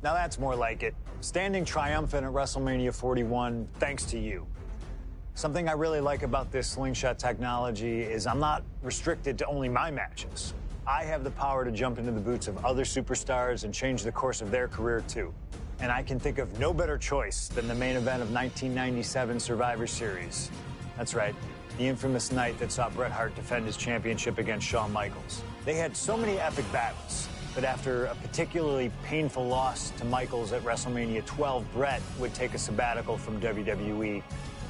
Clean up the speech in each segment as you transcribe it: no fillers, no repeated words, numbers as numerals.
Now that's more like it. Standing triumphant at WrestleMania 41 thanks to you. Something I really like about this slingshot technology is I'm not restricted to only my matches. I have the power to jump into the boots of other superstars and change the course of their career too. And I can think of no better choice than the main event of 1997 Survivor Series. That's right, the infamous night that saw Bret Hart defend his championship against Shawn Michaels. They had so many epic battles, but after a particularly painful loss to Michaels at WrestleMania 12, Bret would take a sabbatical from WWE,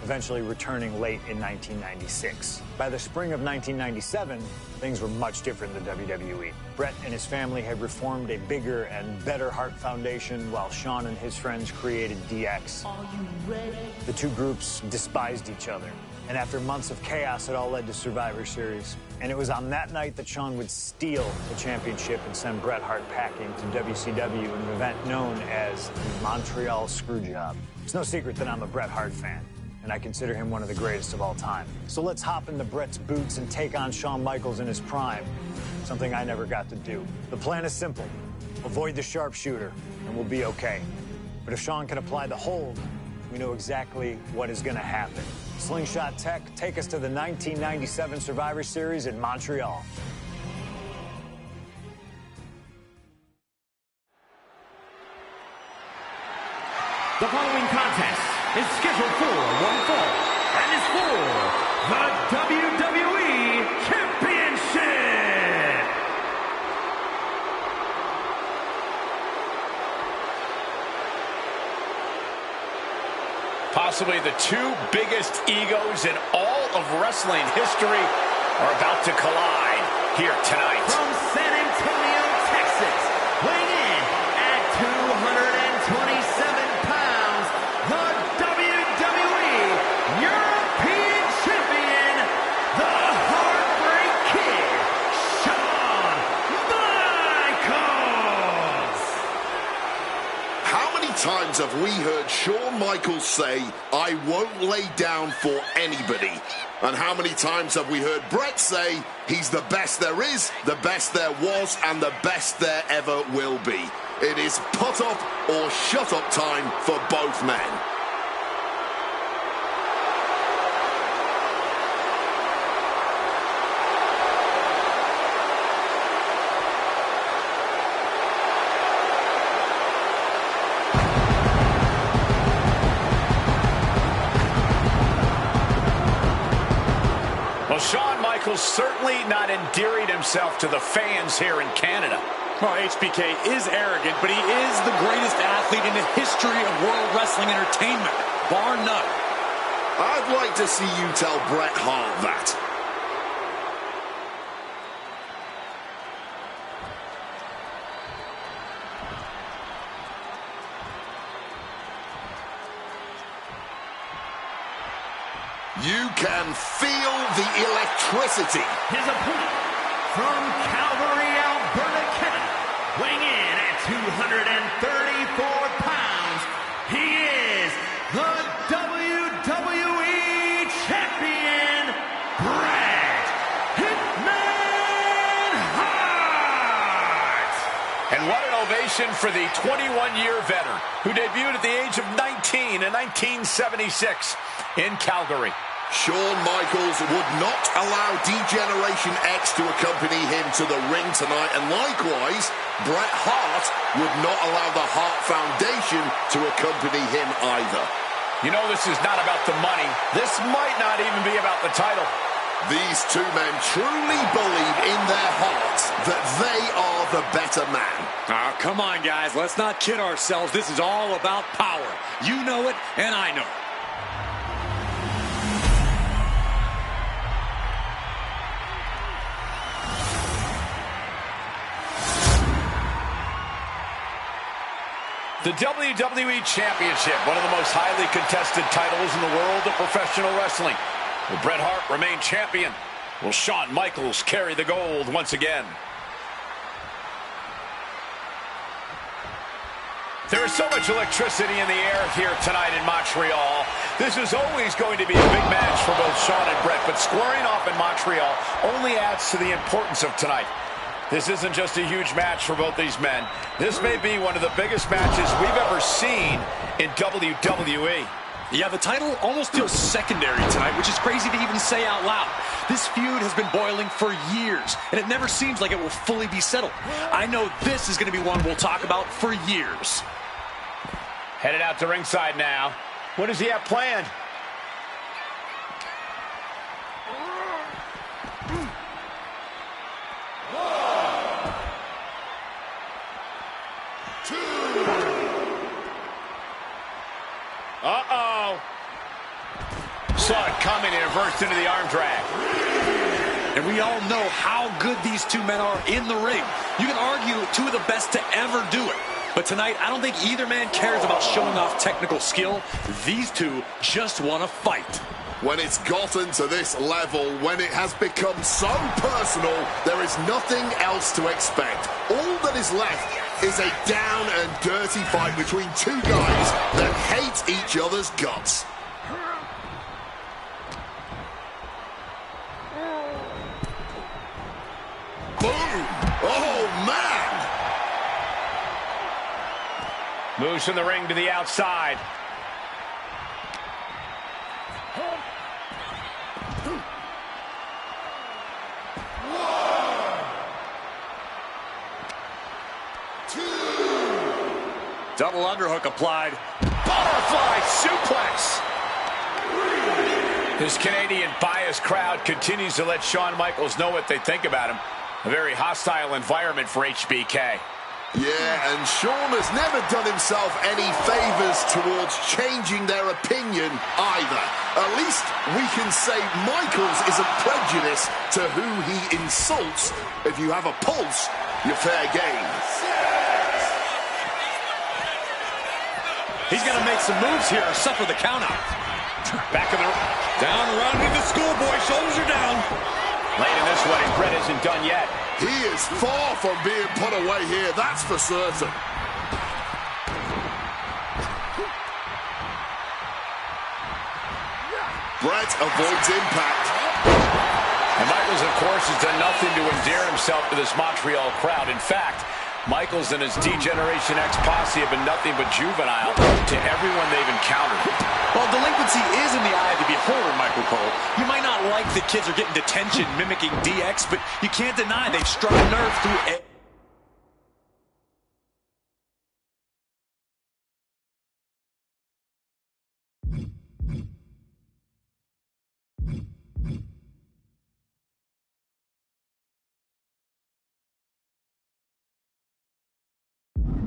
eventually returning late in 1996. By the spring of 1997, things were much different than WWE. Bret and his family had reformed a bigger and better Hart Foundation, while Shawn and his friends created DX. Are you ready? The two groups despised each other, and after months of chaos, it all led to Survivor Series. And it was on that night that Shawn would steal the championship and send Bret Hart packing to WCW in an event known as the Montreal Screwjob. It's no secret that I'm a Bret Hart fan, and I consider him one of the greatest of all time. So let's hop into Bret's boots and take on Shawn Michaels in his prime, something I never got to do. The plan is simple. Avoid the sharpshooter, and we'll be okay. But if Shawn can apply the hold, we know exactly what is going to happen. Slingshot Tech, take us to the 1997 Survivor Series in Montreal. The following contest is scheduled for one fall and is for the WWE Championship. Possibly the two biggest egos in all of wrestling history are about to collide here tonight. From San Antonio, Texas, weighing in at 227 pounds, the WWE European Champion, the Heartbreak Kid, Shawn Michaels. How many times have we heard Shawn Michaels say, "I won't lay down for anybody"? And how many times have we heard Bret say, he's the best there is, the best there was, and the best there ever will be? It is put up or shut up time for both men. Shawn Michaels certainly not endearing himself to the fans here in Canada. Well, HBK is arrogant, but he is the greatest athlete in the history of World Wrestling Entertainment, bar none. I'd like to see you tell Bret Hart that. You can feel the electricity. His opponent from Calgary, Alberta, Canada, weighing in at 234 pounds, he is the WWE Champion, Bret Hitman Hart! And what an ovation for the 21-year veteran who debuted at the age of 19 in 1976 in Calgary. Shawn Michaels would not allow D-Generation X to accompany him to the ring tonight, and likewise, Bret Hart would not allow the Hart Foundation to accompany him either. You know, this is not about the money. This might not even be about the title. These two men truly believe in their hearts that they are the better man. Oh, come on, guys. Let's not kid ourselves. This is all about power. You know it, and I know it. The WWE Championship, one of the most highly contested titles in the world of professional wrestling. Will Bret Hart remain champion? Will Shawn Michaels carry the gold once again? There is so much electricity in the air here tonight in Montreal. This is always going to be a big match for both Shawn and Bret, but squaring off in Montreal only adds to the importance of tonight. This isn't just a huge match for both these men. This may be one of the biggest matches we've ever seen in WWE. Yeah, the title almost feels secondary tonight, which is crazy to even say out loud. This feud has been boiling for years, and it never seems like it will fully be settled. I know this is going to be one we'll talk about for years. Headed out to ringside now. What does he have planned? Uh-oh. Saw it coming and reversed into the arm drag. And we all know how good these two men are in the ring. You can argue two of the best to ever do it. But tonight, I don't think either man cares about showing off technical skill. These two just want to fight. When it's gotten to this level, when it has become so personal, there is nothing else to expect. All that is left is a down and dirty fight between two guys that hate each other's guts. Boom! Oh, man! Moves from the ring to the outside. Double underhook applied. Butterfly suplex. This Canadian biased crowd continues to let Shawn Michaels know what they think about him. A very hostile environment for HBK. Yeah, and Shawn has never done himself any favors towards changing their opinion either. At least we can say Michaels isn't prejudiced to who he insults. If you have a pulse, you're fair game. He's going to make some moves here or suffer the countout. Back of the... Down, rounding the schoolboy. Shoulders are down. Late in this one, and Brett isn't done yet. He is far from being put away here, that's for certain. Brett avoids impact. And Michaels, of course, has done nothing to endear himself to this Montreal crowd. In fact, Michaels and his D-Generation X posse have been nothing but juvenile to everyone they've encountered. Well, delinquency is in the eye of the beholder, Michael Cole. You might not like that kids are getting detention mimicking DX, but you can't deny they've struck a nerve through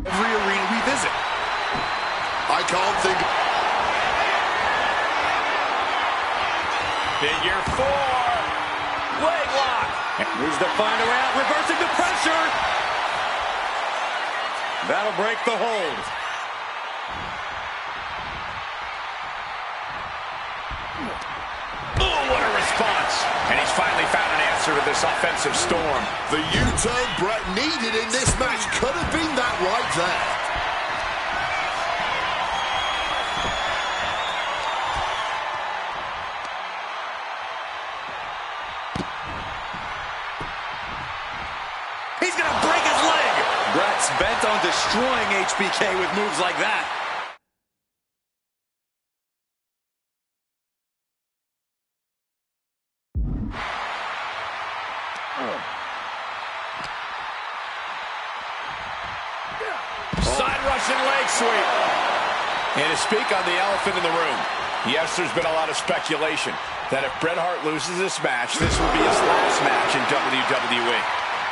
every arena we visit. I can't think... Figure four. Leg lock. Moves to find a way out, reversing the pressure. That'll break the hold. Oh, what a response. And he's finally found an answer to this offensive storm. The U-turn Brett needed in this match could have been that right there. He's going to break his leg. Brett's bent on destroying HBK with moves like that. Side Russian leg sweep. And to speak on the elephant in the room, yes, there's been a lot of speculation that if Bret Hart loses this match, this will be his last match in WWE.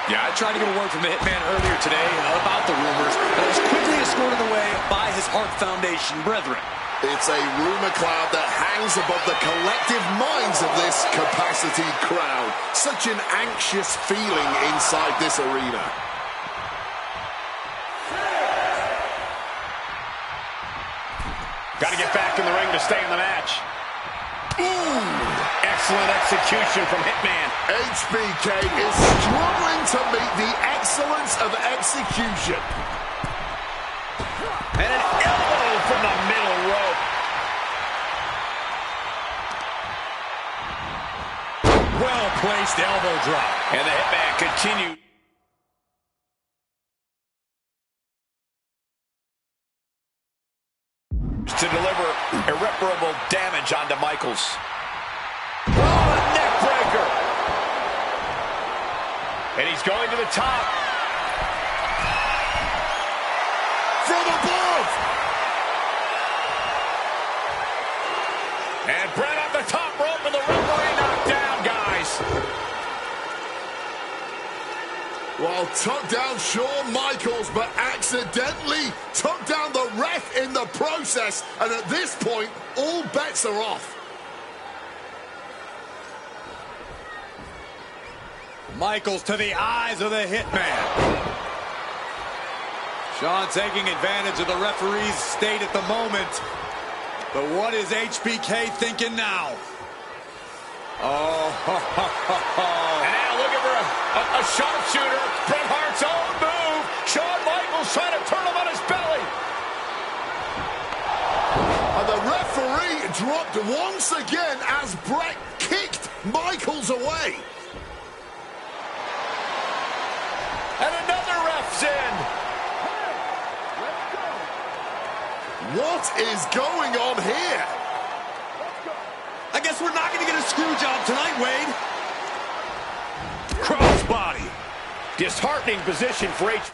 Yeah, I tried to get a word from the Hitman earlier today about the rumors, but it was quickly escorted away by his Hart Foundation brethren. It's a rumor cloud that hangs above the collective minds of this capacity crowd. Such an anxious feeling inside this arena. Got to get back in the ring to stay in the match. Ooh, excellent execution from Hitman. HBK is struggling to meet the excellence of execution. And an elbow from the middle rope. Well-placed elbow drop. And the Hitman continues. to deliver irreparable damage onto Michaels. Oh, a neck breaker. And he's going to the top. From above. And Bret on the top rope, and the referee knocked down, guys. Well, took down Shawn Michaels, but accidentally took down the ref in the process. And at this point, all bets are off. Michaels to the eyes of the Hitman. Shawn taking advantage of the referee's state at the moment. But what is HBK thinking now? Oh, And now looking for a sharpshooter. Bret Hart's own move. Shawn Michaels trying to turn him on his belly. And the referee dropped once again as Bret kicked Michaels away. And another ref's in. What is going on here? I guess we're not going to get a screw job tonight, Wade. Crossbody. Disheartening position for HBK.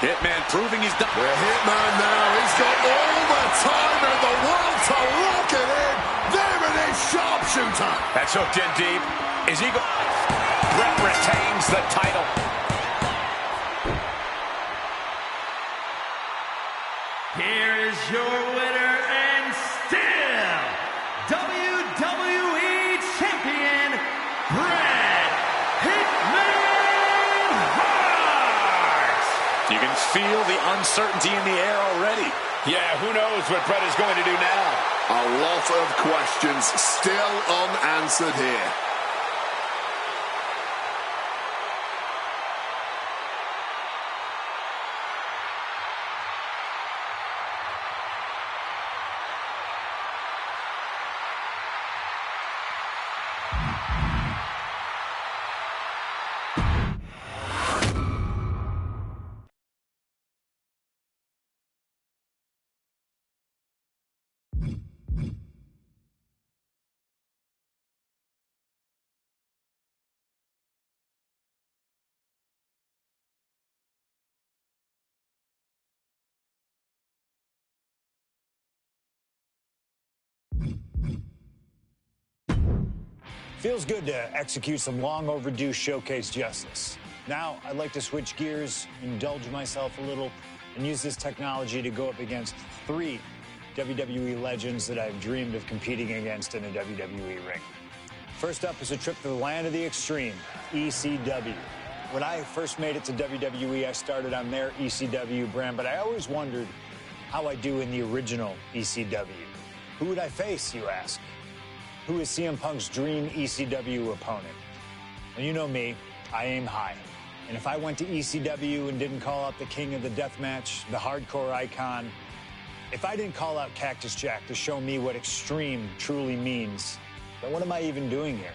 Hitman proving he's done. The Hitman now, he's got all the time in the world to lock it in. There it is, sharpshooter. That's hooked in deep. Is he Bret retains the title. Here is your winner and still WWE Champion, Bret Hitman Hart. You can feel the uncertainty in the air already. Yeah, who knows what Bret is going to do now? A lot of questions still unanswered here. Feels good to execute some long overdue showcase justice. Now, I'd like to switch gears, indulge myself a little, and use this technology to go up against 3 WWE legends that I've dreamed of competing against in a WWE ring. First up is a trip to the land of the extreme, ECW. When I first made it to WWE, I started on their ECW brand, but I always wondered how I do in the original ECW. Who would I face, you ask? Who is CM Punk's dream ECW opponent? Well, you know me, I aim high. And if I went to ECW and didn't call out the king of the deathmatch, the hardcore icon, if I didn't call out Cactus Jack to show me what extreme truly means, then what am I even doing here?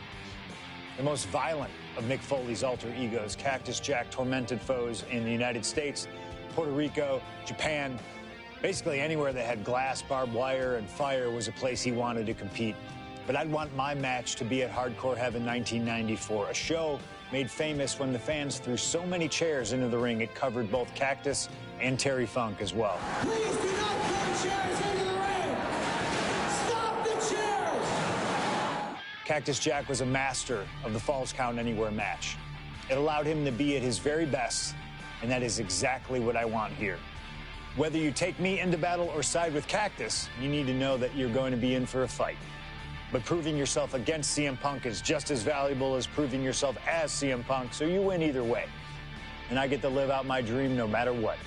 The most violent of Mick Foley's alter egos, Cactus Jack tormented foes in the United States, Puerto Rico, Japan, basically anywhere that had glass, barbed wire, and fire was a place he wanted to compete. But I'd want my match to be at Hardcore Heaven 1994, a show made famous when the fans threw so many chairs into the ring it covered both Cactus and Terry Funk as well. Please do not throw chairs into the ring! Stop the chairs! Cactus Jack was a master of the Falls Count Anywhere match. It allowed him to be at his very best, and that is exactly what I want here. Whether you take me into battle or side with Cactus, you need to know that you're going to be in for a fight. But proving yourself against CM Punk is just as valuable as proving yourself as CM Punk, so you win either way. And I get to live out my dream no matter what.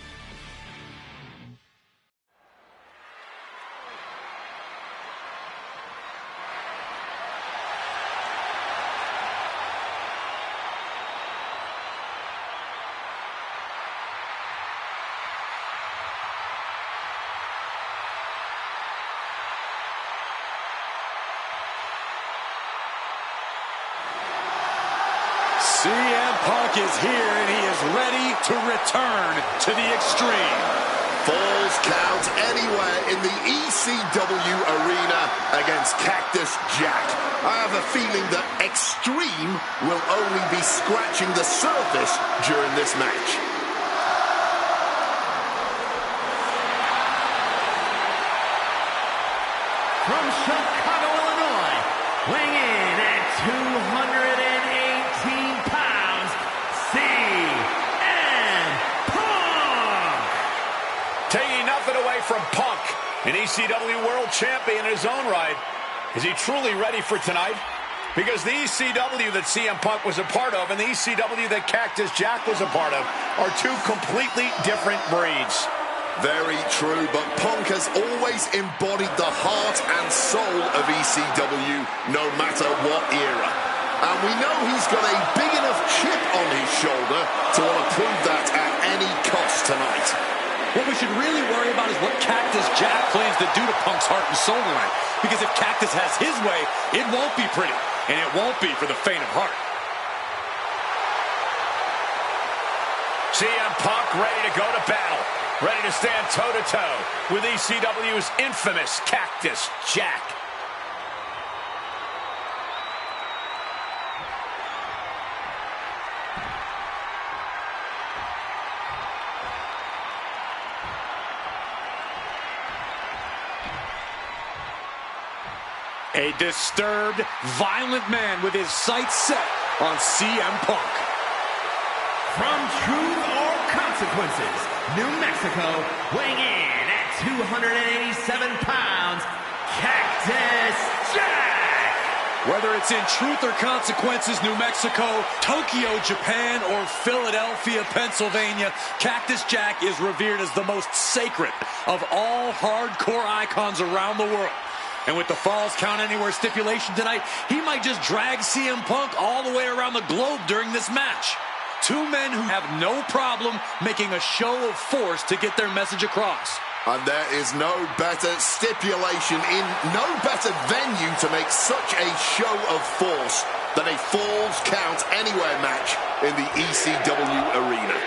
CM Punk is here, and he is ready to return to the Extreme. Falls count anywhere in the ECW arena against Cactus Jack. I have a feeling that Extreme will only be scratching the surface during this match. From Chicago, Illinois, weighing in at 218 pounds, CM Punk! Taking nothing away from Punk, an ECW World Champion in his own right. Is he truly ready for tonight? Because the ECW that CM Punk was a part of and the ECW that Cactus Jack was a part of are two completely different breeds. Very true, but Punk has always embodied the heart and soul of ECW, no matter what era. And we know he's got a big enough chip on his shoulder to want to prove that at any cost tonight. What we should really worry about is what Cactus Jack plans to do to Punk's heart and soul tonight. Because if Cactus has his way, it won't be pretty. And it won't be for the faint of heart. CM Punk ready to go to battle. Ready to stand toe-to-toe with ECW's infamous Cactus Jack. A disturbed, violent man with his sights set on CM Punk. From Truth or Consequences, New Mexico, weighing in at 287 pounds, Cactus Jack! Whether it's in Truth or Consequences, New Mexico, Tokyo, Japan, or Philadelphia, Pennsylvania, Cactus Jack is revered as the most sacred of all hardcore icons around the world. And with the Falls Count Anywhere stipulation tonight, he might just drag CM Punk all the way around the globe during this match. Two men who have no problem making a show of force to get their message across. And there is no better stipulation in no better venue to make such a show of force than a Falls Count Anywhere match in the ECW arena.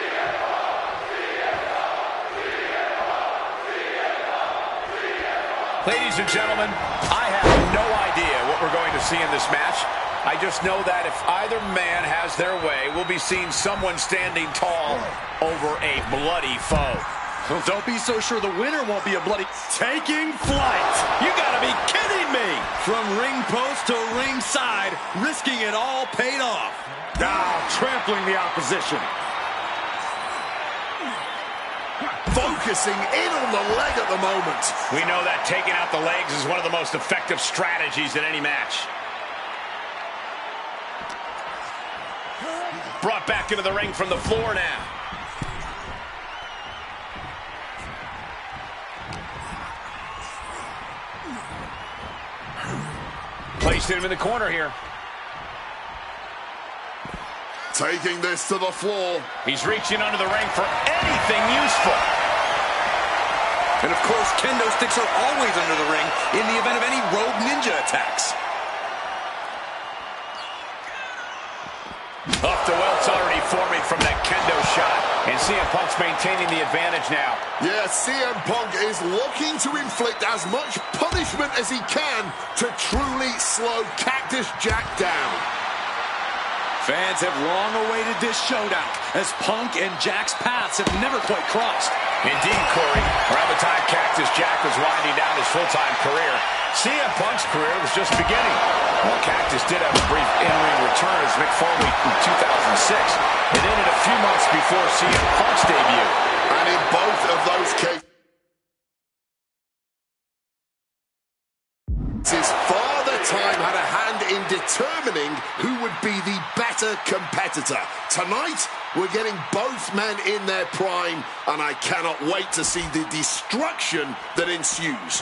Ladies and gentlemen, I have no idea what we're going to see in this match. I just know that if either man has their way, we'll be seeing someone standing tall over a bloody foe. Well, don't be so sure the winner won't be a bloody taking flight. You gotta be kidding me. From ring post to ringside, risking it all paid off. Now trampling the opposition. Focusing in on the leg at the moment. We know that taking out the legs is one of the most effective strategies in any match. Brought back into the ring from the floor now. Placed him in the corner here. Taking this to the floor. He's reaching under the ring for anything useful. And of course, kendo sticks are always under the ring in the event of any rogue ninja attacks. Off the welts already forming from that kendo shot. And CM Punk's maintaining the advantage now. Yeah, CM Punk is looking to inflict as much punishment as he can to truly slow Cactus Jack down. Fans have long awaited this showdown as Punk and Jack's paths have never quite crossed. Indeed, Corey. Around the time Cactus Jack was winding down his full-time career, CM Punk's career was just beginning. Well, Cactus did have a brief in-ring return as Mick Foley in 2006. It ended a few months before CM Punk's debut. And in both of those cases, his father time had a hand in determining who would be the better competitor. Tonight, we're getting both men in their prime, and I cannot wait to see the destruction that ensues.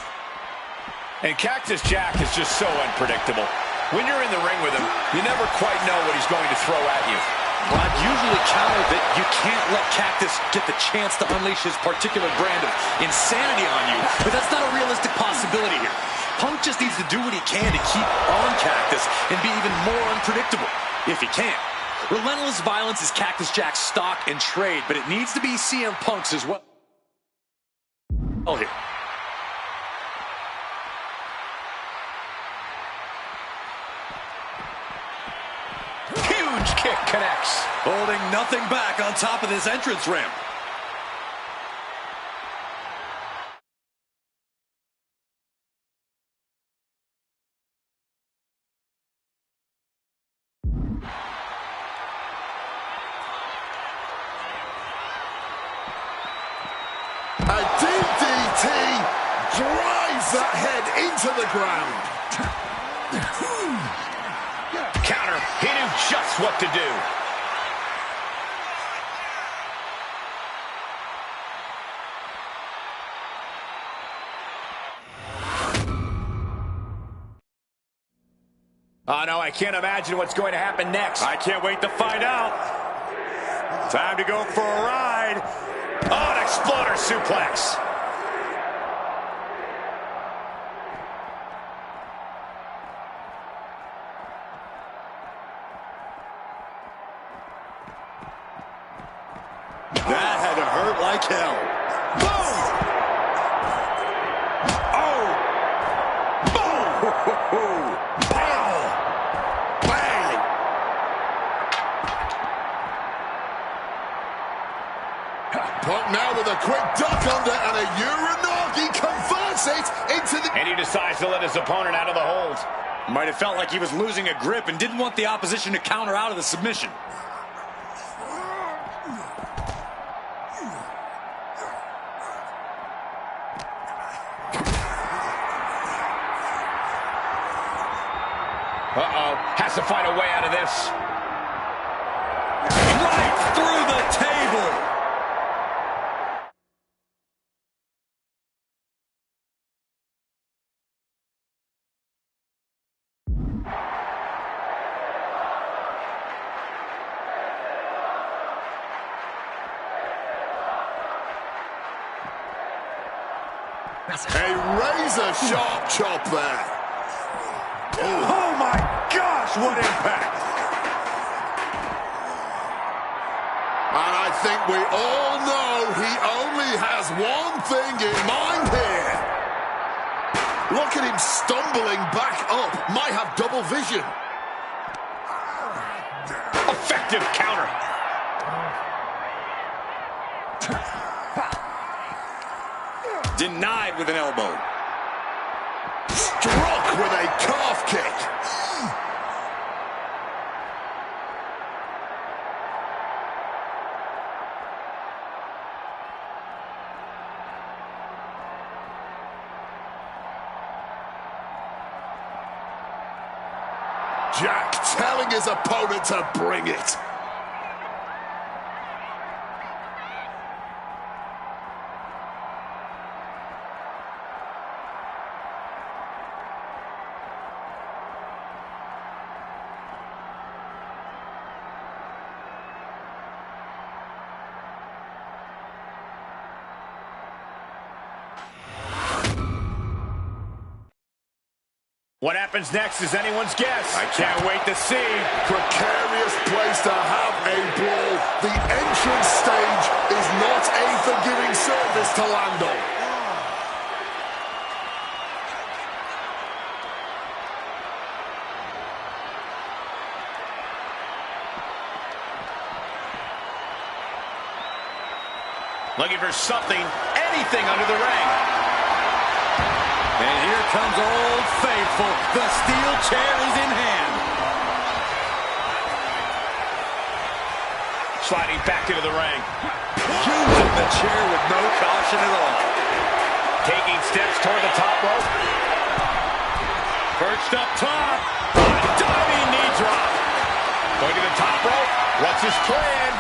And Cactus Jack is just so unpredictable. When you're in the ring with him, you never quite know what he's going to throw at you. Well, I'd usually counter that you can't let Cactus get the chance to unleash his particular brand of insanity on you, but that's not a realistic possibility here. Punk just needs to do what he can to keep on Cactus and be even more unpredictable, if he can. Relentless violence is Cactus Jack's stock and trade, but it needs to be CM Punk's as well. Oh, here. Huge kick connects. Holding nothing back on top of this entrance ramp. A DDT drives that head into the ground. Counter. He knew just what to do. Oh, no, I can't imagine what's going to happen next. I can't wait to find out. Time to go for a ride. Oh, an exploder suplex. That had to hurt like hell. Boom! Oh! Boom! Pow! Bang! Punk now with a quick duck under and a Uranagi converts it into the... And he decides to let his opponent out of the hold. Might have felt like he was losing a grip and didn't want the opposition to counter out of the submission. Uh-oh, has to find a way out of this. Right through the table. A razor-sharp chop there. Oh my gosh, what impact! And I think we all know he only has one thing in mind here. Look at him stumbling back up. Might have double vision. Effective counter. Denied with an elbow. Struck with a calf kick. Jack telling his opponent to bring it. What happens next is anyone's guess. I can't wait to see. Precarious place to have a brawl. The entrance stage is not a forgiving surface to land on. Looking for something, anything under the ring. And here comes Old Faithful. The steel chair is in hand. Sliding back into the ring. Using the chair with no caution at all. Taking steps toward the top rope. Perched up top. Diving knee drop. Going to the top rope. What's his plan?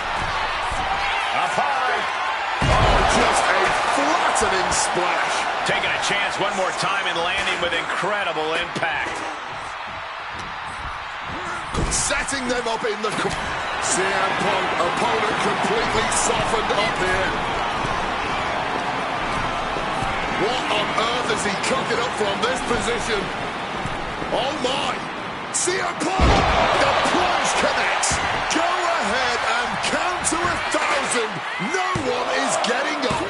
Up high. Oh, just a flattening splash. Taking a chance one more time and landing with incredible impact. Setting them up in the... CM Punk, opponent completely softened up here. What on earth is he cooking up from this position? Oh my! CM Punk! The plunge connects. Go ahead and count to 1,000. No one is getting up.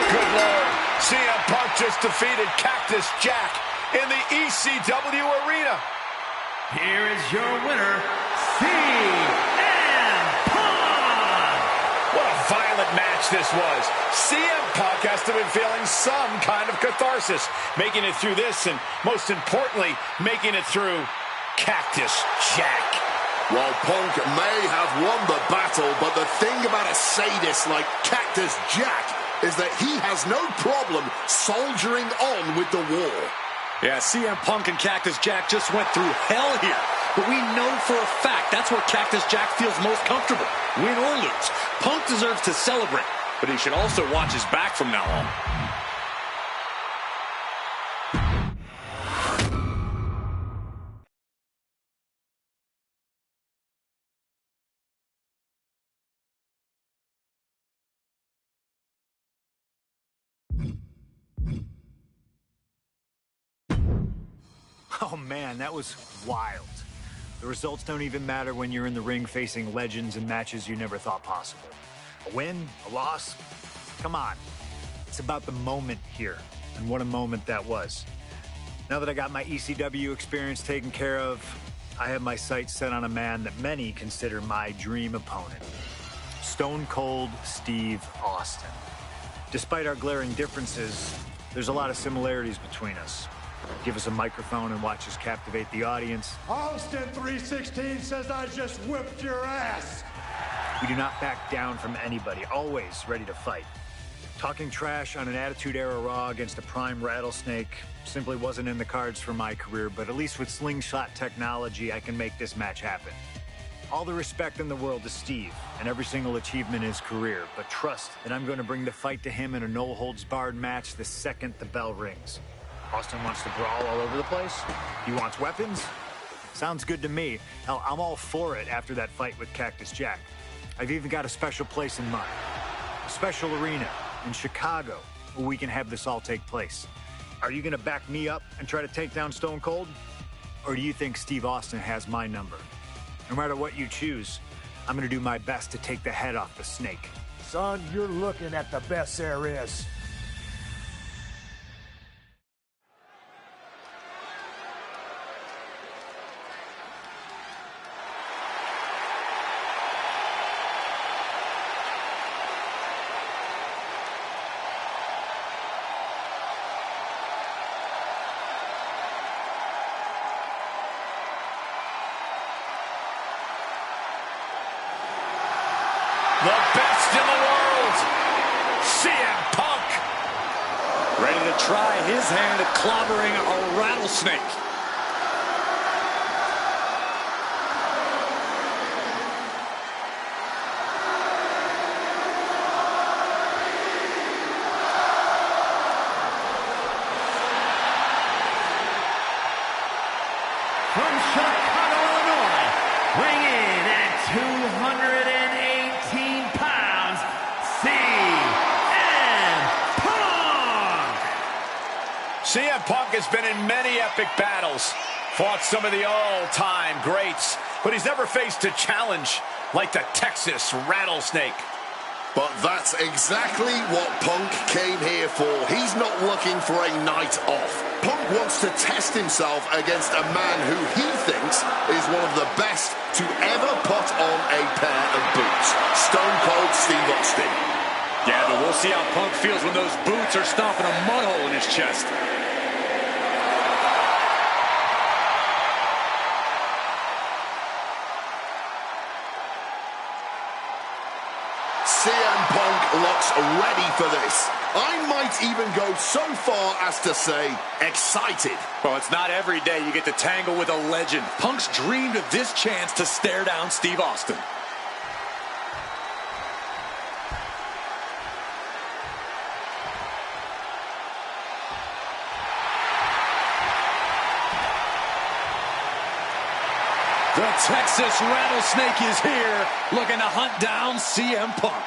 Good Lord. CM Punk just defeated Cactus Jack in the ECW arena. Here is your winner, CM Punk! What a violent match this was. CM Punk has to have been feeling some kind of catharsis, making it through this, and most importantly, making it through Cactus Jack. While Punk may have won the battle, but the thing about a sadist like Cactus Jack is that he has no problem soldiering on with the war. Yeah, CM Punk and Cactus Jack just went through hell here. But we know for a fact that's where Cactus Jack feels most comfortable, win or lose. Punk deserves to celebrate, but he should also watch his back from now on. Oh man, that was wild. The results don't even matter when you're in the ring facing legends in matches you never thought possible. A win, a loss, come on. It's about the moment here, and what a moment that was. Now that I got my ECW experience taken care of, I have my sights set on a man that many consider my dream opponent. Stone Cold Steve Austin. Despite our glaring differences, there's a lot of similarities between us. Give us a microphone and watch us captivate the audience. Austin 316 says I just whipped your ass. We do not back down from anybody, always ready to fight. Talking trash on an Attitude Era Raw against a prime Rattlesnake simply wasn't in the cards for my career, but at least with slingshot technology, I can make this match happen. All the respect in the world to Steve and every single achievement in his career, but trust that I'm going to bring the fight to him in a no-holds-barred match the second the bell rings. Austin wants to brawl all over the place? He wants weapons? Sounds good to me. Hell, I'm all for it after that fight with Cactus Jack. I've even got a special place in mind. A special arena in Chicago where we can have this all take place. Are you going to back me up and try to take down Stone Cold? Or do you think Steve Austin has my number? No matter what you choose, I'm going to do my best to take the head off the snake. Son, you're looking at the best there is. The best in the world, CM Punk. Ready to try his hand at clobbering a rattlesnake. From Chicago, Illinois, weighing in at 218 pounds, CM Punk! CM Punk has been in many epic battles, fought some of the all-time greats, but he's never faced a challenge like the Texas Rattlesnake. But that's exactly what Punk came here for. He's not looking for a night off. Punk wants to test himself against a man who he thinks is one of the best to ever put on a pair of boots. Stone Cold Steve Austin. Yeah, but we'll see how Punk feels when those boots are stomping a mud hole in his chest. CM Punk looks ready for this. I might even go so far as to say excited. Well, it's not every day you get to tangle with a legend. Punk's dreamed of this chance to stare down Steve Austin. The Texas Rattlesnake is here, looking to hunt down CM Punk.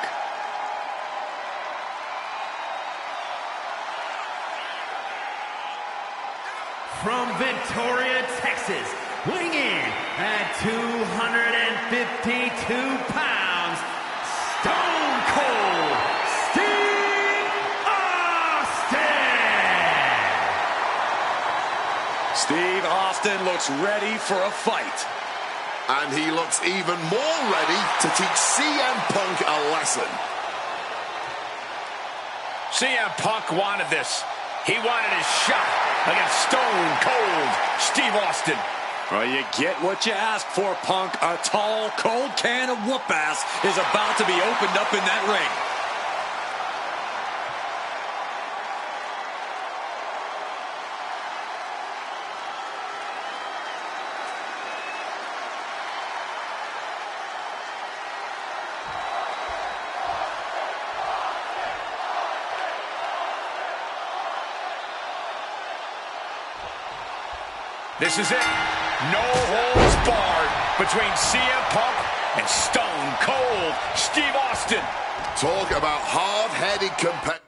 From Victoria, Texas, weighing in at 252 pounds, Stone Cold Steve Austin! Steve Austin looks ready for a fight. And he looks even more ready to teach CM Punk a lesson. CM Punk wanted this. He wanted his shot against Stone Cold Steve Austin. Well, you get what you ask for, Punk. A tall, cold can of whoop-ass is about to be opened up in that ring. This is it. No holds barred between CM Punk and Stone Cold Steve Austin. Talk about hard-headed competitors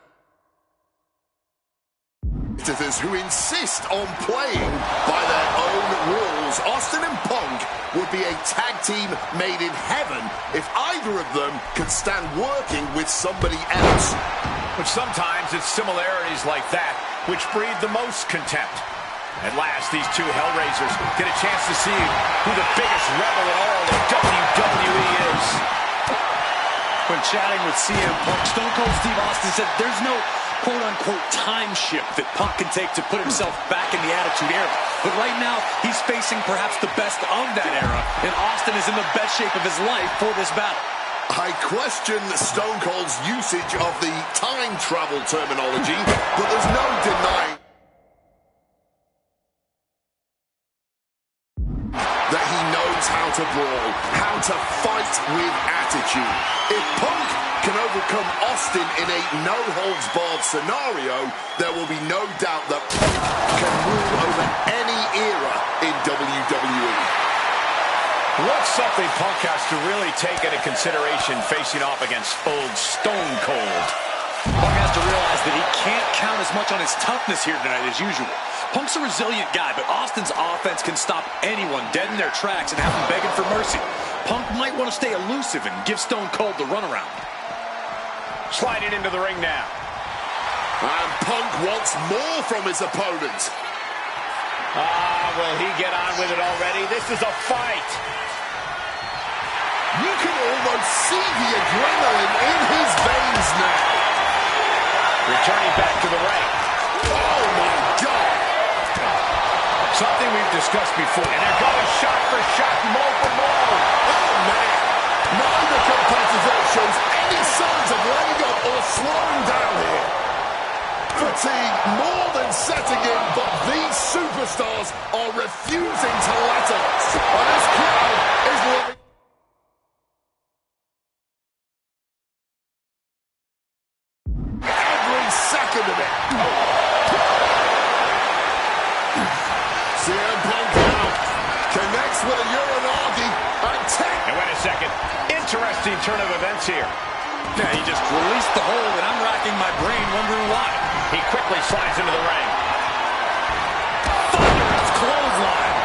who insist on playing by their own rules. Austin and Punk would be a tag team made in heaven if either of them could stand working with somebody else. But sometimes it's similarities like that which breed the most contempt. At last, these two Hellraisers get a chance to see who the biggest rebel in all of WWE is. When chatting with CM Punk, Stone Cold Steve Austin said there's no quote-unquote time shift that Punk can take to put himself back in the Attitude Era. But right now, he's facing perhaps the best of that era, and Austin is in the best shape of his life for this battle. I question Stone Cold's usage of the time travel terminology, but there's no denying that he knows how to brawl, how to fight with attitude. If Punk can overcome Austin in a no-holds-barred scenario, there will be no doubt that Punk can rule over any era in WWE. What's something Punk has to really take into consideration facing off against old Stone Cold? Punk has to realize that he can't count as much on his toughness here tonight as usual. Punk's a resilient guy, but Austin's offense can stop anyone dead in their tracks and have them begging for mercy. Punk might want to stay elusive and give Stone Cold the runaround. Sliding into the ring now. And Punk wants more from his opponent. Will he get on with it already? This is a fight. You can almost see the adrenaline in his veins now. Returning back to the ring. Oh, my God. Something we've discussed before. And they're going shot for shot, blow for blow. Oh, man. Neither competitor shows any signs of letting up or slowing down here. Fatigue more than setting in, but these superstars are refusing to let up. And this crowd is loving every second of it. CM Punk now connects with a Uranagi and And wait a second. Interesting turn of events here. Yeah, he just released the hold, and I'm racking my brain wondering why. He quickly slides into the ring. Thunderous clothesline.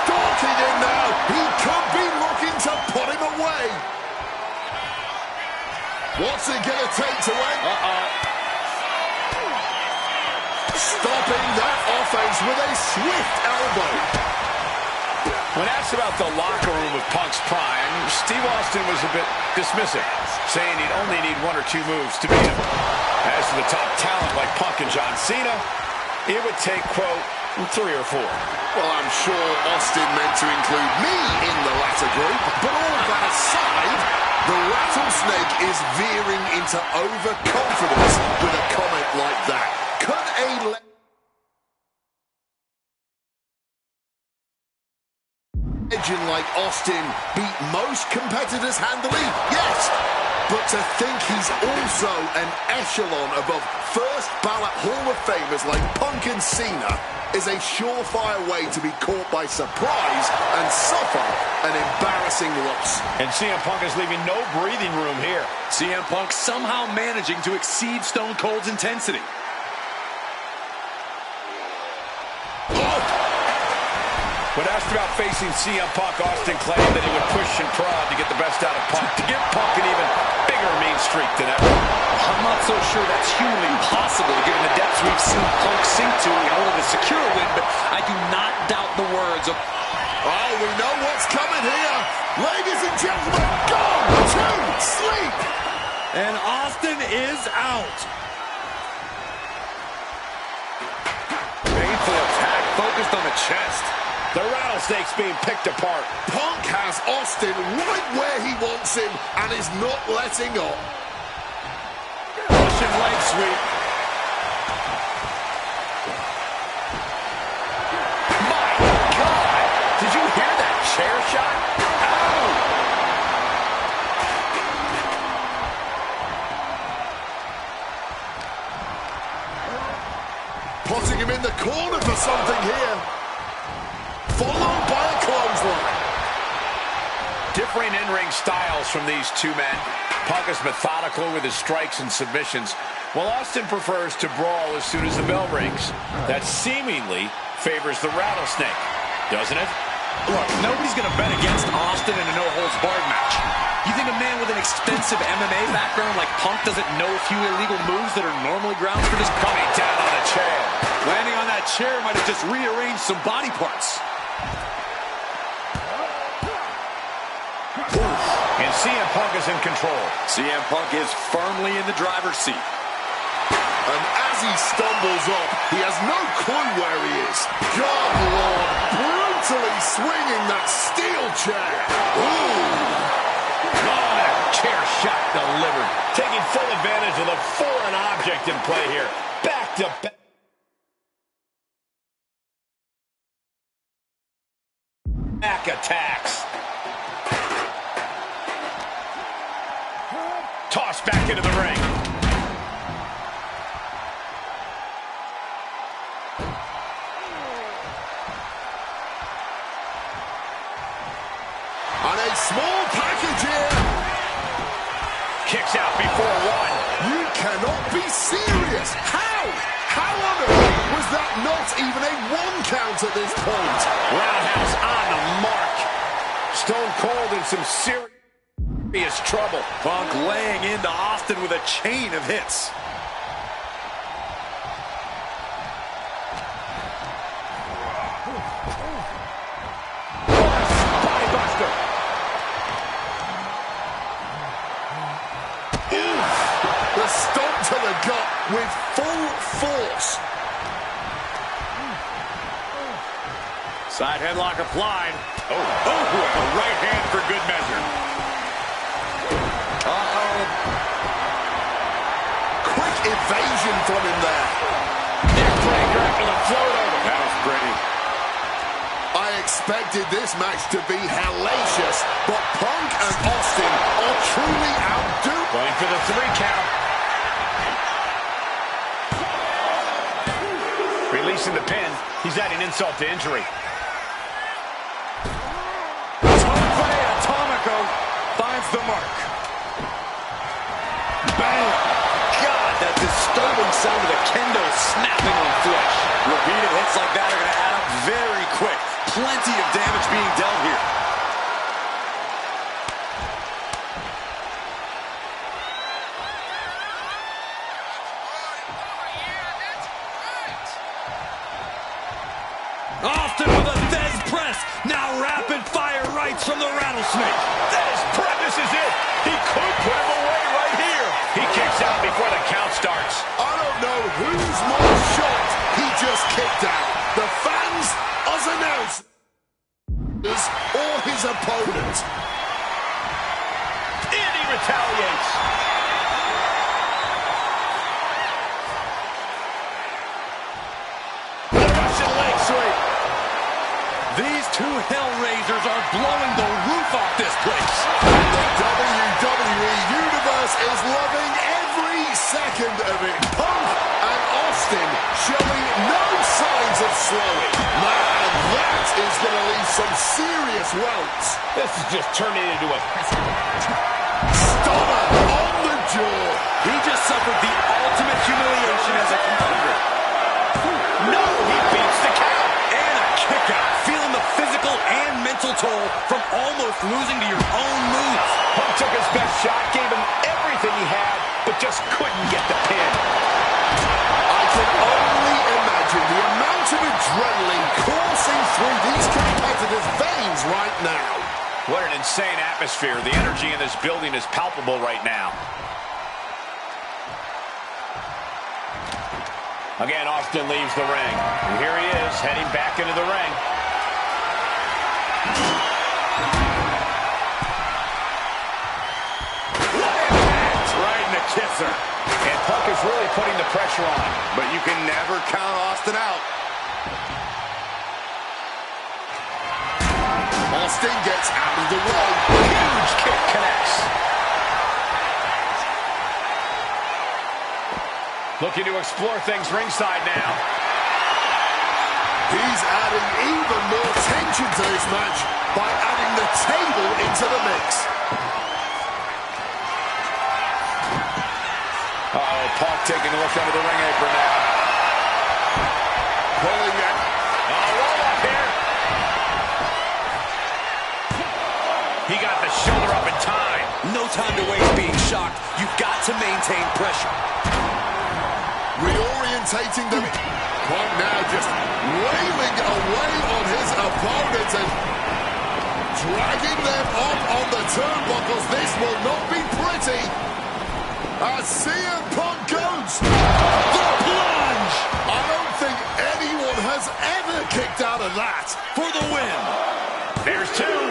stalking in now. He could be looking to put him away. What's it going to take to end? Stopping that offense with a swift elbow. When asked about the locker room of Punk's prime, Steve Austin was a bit dismissive, saying he'd only need one or two moves to beat him. As for the top talent like Punk and John Cena, it would take, quote, 3 or 4. Well, I'm sure Austin meant to include me in the latter group, but all of that aside, the rattlesnake is veering into overconfidence with a comment like that. Could a legend like Austin beat most competitors handily? Yes. But to think he's also an echelon above first ballot Hall of Famers like Punk and Cena is a surefire way to be caught by surprise and suffer an embarrassing loss. And CM Punk is leaving no breathing room here. CM Punk somehow managing to exceed Stone Cold's intensity. asked about facing CM Punk, Austin claimed that he would push and prod to get the best out of Punk, to give Punk an even bigger mean streak than ever. I'm not so sure that's humanly possible, given the depths we've seen Punk sink to in order to secure a win, but I do not doubt the words of... Oh, we know what's coming here. Ladies and gentlemen, gone to sleep. And Austin is out. Painful attack focused on the chest. The rattlesnake's being picked apart. Punk has Austin right where he wants him and is not letting up. Russian leg sweep. My God! Did you hear that chair shot? Ow! Putting him in the corner for something here. Followed by a clothesline. Differing in-ring styles from these two men. Punk is methodical with his strikes and submissions, while Austin prefers to brawl as soon as the bell rings. That seemingly favors the rattlesnake, doesn't it? Look, nobody's going to bet against Austin in a no-holds-barred match. You think a man with an extensive MMA background like Punk doesn't know a few illegal moves that are normally grounds for this? Coming down on a chair. Landing on that chair might have just rearranged some body parts. And CM Punk is in control. CM Punk is firmly in the driver's seat. And as he stumbles up, he has no clue where he is. God, Lord, brutally swinging that steel chair. Ooh. Oh, that chair shot delivered. Taking full advantage of the foreign object in play here. Back to back. Back attacks. Tossed back into the ring. And a small package here. Kicks out before one. You cannot be serious. How? How on earth was that not even a one count at this point? Roundhouse on the mark. Stone Cold in some serious trouble. Punk laying into Austin with a chain of hits. Spinebuster. The stomp to the gut with full force. Side headlock applied. Oh, a right hand for good measure. Quick evasion from him there. Neckbreaker after the float over. That was pretty. I expected this match to be hellacious, but Punk and Austin are truly outdoing. Going for the 3 count. Releasing the pin. He's adding insult to injury. Atomico finds the mark. Bang! God, that disturbing sound of the kendo snapping on flesh. Repeated hits like that are going to add up very quick. Plenty of damage being dealt here. Austin with a Thez press. Now rapid fire rights from the rattlesnake. This is it. He could put him away right here. He kicks out before the count starts. I don't know who's more shocked he just kicked out. The fans, us announcers, or his opponent. And he retaliates. The Russian leg sweep. These two Hellraisers are blowing the roof off this place. The WWE Universe is loving every second of it. Punk and Austin showing no signs of slowing. Man, that is going to leave some serious welts. This is just turning into a... Stunner on the jaw. He just suffered the ultimate humiliation as a competitor. No, he beats the count. And a kick out. Feeling the physical mental toll from almost losing to your own moves. Punk took his best shot, gave him everything he had, but just couldn't get the pin. I can only imagine the amount of adrenaline coursing through these competitors' veins right now. What an insane atmosphere. The energy in this building is palpable right now. Again, Austin leaves the ring. And here he is, heading back into the ring. Right in the kisser. And Punk is really putting the pressure on. But you can never count Austin out. Austin gets out of the way. Huge kick connects. Looking to explore things ringside now. He's adding even more tension to this match by adding the table into the mix. Uh-oh, Punk taking a look under the ring apron now. Pulling it. Roll up here. He got the shoulder up in time. No time to waste being shocked. You've got to maintain pressure. Reorientating them. Punk now just wailing away on his opponents and dragging them up on the turnbuckles. This will not be pretty. As CM Punk goes. The plunge. I don't think anyone has ever kicked out of that. For the win. There's two.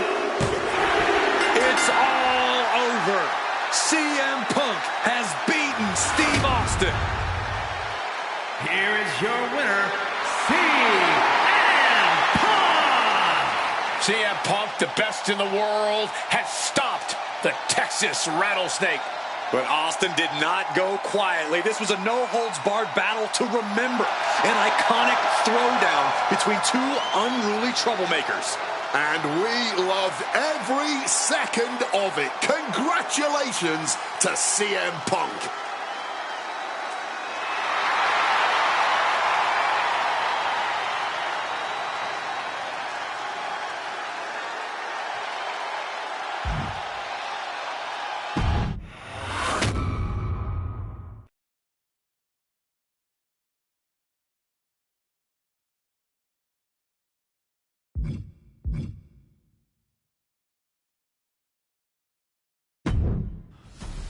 It's all over. CM Punk has beaten Steve Austin. Here is your winner, CM Punk! CM Punk, the best in the world, has stopped the Texas Rattlesnake. But Austin did not go quietly. This was a no-holds-barred battle to remember. An iconic throwdown between two unruly troublemakers. And we loved every second of it. Congratulations to CM Punk.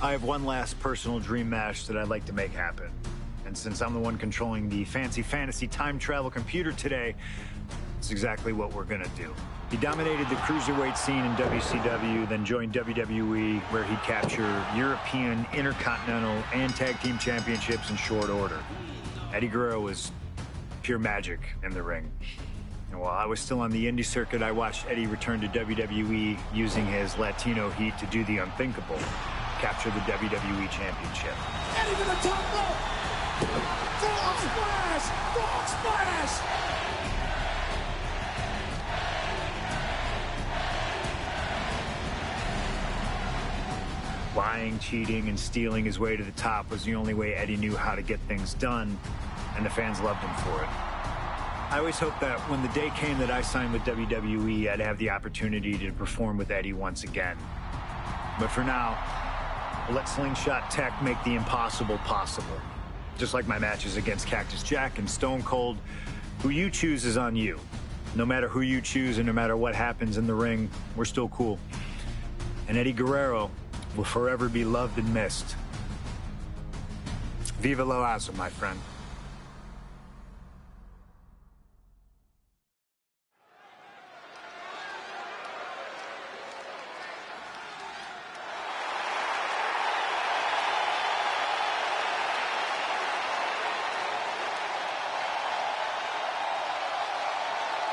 I have one last personal dream match that I'd like to make happen. And since I'm the one controlling the fancy fantasy time travel computer today, it's exactly what we're gonna do. He dominated the cruiserweight scene in WCW, then joined WWE, where he captured European, Intercontinental, and Tag Team Championships in short order. Eddie Guerrero was pure magic in the ring. And while I was still on the indie circuit, I watched Eddie return to WWE using his Latino heat to do the unthinkable. Capture the WWE Championship. Eddie to the top rope. Frog splash! Frog splash! Lying, cheating, and stealing his way to the top was the only way Eddie knew how to get things done, and the fans loved him for it. I always hoped that when the day came that I signed with WWE, I'd have the opportunity to perform with Eddie once again. But for now, we'll let Slingshot Tech make the impossible possible. Just like my matches against Cactus Jack and Stone Cold, who you choose is on you. No matter who you choose and no matter what happens in the ring, we're still cool. And Eddie Guerrero will forever be loved and missed. Viva la raza, my friend.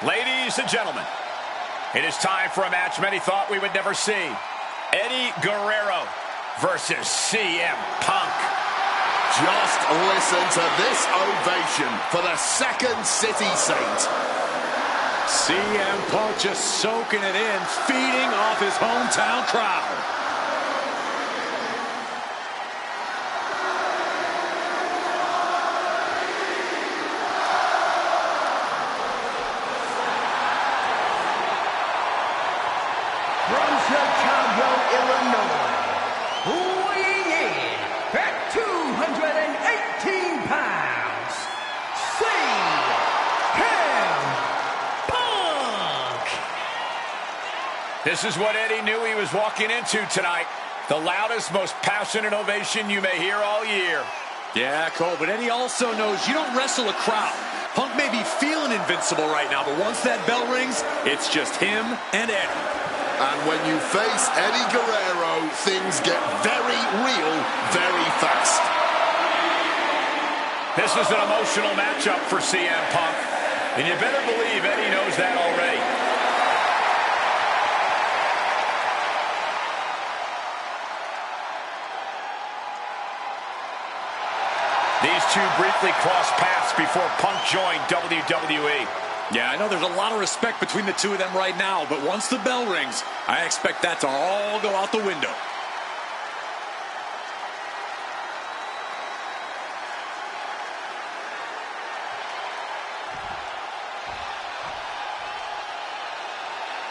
Ladies and gentlemen, it is time for a match many thought we would never see. Eddie Guerrero versus CM Punk. Just listen to this ovation for the Second City Saint. CM Punk just soaking it in, feeding off his hometown crowd. Illinois, weighing in at 218 pounds, CM Punk! This is what Eddie knew he was walking into tonight. The loudest, most passionate ovation you may hear all year. Yeah, Cole, but Eddie also knows you don't wrestle a crowd. Punk may be feeling invincible right now, but once that bell rings, it's just him and Eddie. And when you face Eddie Guerrero, things get very real very fast. This is an emotional matchup for CM Punk, and you better believe Eddie knows that already. These two briefly crossed paths before Punk joined WWE. Yeah, I know there's a lot of respect between the two of them right now, but once the bell rings, I expect that to all go out the window.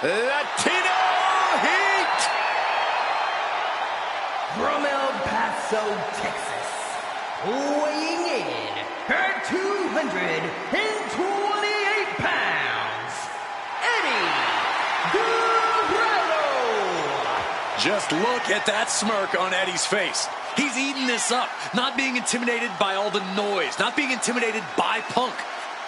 Latino Heat! From El Paso, Texas, weighing in at 228 pounds, Eddie Guerrero! Just look at that smirk on Eddie's face. He's eating this up, not being intimidated by all the noise, not being intimidated by Punk.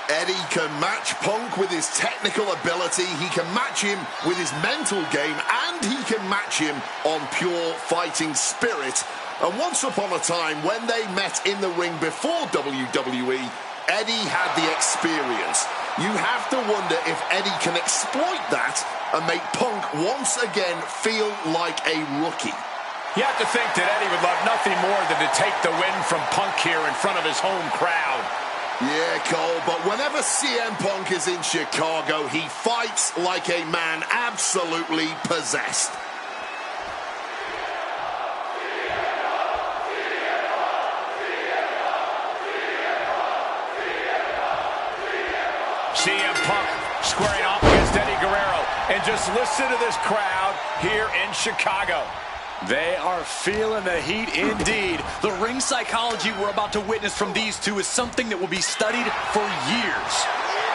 Eddie can match Punk with his technical ability, he can match him with his mental game, and he can match him on pure fighting spirit. And once upon a time, when they met in the ring before WWE, Eddie had the experience. You have to wonder if Eddie can exploit that and make Punk once again feel like a rookie. You have to think that Eddie would love nothing more than to take the win from Punk here in front of his home crowd. Yeah, Cole, but whenever CM Punk is in Chicago, he fights like a man absolutely possessed. CM Punk squaring off against Eddie Guerrero. And just listen to this crowd here in Chicago. They are feeling the heat indeed. The ring psychology we're about to witness from these two is something that will be studied for years.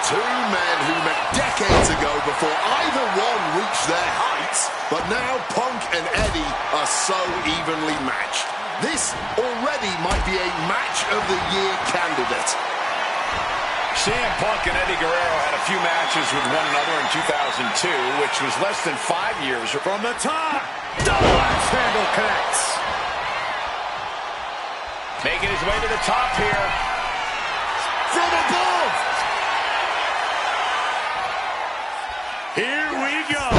Two men who met decades ago before either one reached their heights, but now Punk and Eddie are so evenly matched. This already might be a match of the year candidate. CM Punk and Eddie Guerrero had a few matches with one another in 2002, which was less than 5 years from the top. Double axe handle connects. Making his way to the top here. From above. Here we go.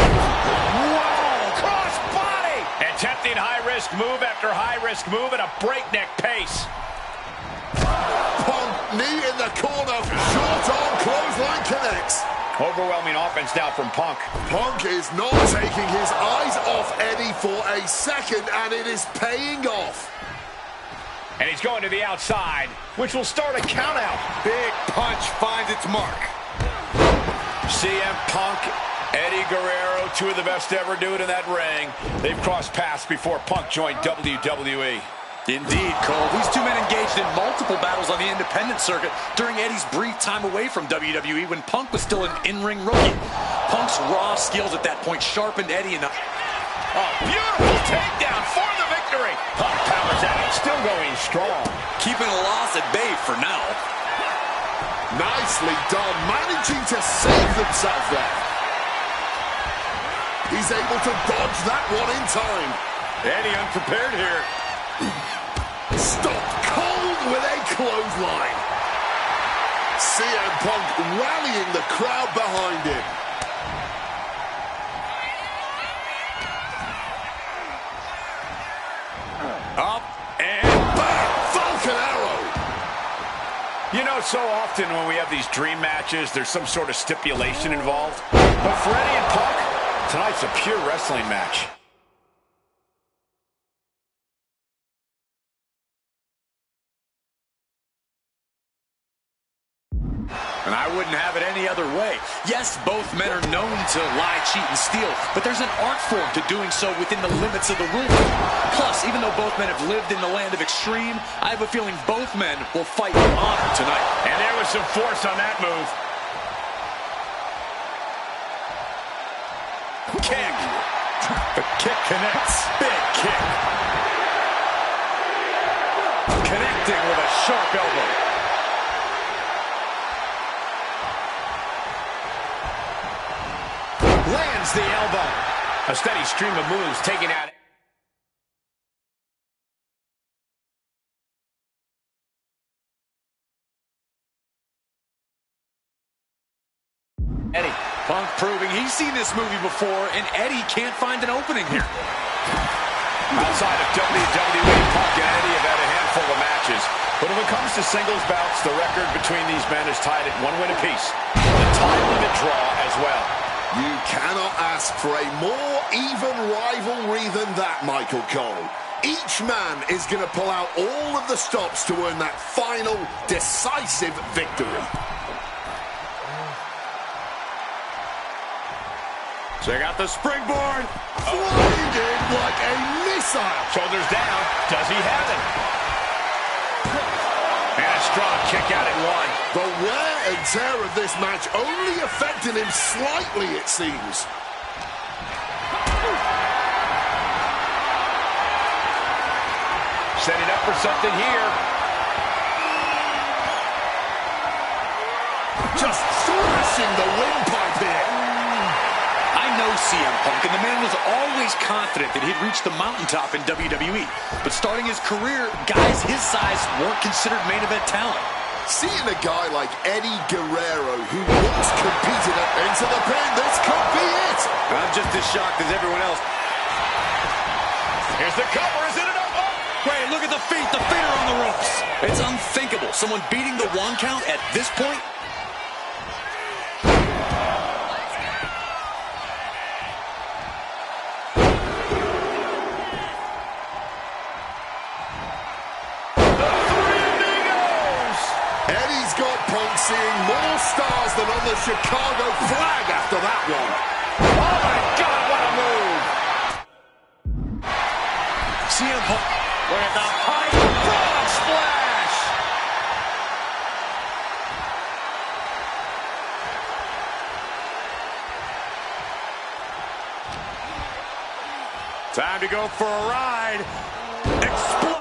Wow, cross body. Attempting high-risk move after high-risk move at a breakneck pace. Punk, knee in the corner, short arm clothesline connects. Overwhelming offense now from Punk. Punk is not taking his eyes off Eddie for a second, and it is paying off. And he's going to the outside, which will start a countout. Big punch finds its mark. CM Punk, Eddie Guerrero, two of the best to ever do it in that ring. They've crossed paths before Punk joined WWE. Indeed, Cole. These two men engaged in multiple battles on the independent circuit during Eddie's brief time away from WWE when Punk was still an in-ring rookie. Punk's raw skills at that point sharpened Eddie enough. Oh, beautiful takedown for the victory. Punk powers out, still going strong. Keeping a loss at bay for now. Nicely done, managing to save themselves there. He's able to dodge that one in time. Eddie unprepared here. Stopped cold with a clothesline. CM Punk rallying the crowd behind him. Up and Back, Falcon Arrow. you know, so often when we have these dream matches, there's some sort of stipulation involved. But for Eddie and Punk, tonight's a pure wrestling match. And I wouldn't have it any other way. Yes, both men are known to lie, cheat, and steal, but there's an art form to doing so within the limits of the rule book. Plus, even though both men have lived in the land of extreme, I have a feeling both men will fight with honor tonight. And there was some force on that move. Kick. The kick connects. Big kick. Connecting with a sharp elbow. Lands the elbow. A steady stream of moves taken out. Eddie. Punk proving he's seen this movie before, and Eddie can't find an opening here. Outside of WWE, Punk and Eddie have had a handful of matches. But when it comes to singles bouts, the record between these men is tied at 1 win apiece. The time limit draw as well. You cannot ask for a more even rivalry than that, Michael Cole. Each man is going to pull out all of the stops to earn that final, decisive victory. Check out the springboard. Flying in like a missile. Shoulders down. Does he have it? And a strong kick out at 1. The wear and tear of this match only affecting him slightly, it seems. Setting up for something here. Just thrashing the windpipe here. I know CM Punk, and the man was always confident that he'd reach the mountaintop in WWE. But starting his career, guys his size weren't considered main event talent. Seeing a guy like Eddie Guerrero, who once competed up into the pin, this could be it. I'm just as shocked as everyone else. Here's the cover. Is it enough? Oh. Wait, look at the feet. The feet are on the ropes. It's unthinkable. Someone beating the 1 count at this point. Seeing more stars than on the Chicago flag after that one. Oh my God, what a move! CM Punk. Look at the height. Frog splash! Time to go for a ride. Explode.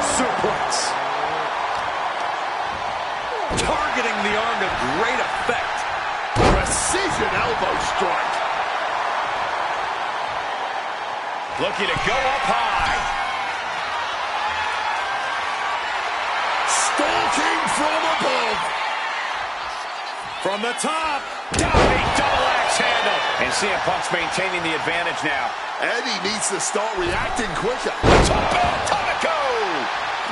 Suplex. Targeting the arm to great effect. Precision elbow strike. Looking to go up high. Stalking from above. From the top. Down double axe handle. And CM Punk's maintaining the advantage now. Eddie needs to start reacting quicker.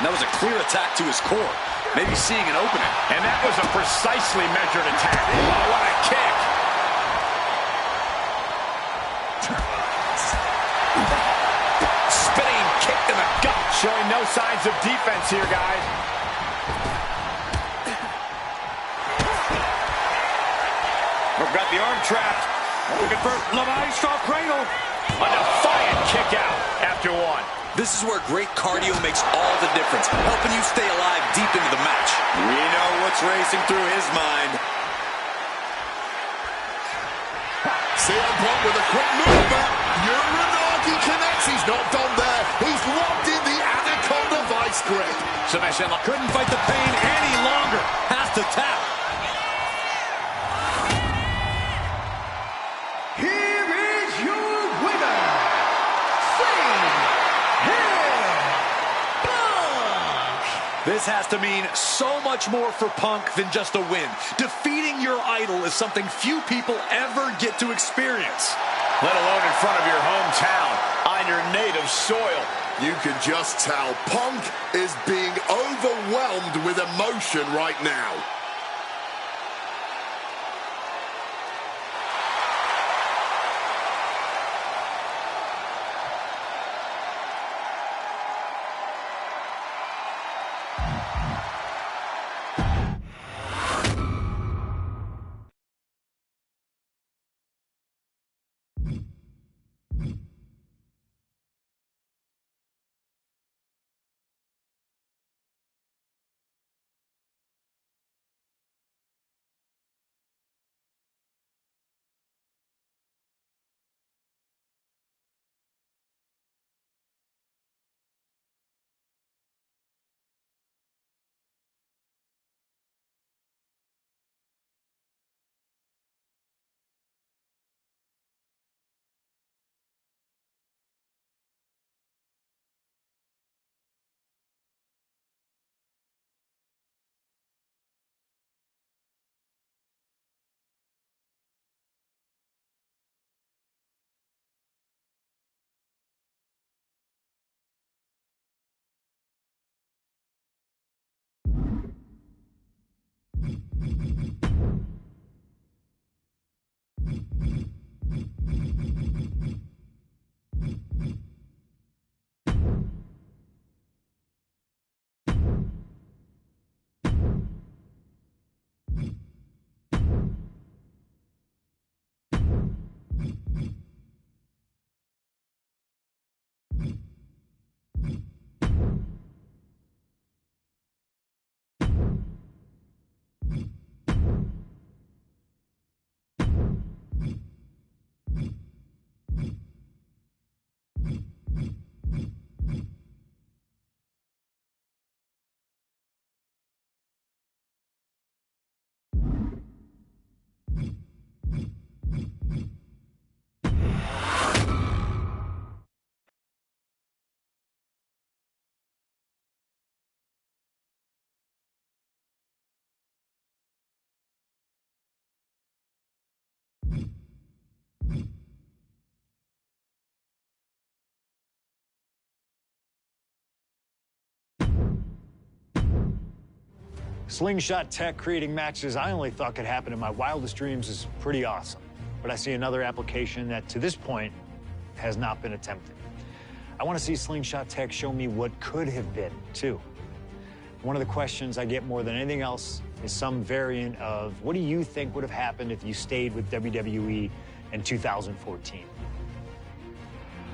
And that was a clear attack to his core. Maybe seeing an opening. And that was a precisely measured attack. Oh, what a kick. Spinning kick to the gut. Showing no signs of defense here, guys. We've got the arm trapped. Looking for Levi-Straw cradle. A defiant kick out after 1. This is where great cardio makes all the difference, helping you stay alive deep into the match. We know what's racing through his mind. CM Punk with a quick movement. Uranagi connects. He's not done there. He's locked in the Anaconda vice grip. Submission. Couldn't fight the pain any longer. Has to tap. Here is your winner, This has to mean so much more for Punk than just a win. Defeating your idol is something few people ever get to experience. Let alone in front of your hometown, on your native soil. You can just tell Punk is being overwhelmed with emotion right now. Slingshot tech creating matches I only thought could happen in my wildest dreams is pretty awesome. But I see another application that, to this point, has not been attempted. I want to see Slingshot tech show me what could have been, too. One of the questions I get more than anything else is some variant of, what do you think would have happened if you stayed with WWE in 2014?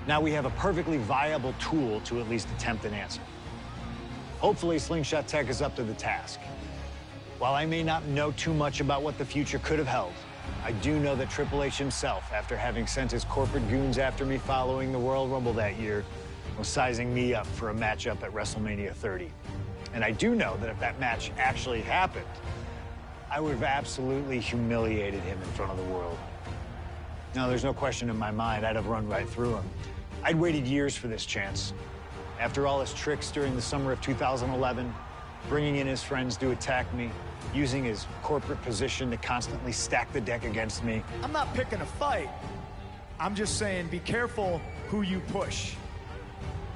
Now we have a perfectly viable tool to at least attempt an answer. Hopefully, Slingshot Tech is up to the task. While I may not know too much about what the future could have held, I do know that Triple H himself, after having sent his corporate goons after me following the Royal Rumble that year, was sizing me up for a matchup at WrestleMania 30. And I do know that if that match actually happened, I would have absolutely humiliated him in front of the world. Now, there's no question in my mind I'd have run right through him. I'd waited years for this chance. After all his tricks during the summer of 2011, bringing in his friends to attack me, using his corporate position to constantly stack the deck against me. I'm not picking a fight. I'm just saying be careful who you push.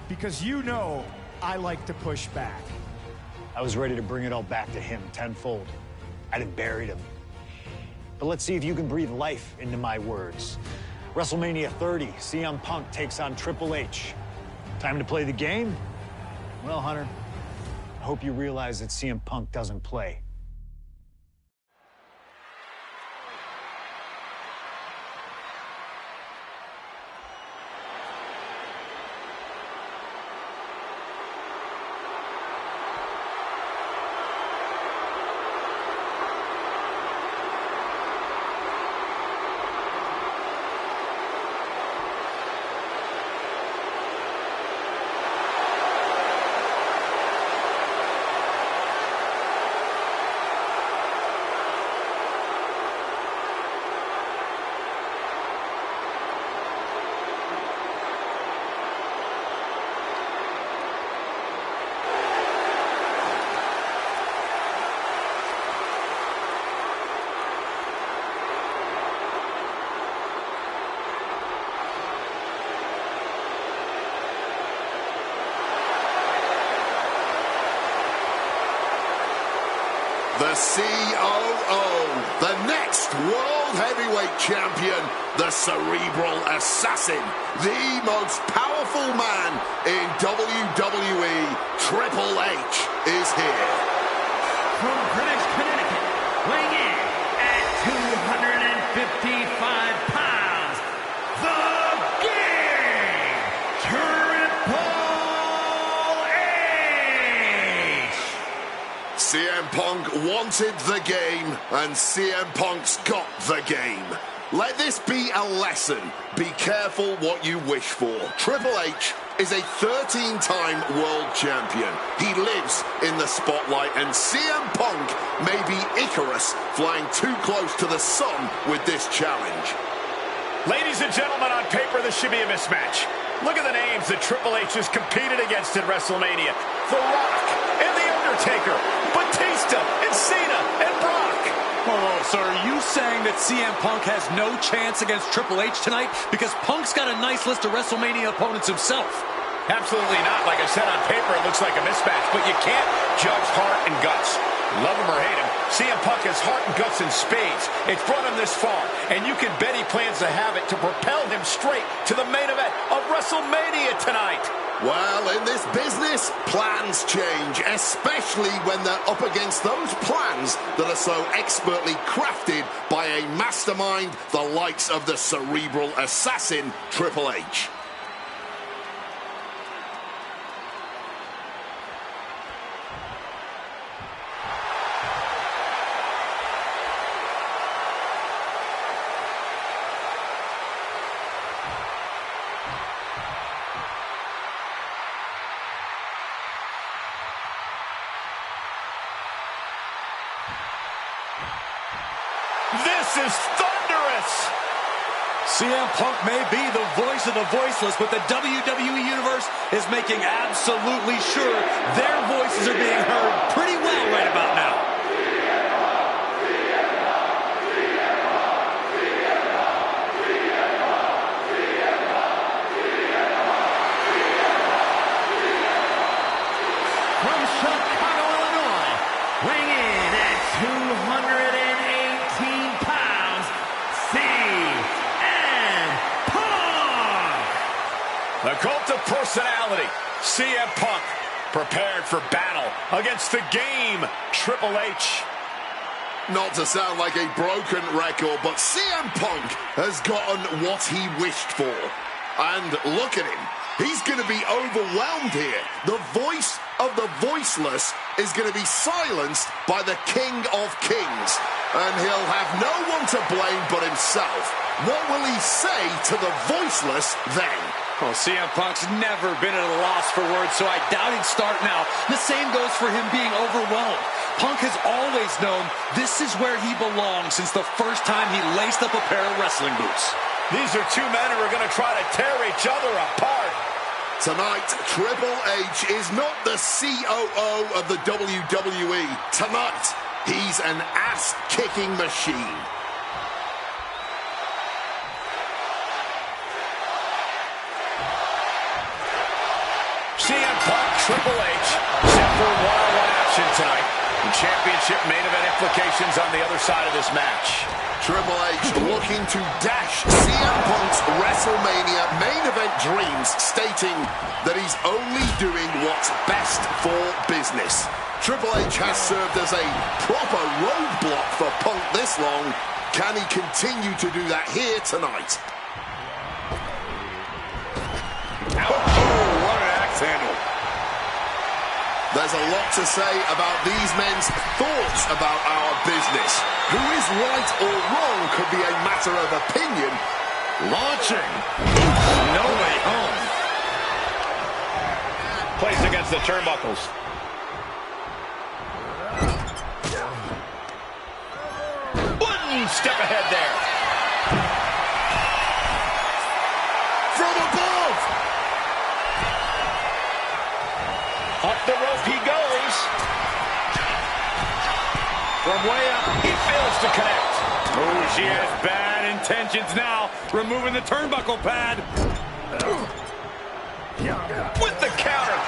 Because you know I like to push back. I was ready to bring it all back to him tenfold. I'd have buried him. But let's see if you can breathe life into my words. WrestleMania 30, CM Punk takes on Triple H. Time to play the game? Well, Hunter, I hope you realize that CM Punk doesn't play. The COO, the next World Heavyweight Champion, the Cerebral Assassin, the most powerful man in WWE, Triple H, is here. From British Connecticut, weighing in at 255 pounds, the King, Triple H! CM Punk wanted the game, and CM Punk's got the game. Let this be a lesson. Be careful what you wish for. Triple H is a 13-time world champion. He lives in the spotlight, and CM Punk may be Icarus flying too close to the sun with this challenge. Ladies and gentlemen, on paper, this should be a mismatch. Look at the names that Triple H has competed against at WrestleMania. The Rock and The Undertaker, Batista and Cena and Brock. Oh, so are you saying that CM Punk has no chance against Triple H tonight? Because Punk's got a nice list of WrestleMania opponents himself. Absolutely not. Like I said, on paper, it looks like a mismatch, but you can't judge heart and guts. Love him or hate him, CM Punk has heart and guts in spades. It's brought him this far, and you can bet he plans to have it to propel him straight to the main event of WrestleMania tonight. Well, in this business, plans change, especially when they're up against those plans that are so expertly crafted by a mastermind the likes of the Cerebral Assassin, Triple H. This is thunderous! CM Punk may be the voice of the voiceless, but the WWE Universe is making absolutely sure their voices are being heard pretty well right about now. From Chicago, Illinois, weighing in The cult of personality, CM Punk, prepared for battle against the game, Triple H. Not to sound like a broken record, but CM Punk has gotten what he wished for. And look at him. He's going to be overwhelmed here. The voice of the voiceless is going to be silenced by the King of Kings. And he'll have no one to blame but himself. What will he say to the voiceless then? Well, CM Punk's never been at a loss for words, so I doubt he'd start now. The same goes for him being overwhelmed. Punk has always known this is where he belongs since the first time he laced up a pair of wrestling boots. These are two men who are going to try to tear each other apart. Tonight, Triple H is not the COO of the WWE. Tonight, he's an ass-kicking machine. CM Punk, Triple H, set for one-on-one action tonight. The championship main event implications on the other side of this match. Triple H looking to dash CM Punk's WrestleMania main event dreams, stating that he's only doing what's best for business. Triple H has served as a proper roadblock for Punk this long. Can he continue to do that here tonight? Oh, what an axe handle. There's a lot to say about these men's thoughts about our business. Who is right or wrong could be a matter of opinion. Launching. No way home. Placed against the turnbuckles. One step ahead there. From above. Up the rope he goes. From way up, he fails to connect. Oh, she has bad intentions now. Removing the turnbuckle pad. With the counter.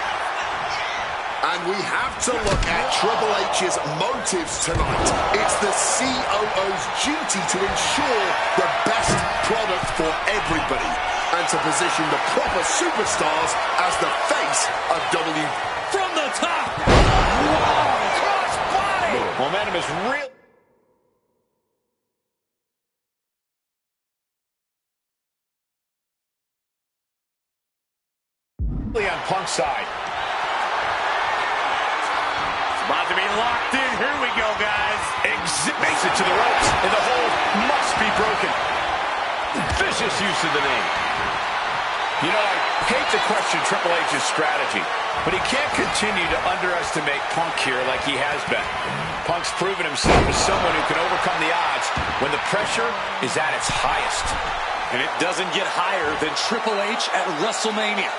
And we have to look at Triple H's motives tonight. It's the COO's duty to ensure the best product for everybody and to position the proper superstars as the face of WWE. From the top. Wow, cross body. Momentum is real. On Punk's side. It's about to be locked in. Here we go, guys. Makes it to the ropes, and the hold must be broken. Vicious use of the knee. You know, I hate to question Triple H's strategy, but he can't continue to underestimate Punk here like he has been. Punk's proven himself as someone who can overcome the odds when the pressure is at its highest. And it doesn't get higher than Triple H at WrestleMania.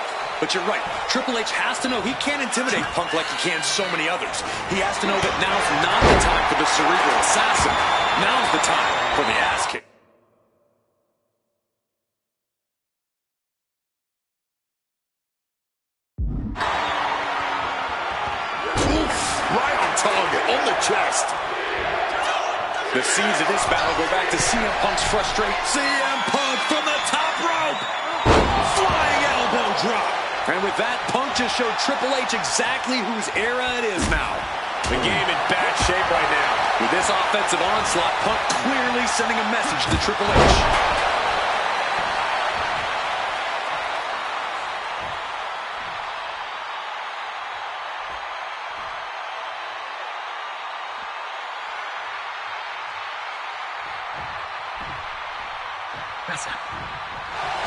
But you're right, Triple H has to know he can't intimidate Punk like he can so many others. He has to know that now's not the time for the cerebral assassin. Now's the time for the ass kick. Oof, right on target, on the chest. The scenes of this battle go back to CM Punk's frustration. CM Punk from the top rope. Flying elbow drop. And with that, Punk just showed Triple H exactly whose era it is now. The game in bad shape right now. With this offensive onslaught, Punk clearly sending a message to Triple H.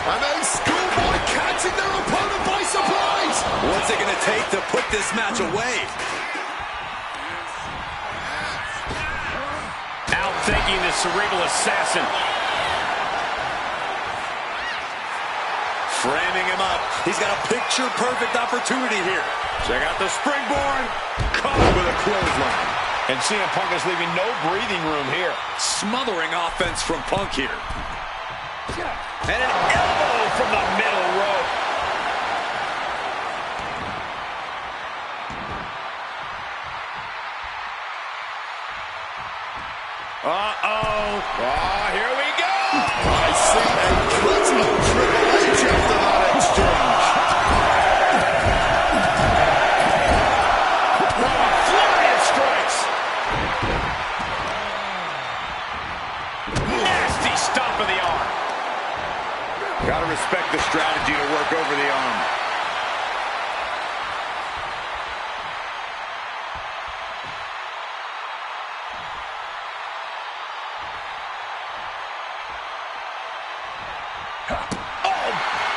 And a schoolboy catching their opponent by surprise. What's it going to take to put this match away? Outthinking the cerebral assassin. Framing him up. He's got a picture-perfect opportunity here. Check out the springboard. Caught with a clothesline. And CM Punk is leaving no breathing room here. Smothering offense from Punk here. And an elbow from the middle rope. Here we go. I see a critical Triple H after that exchange. Gotta respect the strategy to work over the arm.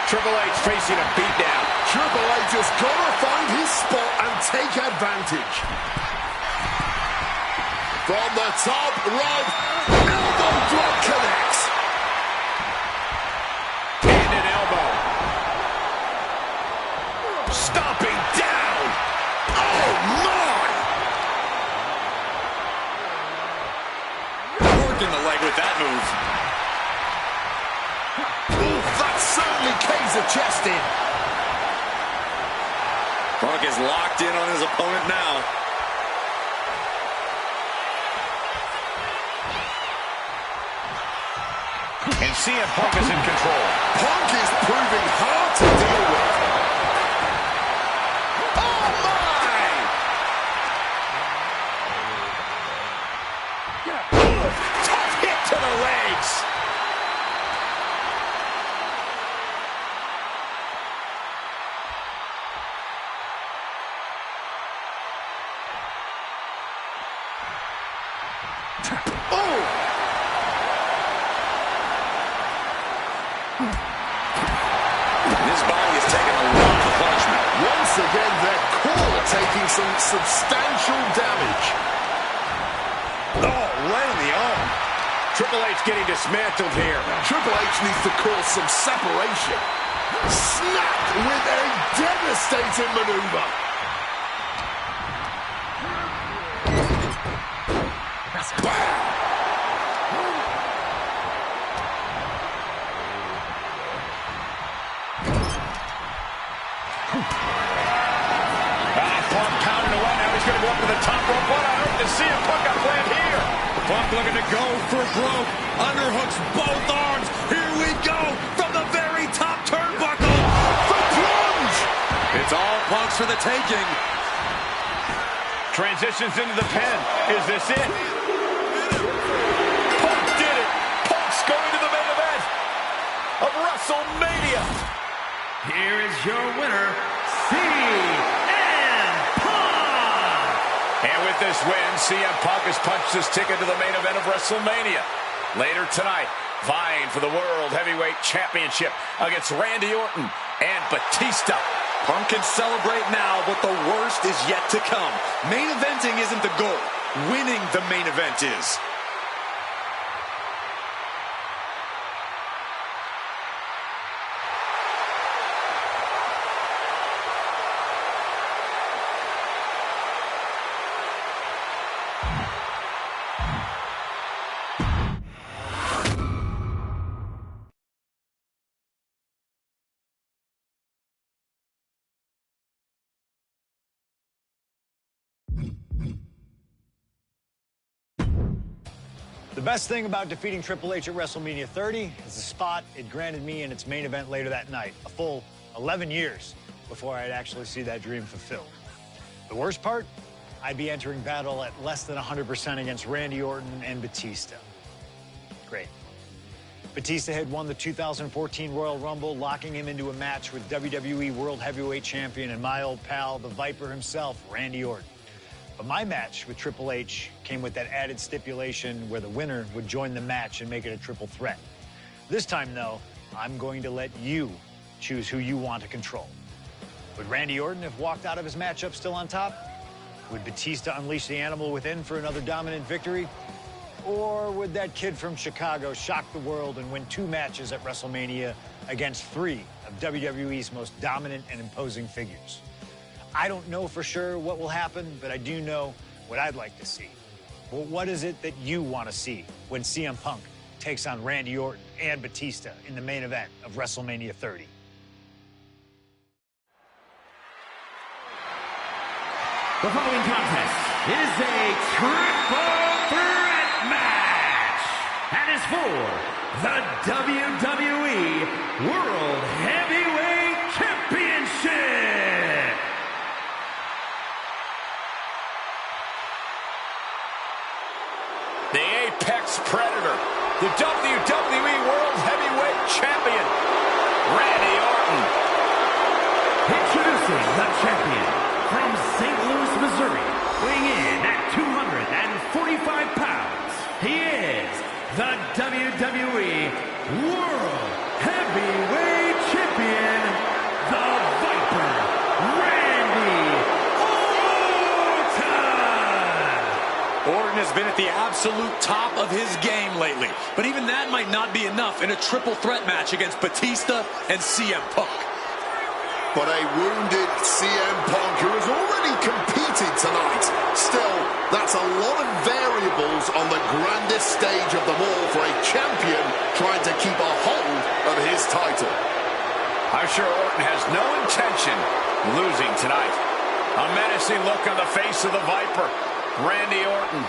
Triple H facing a beatdown. Triple H has got to find his spot and take advantage. From the top rope, elbow drop connects. Hand and elbow. Stomping down. Oh, my! Working the leg with that move. That certainly caves a chest in. Punk is locked in on his opponent now. And CM Punk is in control. Punk is proving hard to deal with. Oh, my! Tough hit to the legs. His body is taking a lot of punishment. Once again, their core taking some substantial damage. Oh, right in the arm. Triple H getting dismantled here. Triple H needs to cause some separation. Snap with a devastating maneuver. Wow. Punk pounding away. Now he's going to go up to the top rope. What on earth does CM Punk got planned here? Punk looking to go for broke. Underhooks both arms. Here we go from the very top turnbuckle. The plunge. It's all Punk's for the taking. Transitions into the pen. Is this it? Punk did it. Punk's going to the main event of WrestleMania. Here is your winner, CM Punk! And with this win, CM Punk has punched his ticket to the main event of WrestleMania. Later tonight, vying for the World Heavyweight Championship against Randy Orton and Batista. Punk can celebrate now, but the worst is yet to come. Main eventing isn't the goal. Winning the main event is. The best thing about defeating Triple H at WrestleMania 30 is the spot it granted me in its main event later that night. A full 11 years before I'd actually see that dream fulfilled. The worst part? I'd be entering battle at less than 100% against Randy Orton and Batista. Great. Batista had won the 2014 Royal Rumble, locking him into a match with WWE World Heavyweight Champion and my old pal, the Viper himself, Randy Orton. But my match with Triple H came with that added stipulation where the winner would join the match and make it a triple threat. This time, though, I'm going to let you choose who you want to control. Would Randy Orton have walked out of his matchup still on top? Would Batista unleash the animal within for another dominant victory? Or would that kid from Chicago shock the world and win 2 matches at WrestleMania against 3 of WWE's most dominant and imposing figures? I don't know for sure what will happen, but I do know what I'd like to see. But what is it that you want to see when CM Punk takes on Randy Orton and Batista in the main event of WrestleMania 30? The following contest is a triple threat match and is for the WWE World Heavyweight Championship. The Apex Predator, the WWE World Heavyweight Champion, champion from St. Louis, Missouri, weighing in at 245 pounds, he is the WWE World Heavyweight Champion, the Viper, Randy Orton! Orton has been at the absolute top of his game lately, but even that might not be enough in a triple threat match against Batista and CM Punk. But a wounded CM Punk who has already competed tonight. Still, that's a lot of variables on the grandest stage of them all for a champion trying to keep a hold of his title. I'm sure Orton has no intention of losing tonight. A menacing look on the face of the Viper, Randy Orton.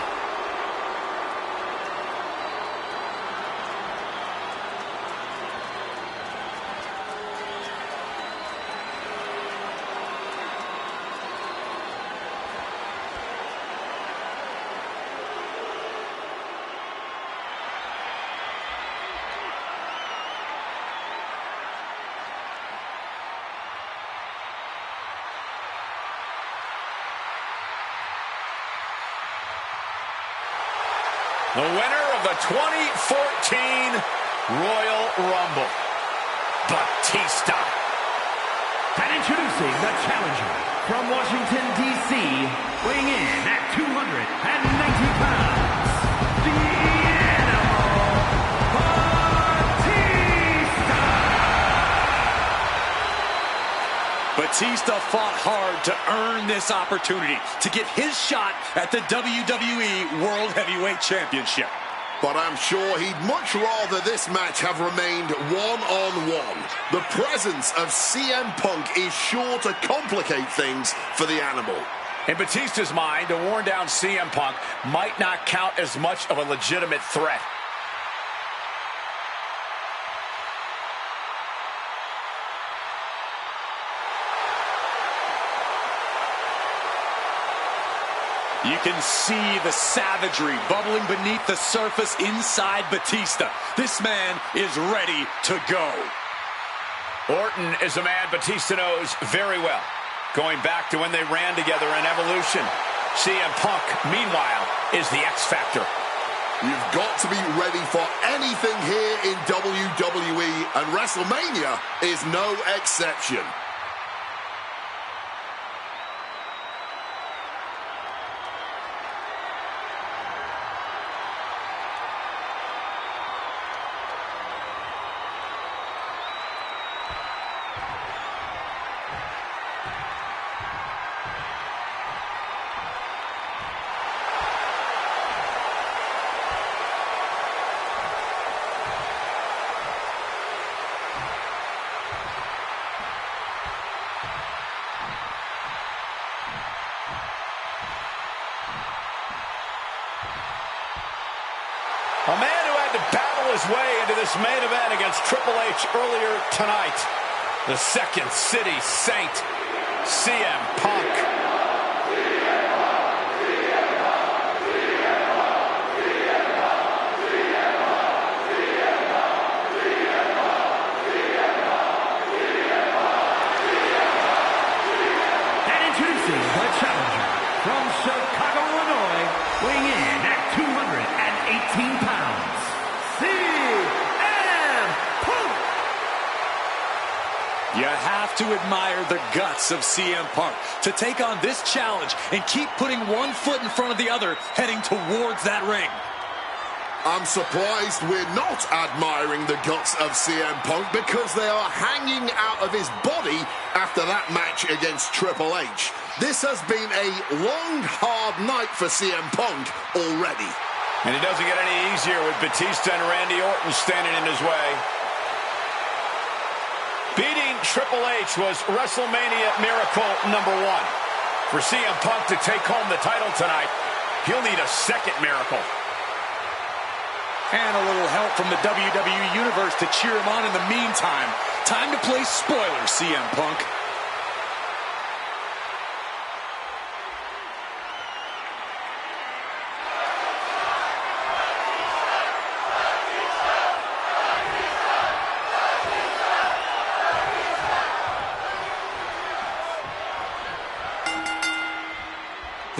The winner of the 2014 Royal Rumble, Batista. And introducing the challenger from Washington, D.C., weighing in at 290 pounds, the Animal, Batista! Batista fought hard to earn this opportunity to get his shot at the WWE World Heavyweight Championship. But I'm sure he'd much rather this match have remained one-on-one. The presence of CM Punk is sure to complicate things for the Animal. In Batista's mind, a worn-down CM Punk might not count as much of a legitimate threat. You can see the savagery bubbling beneath the surface inside Batista. This man is ready to go. Orton is a man Batista knows very well, going back to when they ran together in Evolution. CM Punk, meanwhile, is the X Factor. You've got to be ready for anything here in WWE, and WrestleMania is no exception. A man who had to battle his way into this main event against Triple H earlier tonight. The Second City Saint, CM Punk. And introducing the challenger from Chicago, Illinois, weighing in at 218 pounds, CM Punk! You have to admire the guts of CM Punk to take on this challenge and keep putting one foot in front of the other, heading towards that ring. I'm surprised we're not admiring the guts of CM Punk because they are hanging out of his body after that match against Triple H. This has been a long, hard night for CM Punk already. And it doesn't get any easier with Batista and Randy Orton standing in his way. Beating Triple H was WrestleMania miracle number 1. For CM Punk to take home the title tonight, he'll need a second miracle. And a little help from the WWE Universe to cheer him on in the meantime. Time to play spoiler, CM Punk.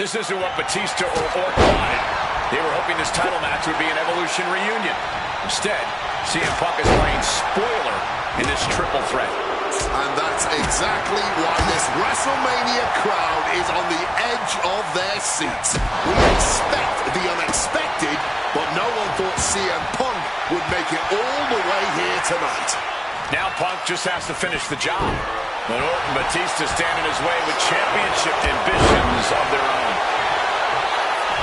This isn't what Batista or Orton wanted. They were hoping this title match would be an Evolution reunion. Instead, CM Punk is playing spoiler in this triple threat. And that's exactly why this WrestleMania crowd is on the edge of their seats. We expect the unexpected, but no one thought CM Punk would make it all the way here tonight. Now Punk just has to finish the job. But Orton and Batista stand in his way with championship ambitions of their own.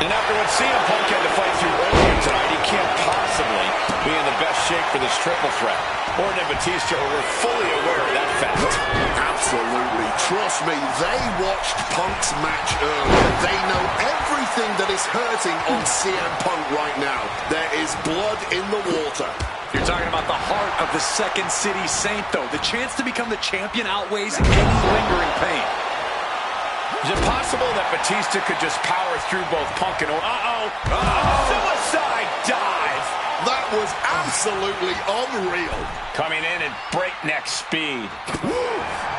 And after what CM Punk had to fight through earlier tonight, he can't possibly be in the best shape for this triple threat. Orton and Batista were fully aware of that fact. Absolutely. Trust me, they watched Punk's match earlier. They know everything that is hurting on CM Punk right now. There is blood in the water. You're talking about the heart of the Second City Saint, though. The chance to become the champion outweighs any lingering pain. Is it possible that Batista could just power through both Punk and Orton? Suicide dive! That was absolutely unreal. Coming in at breakneck speed.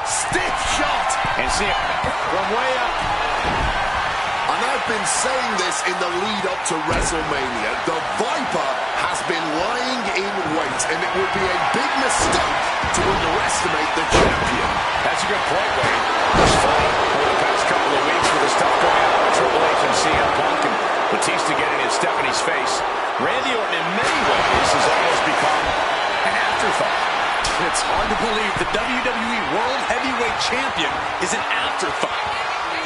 Stiff shot. And see it from way up. And I've been saying this in the lead up to WrestleMania. The Viper has been lying in wait, and it would be a big mistake to underestimate the champion. That's a good point, Wade. It's funny, over the past couple of weeks with the stuff going on with Triple H and CM Punk and Batista getting in Stephanie's face, Randy Orton in many ways has almost become an afterthought. It's hard to believe the WWE World Heavyweight Champion is an afterthought.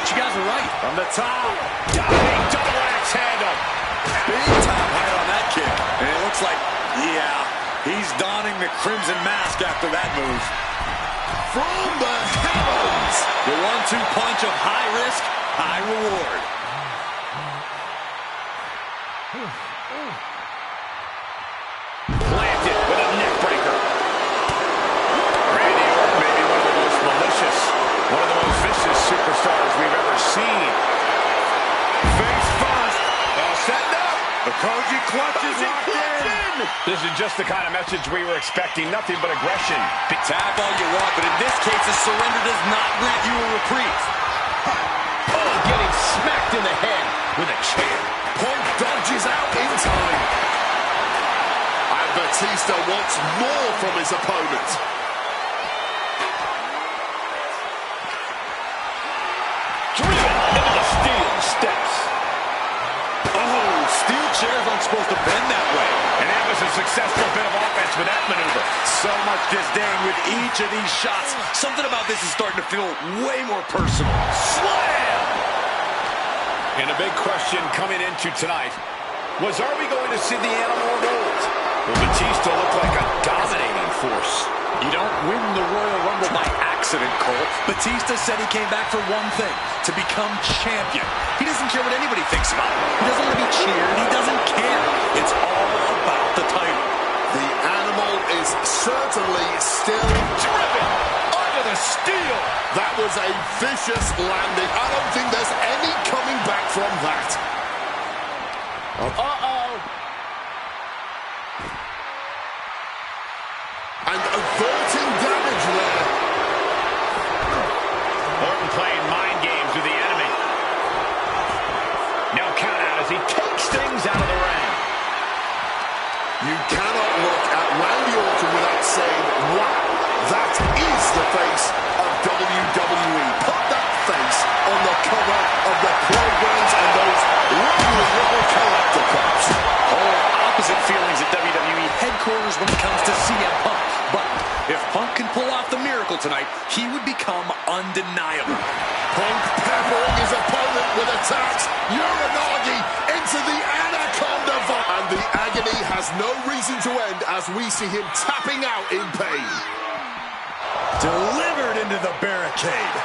But you guys are right. From the top, diving double axe handle. Big time height on that kick. And it looks like, yeah, he's donning the crimson mask after that move. From the heavens. The 1-2 punch of high risk, high reward. Planted with a neck breaker. Randy Orton may be one of the most malicious, one of the most vicious superstars we've ever seen. Face first. All set up. The Koji clutch is locked in. This is just the kind of message we were expecting. Nothing but aggression. Big tap all you want, but in this case, a surrender does not grant you a reprieve. Oh, getting smacked in the head with a chair. Punk dodges out in time. And Batista wants more from his opponent. Driven into the steel steps. Oh, steel chairs aren't supposed to bend that way. And that was a successful bit of offense with that maneuver. So much disdain with each of these shots. Something about this is starting to feel way more personal. Slam! And a big question coming into tonight was, are we going to see the animal of old? Will Batista look like a dominating force? You don't win the Royal Rumble by accident, Cole. Batista said he came back for one thing, to become champion. He doesn't care what anybody thinks about him. He doesn't want to be cheered. He doesn't care. It's all about the title. The animal is certainly still Driven under the steel. That was a vicious landing. I don't think there's any coming back from that. And averting damage there. Orton playing mind games with the enemy. No count out as he takes things out of the ring. You cannot look at Randy Orton without saying, wow, that is the face of WWE. Put that face on the cover of the programs and those lovely little collector cups. Polar opposite feelings at WWE headquarters when it comes to CM Punk. But if Punk can pull off the miracle tonight, he would become undeniable. Punk peppering his opponent with attacks. Uranagi into the Anaconda. And the agony has no reason to end as we see him tapping out in pain. Delivered into the barricade.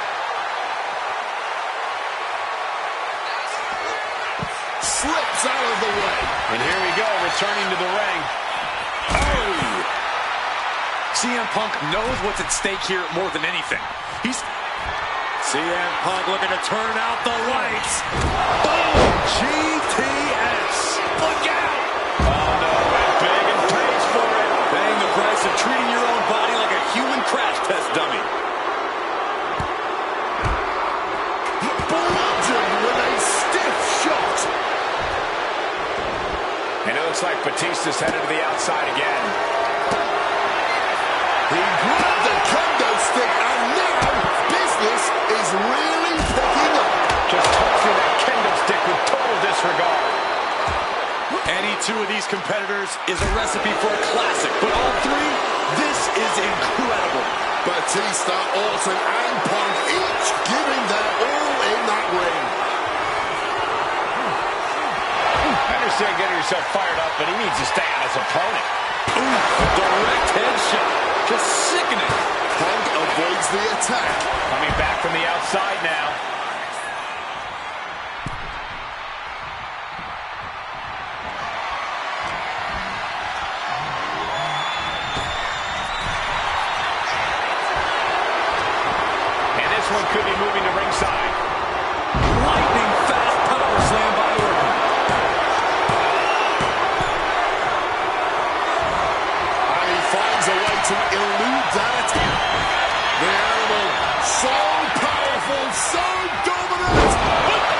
Slips out of the way. And here we go, returning to the ring. Oh! CM Punk knows what's at stake here more than anything. CM Punk looking to turn out the lights. Boom! GTS. Look out! Oh no, went big and pays for it. Paying the price of treating your own body like a human crash test dummy. Bludgeoned with a Batista's headed to the outside again. He grabbed the kendo stick, and now business is really picking up. Just tossing that kendo stick with total disregard. Any two of these competitors is a recipe for a classic, but all three, this is incredible. Batista, Orton, and Punk each giving their all in that ring. I understand getting yourself fired up, but he needs to stay on his opponent. Ooh, a direct headshot. Just sickening. Punk avoids the attack. Coming back from the outside now. And this one could be moving to ringside. Lightning fast power slam by Orton. And he finds a way to elude that attack. The animal, so powerful, so dominant.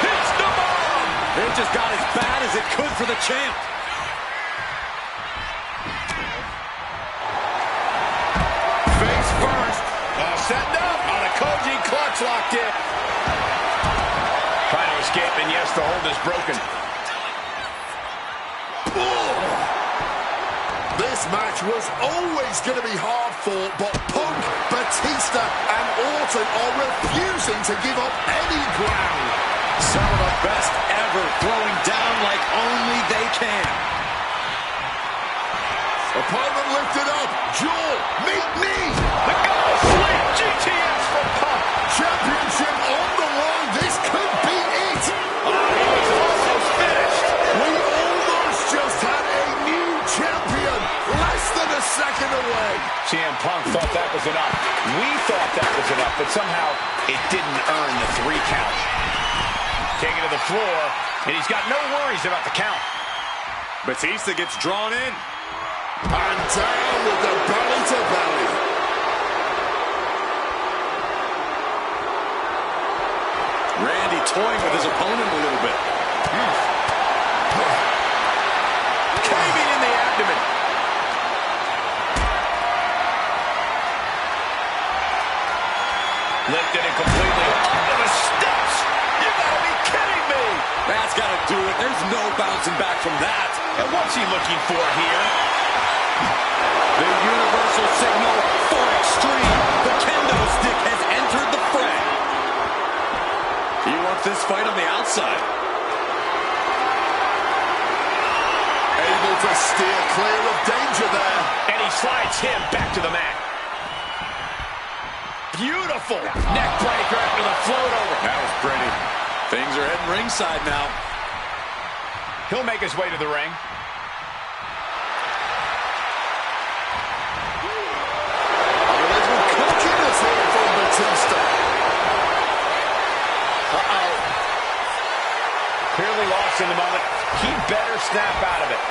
Hits the bomb. It just got as bad as it could for the champ. Face first. Setting up on a Koji clutch locked in. Trying to escape, and yes, the hold is broken. This match was always going to be hard fought, but Punk, Batista, and Orton are refusing to give up any ground. Some of the best ever, throwing down like only they can. Opponent lifted up. Joel, meet me. The goal slam GTS from Punk. Championship on the line. This could be it. He was almost finished. We almost just had a new champion. Less than a second away. CM Punk thought that was enough. We thought that was enough, but somehow it didn't earn the 3 count. Taking to the floor, and he's got no worries about the count. Batista gets drawn in. And down with the belly to belly. Randy toying with his opponent a little bit. Caving in the abdomen. Lifted and completely onto the steps. You gotta be kidding me. That's gotta do it. There's no bouncing back from that. And what's he looking for here? The universal signal for extreme. The kendo stick has entered the fray. You want this fight on the outside. Able to steer clear of danger there. And he slides him back to the mat. Beautiful neck breaker after the float over. That was pretty. Things are heading ringside now. He'll make his way to the ring. Cockiness here from Batista. Uh-oh. Clearly lost in the moment. He better snap out of it.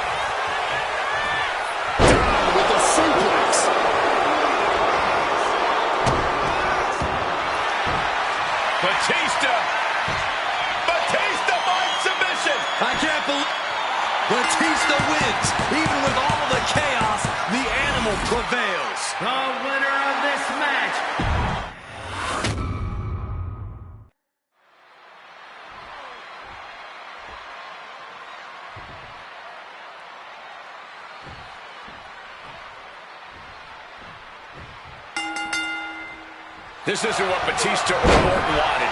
Down with the suplex. Batista by submission. I can't believe Batista wins. Even with all the chaos, the animal prevails. The winner of this match. This isn't what Batista or Orton wanted.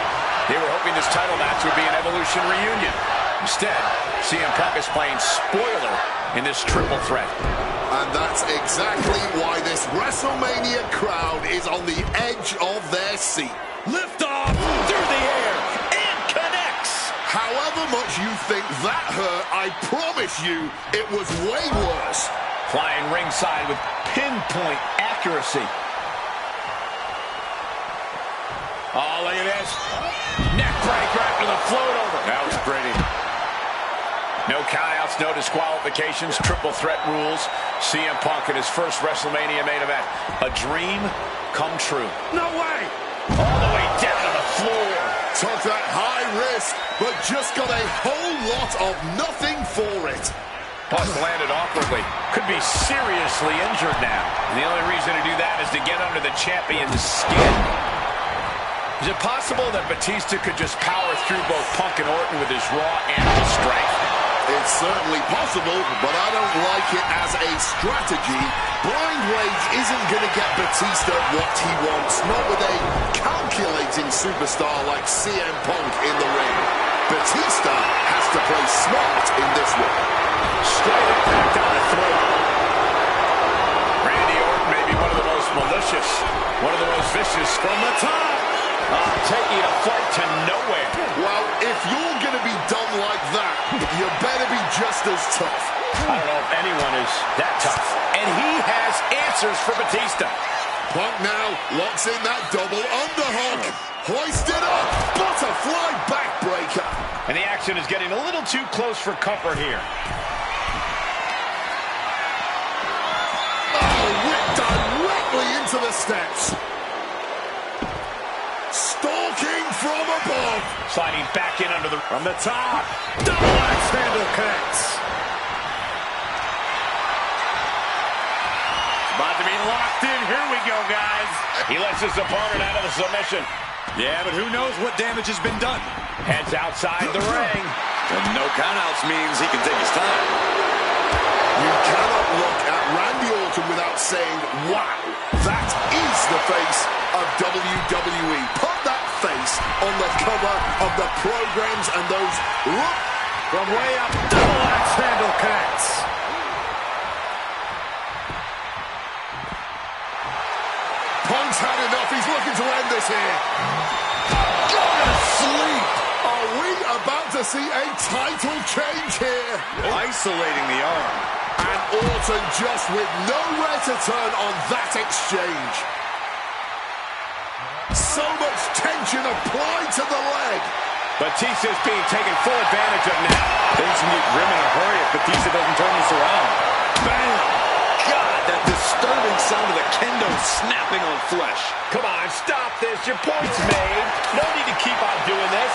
They were hoping this title match would be an Evolution reunion. Instead, CM Punk is playing spoiler in this triple threat. And that's exactly why this WrestleMania crowd is on the edge of their seat. Lift off through the air and connects. However much you think that hurt, I promise you it was way worse. Flying ringside with pinpoint accuracy. Oh, look at this. Neck breaker after the float over. That was pretty. No countouts, no disqualifications, triple threat rules. CM Punk in his first WrestleMania main event. A dream come true. No way. All the way down to the floor. Took that high risk, but just got a whole lot of nothing for it. Plus landed awkwardly. Could be seriously injured now. And the only reason to do that is to get under the champion's skin. Is it possible that Batista could just power through both Punk and Orton with his raw animal strength? It's certainly possible, but I don't like it as a strategy. Blind Rage isn't going to get Batista what he wants, not with a calculating superstar like CM Punk in the ring. Batista has to play smart in this one. Straight impact on the throat. Randy Orton may be one of the most malicious, one of the most vicious from the top. Taking a fight to nowhere. Well, if you're going to be done like that, you better be just as tough. I don't know if anyone is that tough. And he has answers for Batista. Punk now locks in that double underhook. Hoisted up. Butterfly backbreaker. And the action is getting a little too close for comfort here. Oh, whipped directly into the steps. Stalking from above. Sliding back in under the... From the top. Double axe handle connects. About to be locked in. Here we go, guys. He lets his opponent out of the submission. Yeah, but who knows what damage has been done. Heads outside the ring. And no countouts means he can take his time. You cannot look at Randy Orton without saying, wow, that is the face of WWE. Put that face on the cover of the programs and those... From way up, double axe handle connects. Punk's had enough. He's looking to end this here. Go to sleep. Are we about to see a title change here? Isolating the arm. And Orton just with nowhere to turn on that exchange. So much tension applied to the leg. Batista's being taken full advantage of now. Things can get grim in a hurry if Batista doesn't turn this around. Bam! God, that disturbing sound of the kendo snapping on flesh. Come on, stop this. Your point's made. No need to keep on doing this.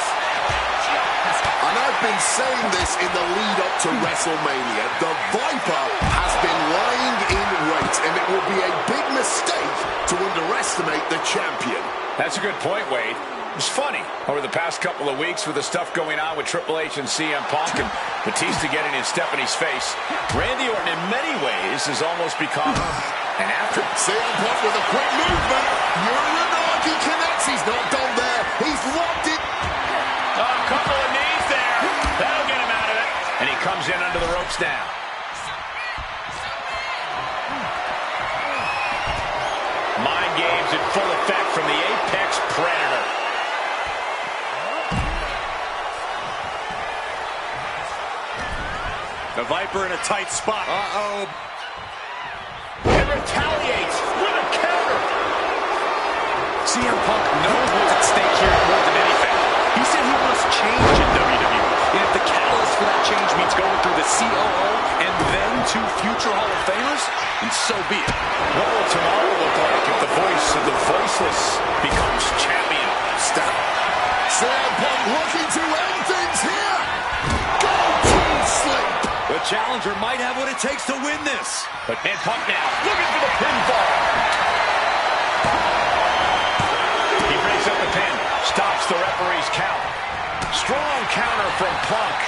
And I've been saying this in the lead up to WrestleMania. The Viper has been lying in wait, and it will be a big mistake to underestimate the champion. That's a good point, Wade. It's funny, over the past couple of weeks with the stuff going on with Triple H and CM Punk and Batista getting in Stephanie's face, Randy Orton in many ways has almost become an after. CM Punk with a quick movement. Uranagi connects. He's not done there. He's locked it. Oh, a couple of knees there. That'll get him out of it. And he comes in under the ropes now. Mind games in full effect from the Apex Predator. The Viper in a tight spot. Uh-oh. And retaliates with a counter. CM Punk knows what's at stake here more than anything. He said he wants change in WWE. And if the catalyst for that change means going through the COO and then to future Hall of Famers, then so be it. What will tomorrow look like if the voice of the voiceless becomes champion? Stop. CM Punk looking to end things here. Go to sleep. The challenger might have what it takes to win this. But Punk now looking for the pinfall. He breaks up the pin, stops the referee's count. Strong counter from Punk.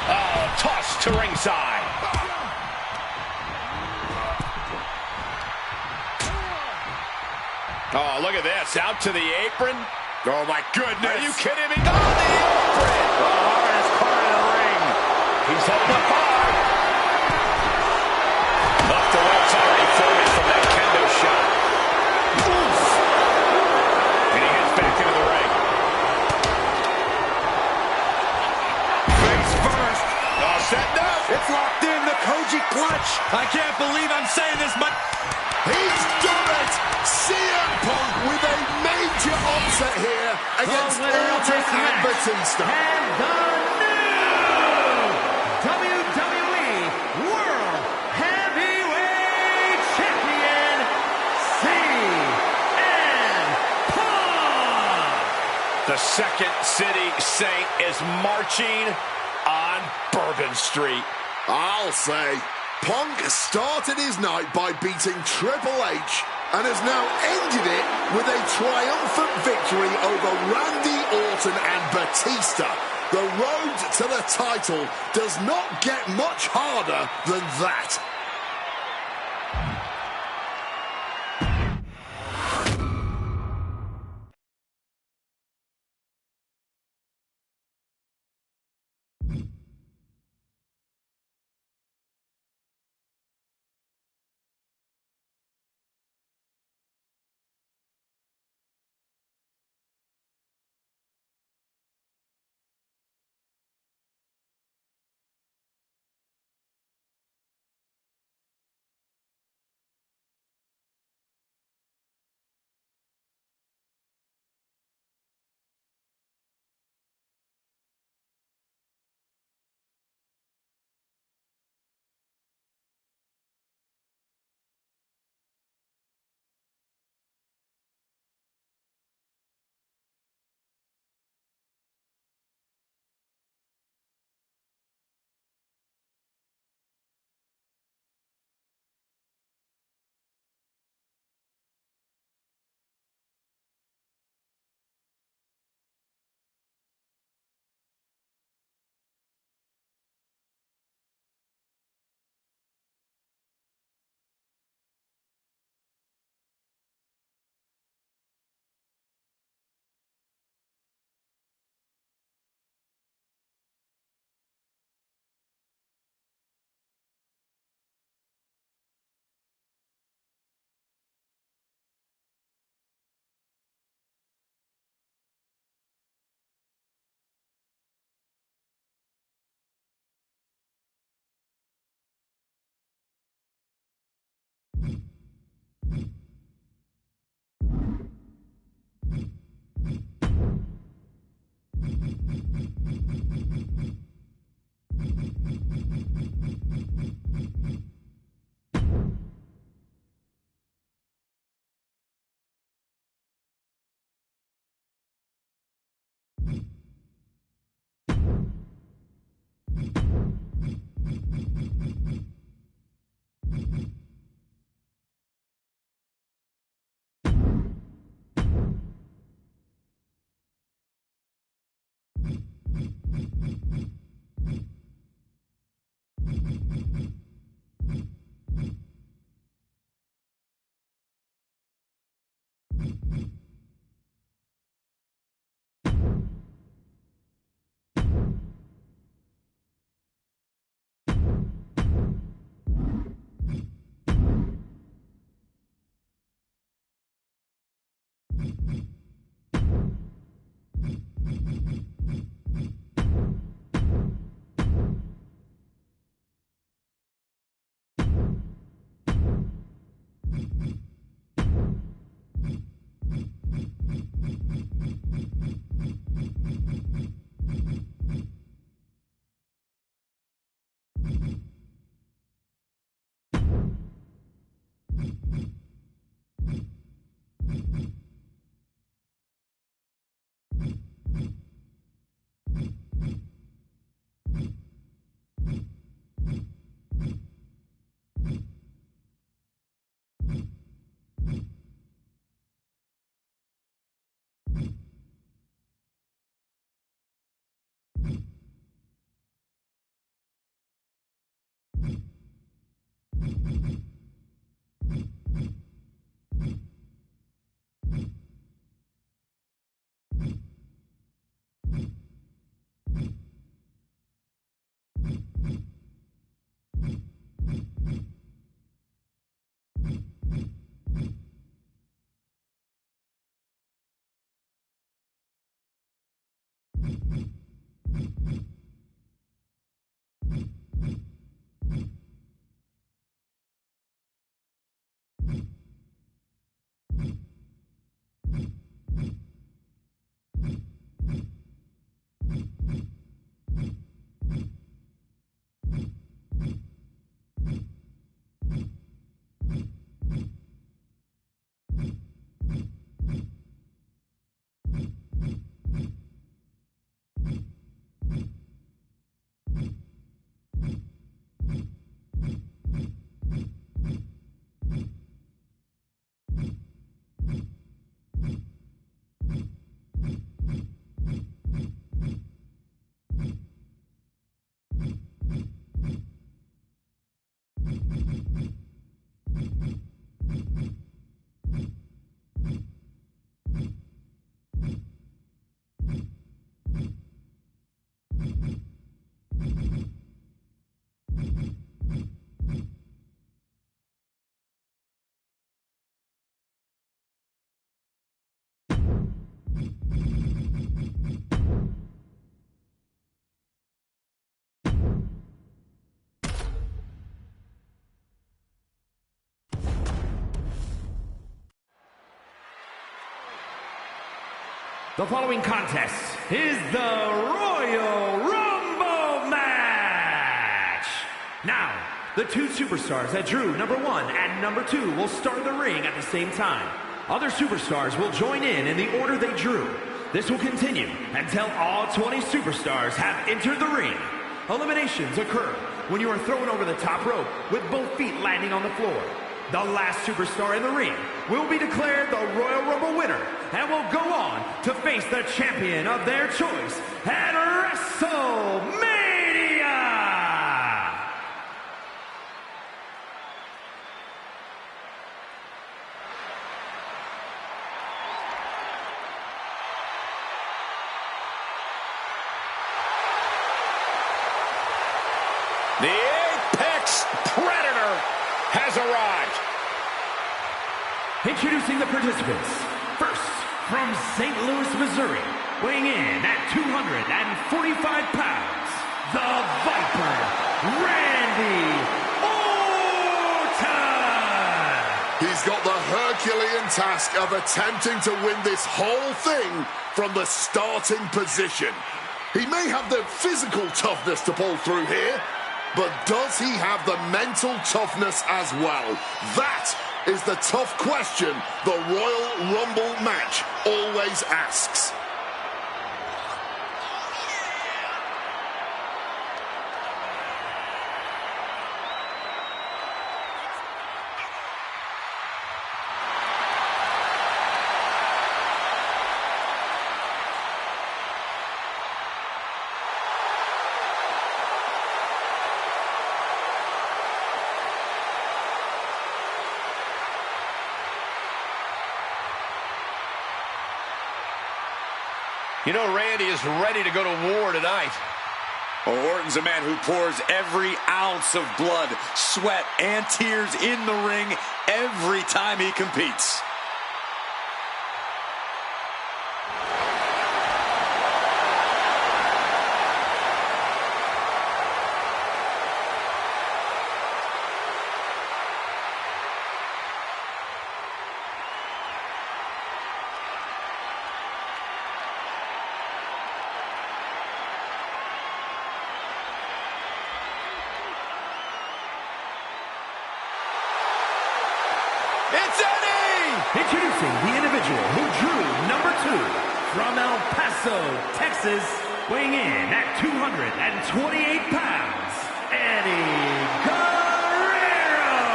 Oh, toss to ringside. Oh, look at this. Out to the apron. Oh, my goodness. Are you kidding me? On the apron. The hardest part of the ring. He's holding up hard. Left to right's already forming from that kendo shot. Oof. And he gets back into the ring. Face first. Oh, setting up. It's locked in, the Koji clutch. I can't believe I'm saying this, but He's done it. CM Punk with a major upset here against Orton and Batista. And the new WWE World Heavyweight Champion, CM Punk. The Second City Saint is marching on Bourbon Street. I'll say, Punk started his night by beating Triple H and has now ended it with a triumphant victory over Randy Orton and Batista. The road to the title does not get much harder than that. The following contest is the Royal Rumble match. Now, the two superstars that drew number 1 and number 2 will start the ring at the same time. Other superstars will join in the order they drew. This will continue until all 20 superstars have entered the ring. Eliminations occur when you are thrown over the top rope with both feet landing on the floor. The last superstar in the ring will be declared the Royal Rumble winner and will go on to face the champion of their choice at WrestleMania. The Apex Predator has arrived. Introducing the participants. First, from St. Louis, Missouri, weighing in at 245 pounds, the Viper, Randy Orton. He's got the Herculean task of attempting to win this whole thing from the starting position. He may have the physical toughness to pull through here, but does he have the mental toughness as well? That is the tough question the Royal Rumble match always asks. You know, Randy is ready to go to war tonight. Orton's a man who pours every ounce of blood, sweat, and tears in the ring every time he competes. It's Eddie! Introducing the individual who drew number 2 from El Paso, Texas, weighing in at 228 pounds, Eddie Guerrero!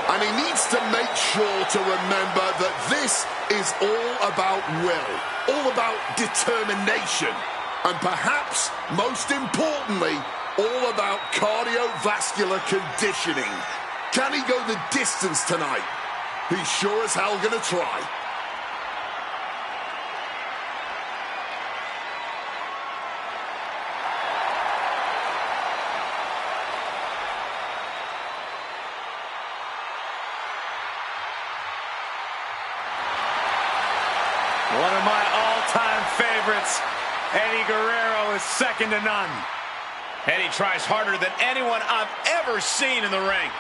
And he needs to make sure to remember that this is all about will, all about determination, and perhaps, most importantly, all about cardiovascular conditioning. Can he go the distance tonight? He's sure as hell gonna try. One of my all-time favorites, Eddie Guerrero, is second to none. Eddie tries harder than anyone I've ever seen in the ring.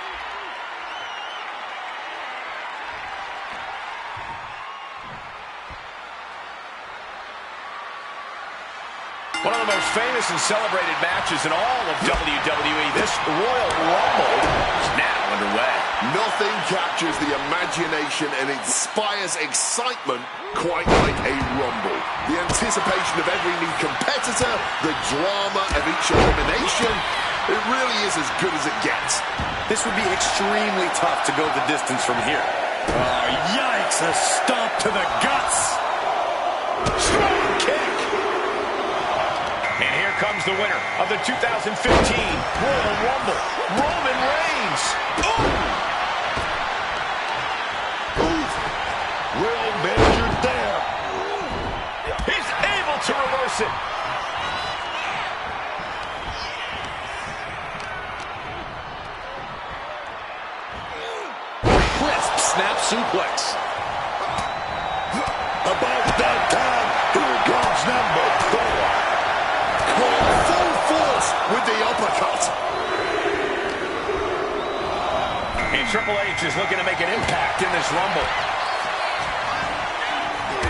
One of the most famous and celebrated matches in all of WWE, this Royal Rumble is now underway. Nothing captures the imagination and inspires excitement quite like a Rumble. The anticipation of every new competitor, the drama of each elimination, it really is as good as it gets. This would be extremely tough to go the distance from here. Oh, yikes, a stomp to the guts. Strong kick. And here comes the winner of the 2015 Royal Rumble, Roman Reigns. Oof. Well measured there. He's able to reverse it. Crisp snap suplex. About that time, here comes number 4. Caught full force with the uppercut. And Triple H is looking to make an impact in this Rumble.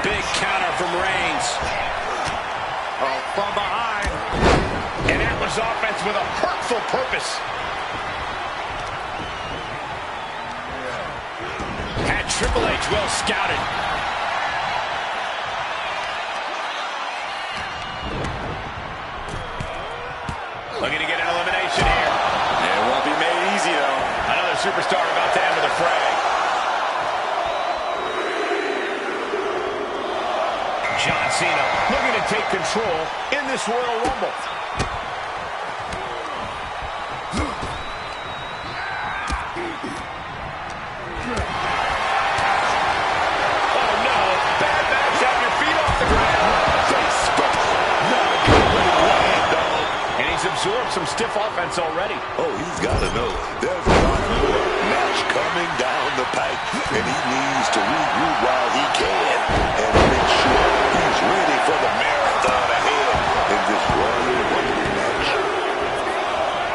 Big counter from Reigns. Oh, from behind. And that was offense with a hurtful purpose. Had Triple H well scouted. Looking to get an elimination here. It won't be made easy, though. Another superstar about to enter the fray. John Cena looking to take control in this Royal Rumble. Oh no, bad match out your feet off the ground. And he's absorbed some stiff offense already. Oh, he's got to know there's a lot more match coming down the pipe, and he needs to regroup while he can and make sure he's ready for the marathon ahead in this Royal Rumble match.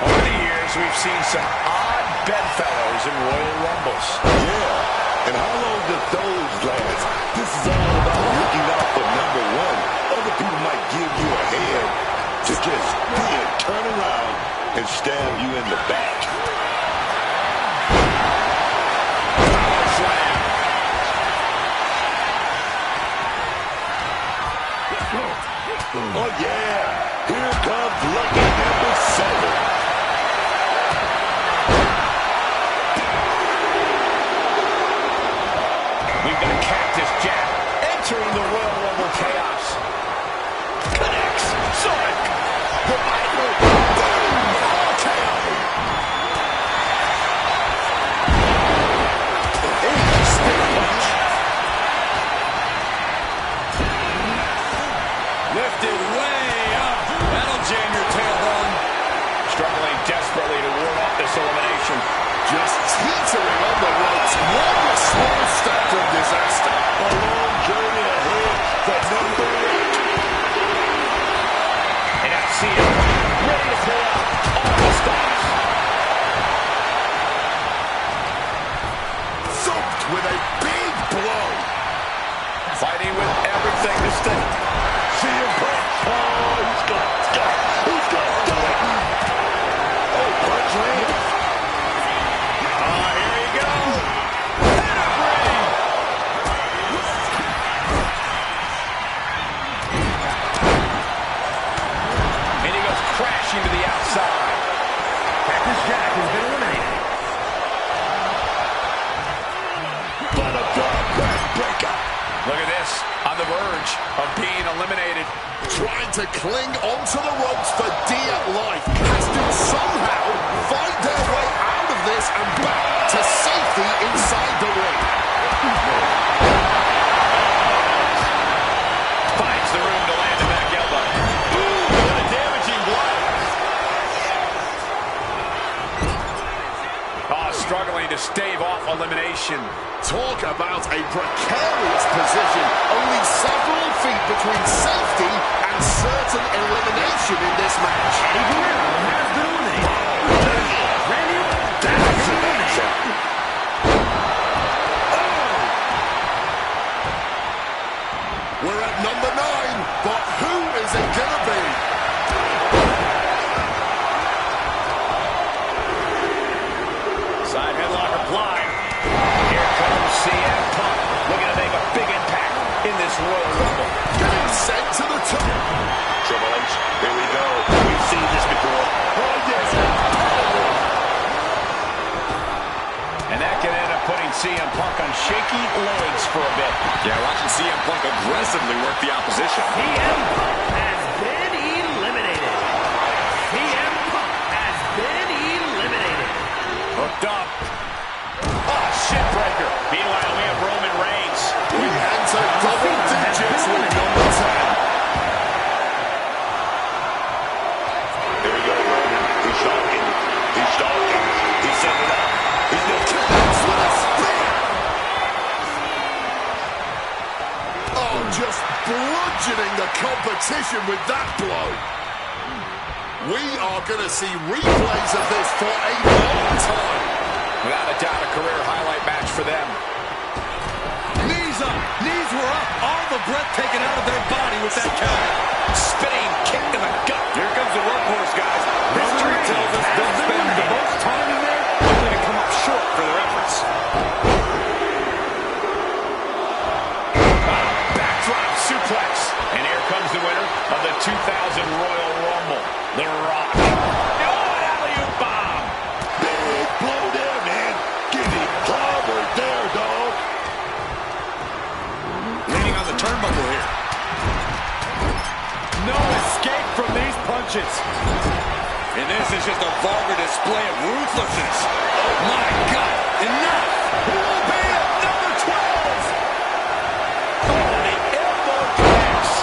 Over the years, we've seen some odd bedfellows in Royal Rumbles. Yeah, and how long does those last? This is all about looking out for number one. Other people might give you a hand to just turn around and stab you in the back. Power slam. Oh yeah, here comes lucky number 7. We've got Cactus Jack entering the Royal Rumble chaos. Connects. Sonic. The Bible. Lifted way up. That'll jam your tailbone. Struggling desperately to ward off this elimination. Just teetering on the ropes. One small step from disaster. A long journey ahead for number 8. And now Cena ready to pull out all the stops. Thumped with a big blow. Fighting with everything to stake. CM Punk. Oh, he's gonna do it. Oh, punch lands. Here we go. Pedigree. And he goes crashing to the outside. Cactus Jack has been eliminated. But a dark backbreaker. Look at this, on the verge of being eliminated. Trying to cling onto the ropes for dear life. Has to somehow fight their way out of this and back to safety inside the ring. Finds the room to land a back elbow. Boom, what a damaging blow. Struggling to stave off elimination. Talk about a precarious position. Only several feet between safety and certain elimination in this match. Eddie Guerrero has been eliminated. Randy Orton has been eliminated. We're at number 9, but who is it gonna be? Side headlock applied. Here comes CM Punk, looking to make a big impact in this Royal Rumble. Getting sent to the top. Triple H, here we go. We've seen this before. Oh, yes. And that can end up putting CM Punk on shaky legs for a bit. Yeah, watching CM Punk aggressively work the opposition. CM Punk has been eliminated. CM Punk has been eliminated. Hooked up. Oh, shit breaker. Meanwhile, we have Roman Reigns. We enter double digits with number 10. Here we go, Roman. He's stalking. He's stalking. He's setting it up. He's going to kill us With a spear. Oh, just bludgeoning the competition with that blow. We are going to see replays of this for a long time. Without a doubt, a career highlight match for them. Knees up. Knees were up all the the breath taken out of their body with that counter. Spinning kick in the gut. Here comes the workhorse, guys. History tells us they'll spend the most time in there, only to come up short for their efforts. Backdrop suplex. And here comes the winner of the 2000 Royal Rumble, The Rock. Oh, an alley-oop bomb. Big blow there, man. Get it clobbered there, dog. Leaning on the turnbuckle here. No escape from these punches. And this is just a vulgar display of ruthlessness. My God, enough! Who will be at number 12? Oh, the elbow connects.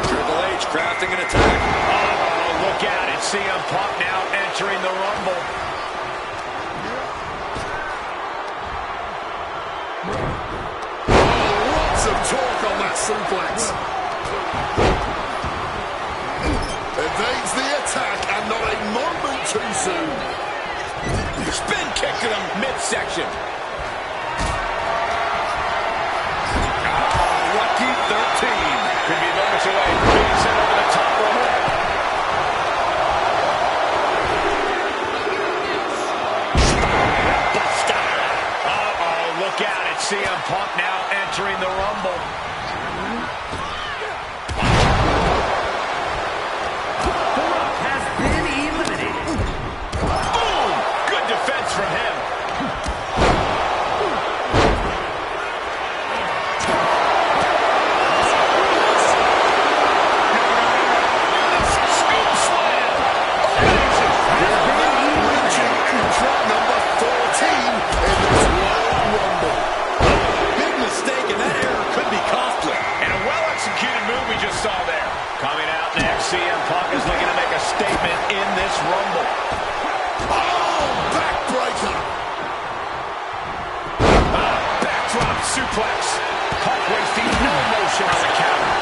Triple H crafting an attack. Oh, look out. It's CM Punk now entering the Rumble. Lots of torque on that suplex. Evades the attack and not a moment too soon. Spin kick to the midsection. Lucky 13. Could be moments away from being sent over the top rope. Uh-oh, look out. It's CM Punk now entering the Rumble. Boom! Good defense from him. Scoop slam. Elimination. Reaching entrant number 14 in this Royal Rumble. Big mistake, and that error could be costly. And a well-executed move we just saw there. Coming out next, CM Punk is looking to make a statement in this Rumble. Oh, backbreaker. Backdrop suplex. Punk wasting no motion on the counter.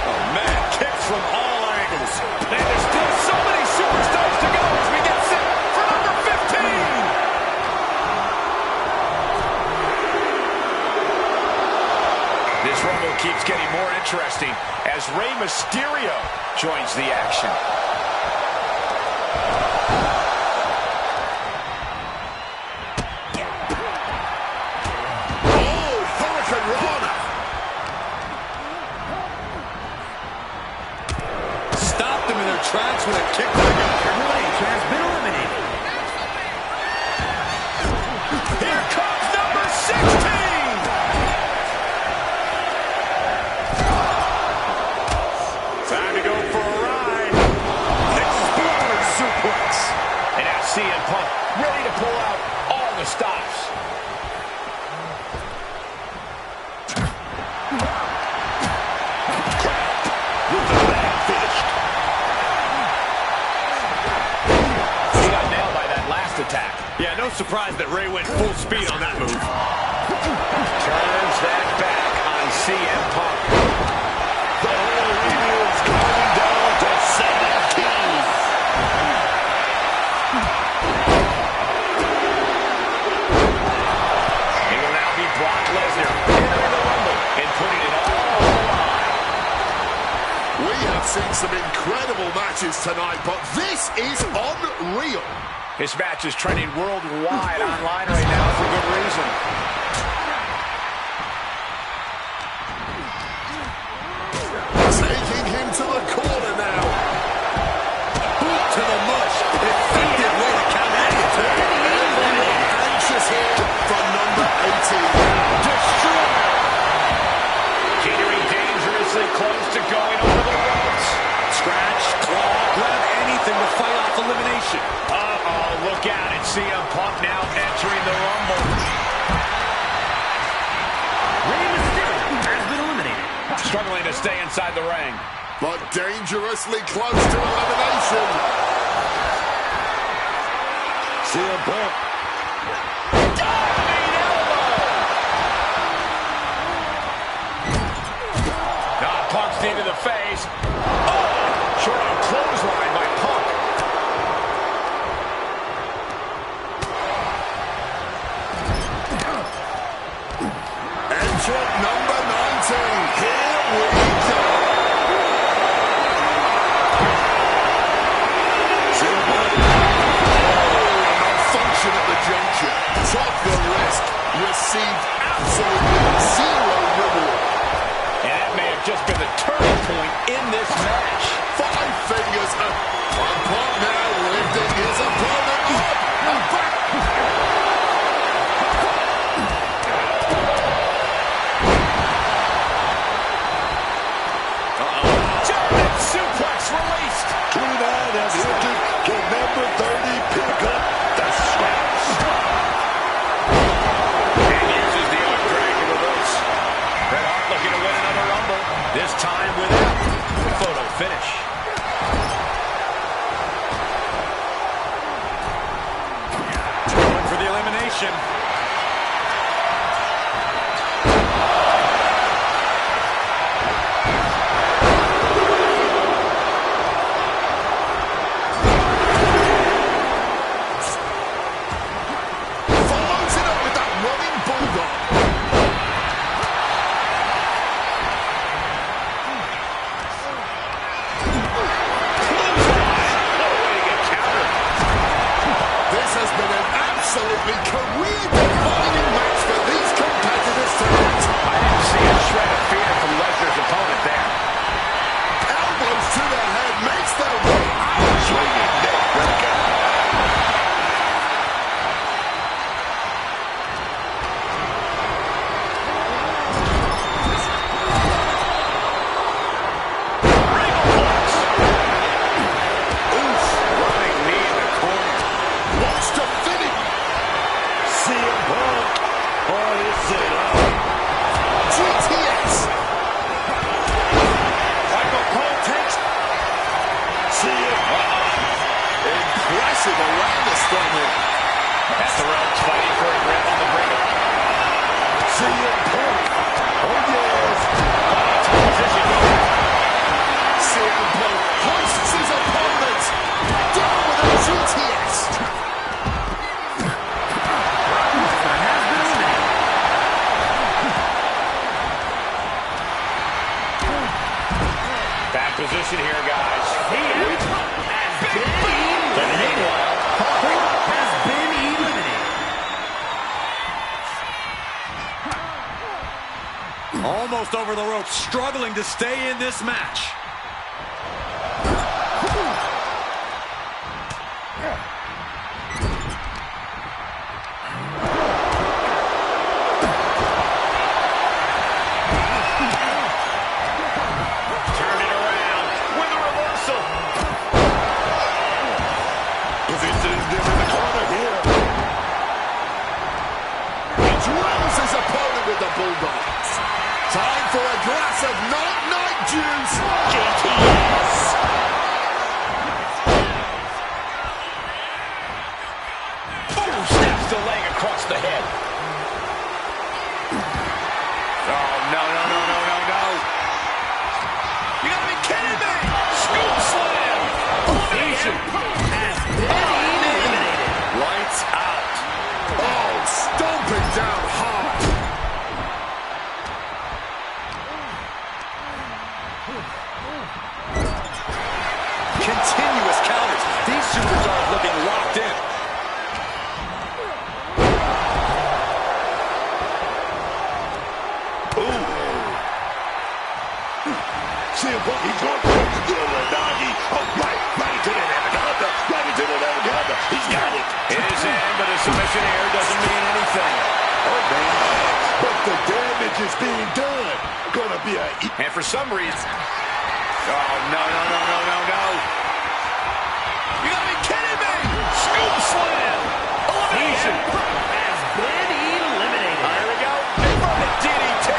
Oh, man, kicks from all angles. And there's still so many superstars to go as we get set for number 15. This Rumble keeps getting more interesting as Rey Mysterio joins the action. Oh, Hurricane Rana. Stopped them in their tracks with a kick to the gut. Triple H has been eliminated. Here comes number 16. Time to go for a ride. Exploder suplex. And now CM Punk ready to pull out all the stops. With the bag finished. He got nailed by that last attack. Yeah, no surprise that Ray went full speed on that move. Turns that back on CM Punk. The whole arena is going down to 17. It will now be Brock Lesnar entering the Rumble and putting it all on the line. We have seen some incredible matches tonight, but this is unreal. This match is trending worldwide online right now for good reason. Taking him to the corner now. Boot to the mush. Effective way to count that into. Everyone anxious here for number 18. Destroy. Teetering dangerously close to going over the ropes. Scratch, claw, grab anything to fight off elimination. Uh-oh, look out. It's CM Punk now entering the Rumble. Rey Mysterio has been eliminated. Struggling to stay inside the ring. But dangerously close to elimination. CM Punk. Diving elbow! Punk's knee to the face. Oh, short on clothesline by Punk. received absolutely zero reward. And that may have just been the turning point in this match. 5 fingers up. One point now, lifting his opponent up and back. German suplex released. Keenan has hinted, can number 30 pick up the scraps? And uses the arm drag to reverse. Bret Hart looking to win another Rumble. This time without the photo finish. Going for the elimination. Follows it up with that running bulldog. This has been an absolutely career-defining match for these competitors tonight. I didn't see a shred of fear from Lesnar's opponent there. Elbows to the head makes their way out. Swinging neck breaker. Oof, running knee in the corner. Wants to finish. CM Punk. Oh, this it up. GTS. Michael Cole takes. CM Punk. Impressive awareness from him. At the ropes, fighting for a grip on the breaker. CM Punk. Oh, yes. Position going. CM Punk hoists his opponent. Down with a GTS. Back position here, guys. Almost over the ropes, struggling to stay in this match. Turn it around with a reversal. Positioning him in the corner here. He drills his opponent with the bulldogs. Time for a glass of night-night juice. GTS. Boom, snaps the leg across the head. Oh, no. You gotta be kidding me! Scoop slam! Lights out. Oh, stomping down hard. Continuous counters. These superstars looking locked in. CM Punk, he's going for it. Uranagi. Oh, right into the Anaconda. Right into the Anaconda. He's got it. It is in, but a submission here doesn't mean anything. Oh, man. But the damage is being done. Gonna be a... And for some reason... Oh, no. You gotta be kidding me! Scoop slam! Elimination! Has been eliminated. Here we go. From the DDT!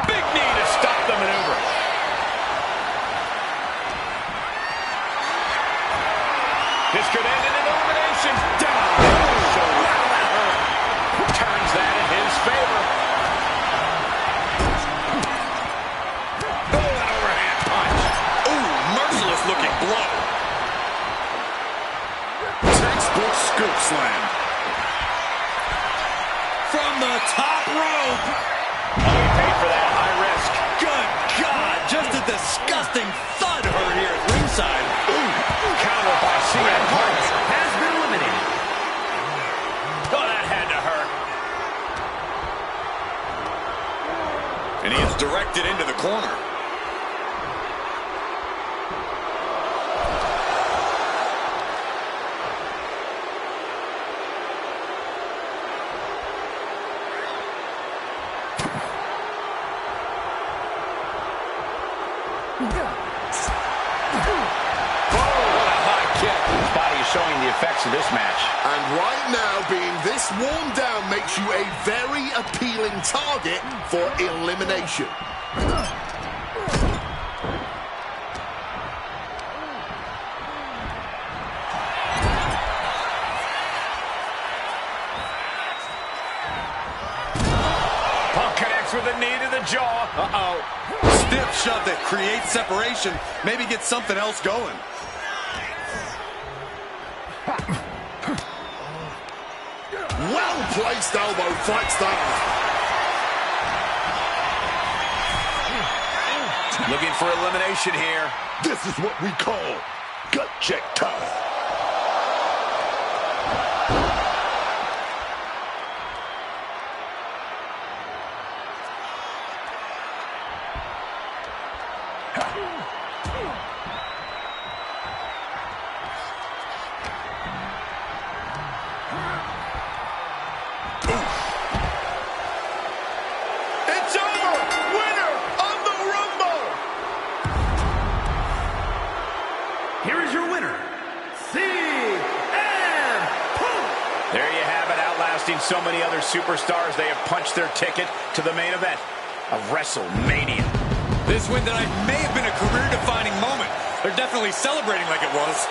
Big knee to stop the maneuver. This could end in an elimination. Down. Turns that in his favor. Oh, an overhand punch. Ooh, merciless looking blow. Textbook scoop slam. From the top rope. Oh, he paid for that high risk. Good God, just a disgusting thud heard here at ringside. Ooh, counter by CM Punk. And he is directed into the corner. Showing the effects of this match. And right now, being this worn down makes you a very appealing target for elimination. Punk connects with a knee to the jaw. Uh-oh. Stiff shove that creates separation. Maybe get something else going. Well-placed elbow fights that. Looking for elimination here. This is what we call gut check time. It's over! Winner of the Rumble! Here is your winner, CM Punk! There you have it, outlasting so many other superstars. They have punched their ticket to the main event of WrestleMania. This win tonight may have been a career-defining moment. They're definitely celebrating like it was.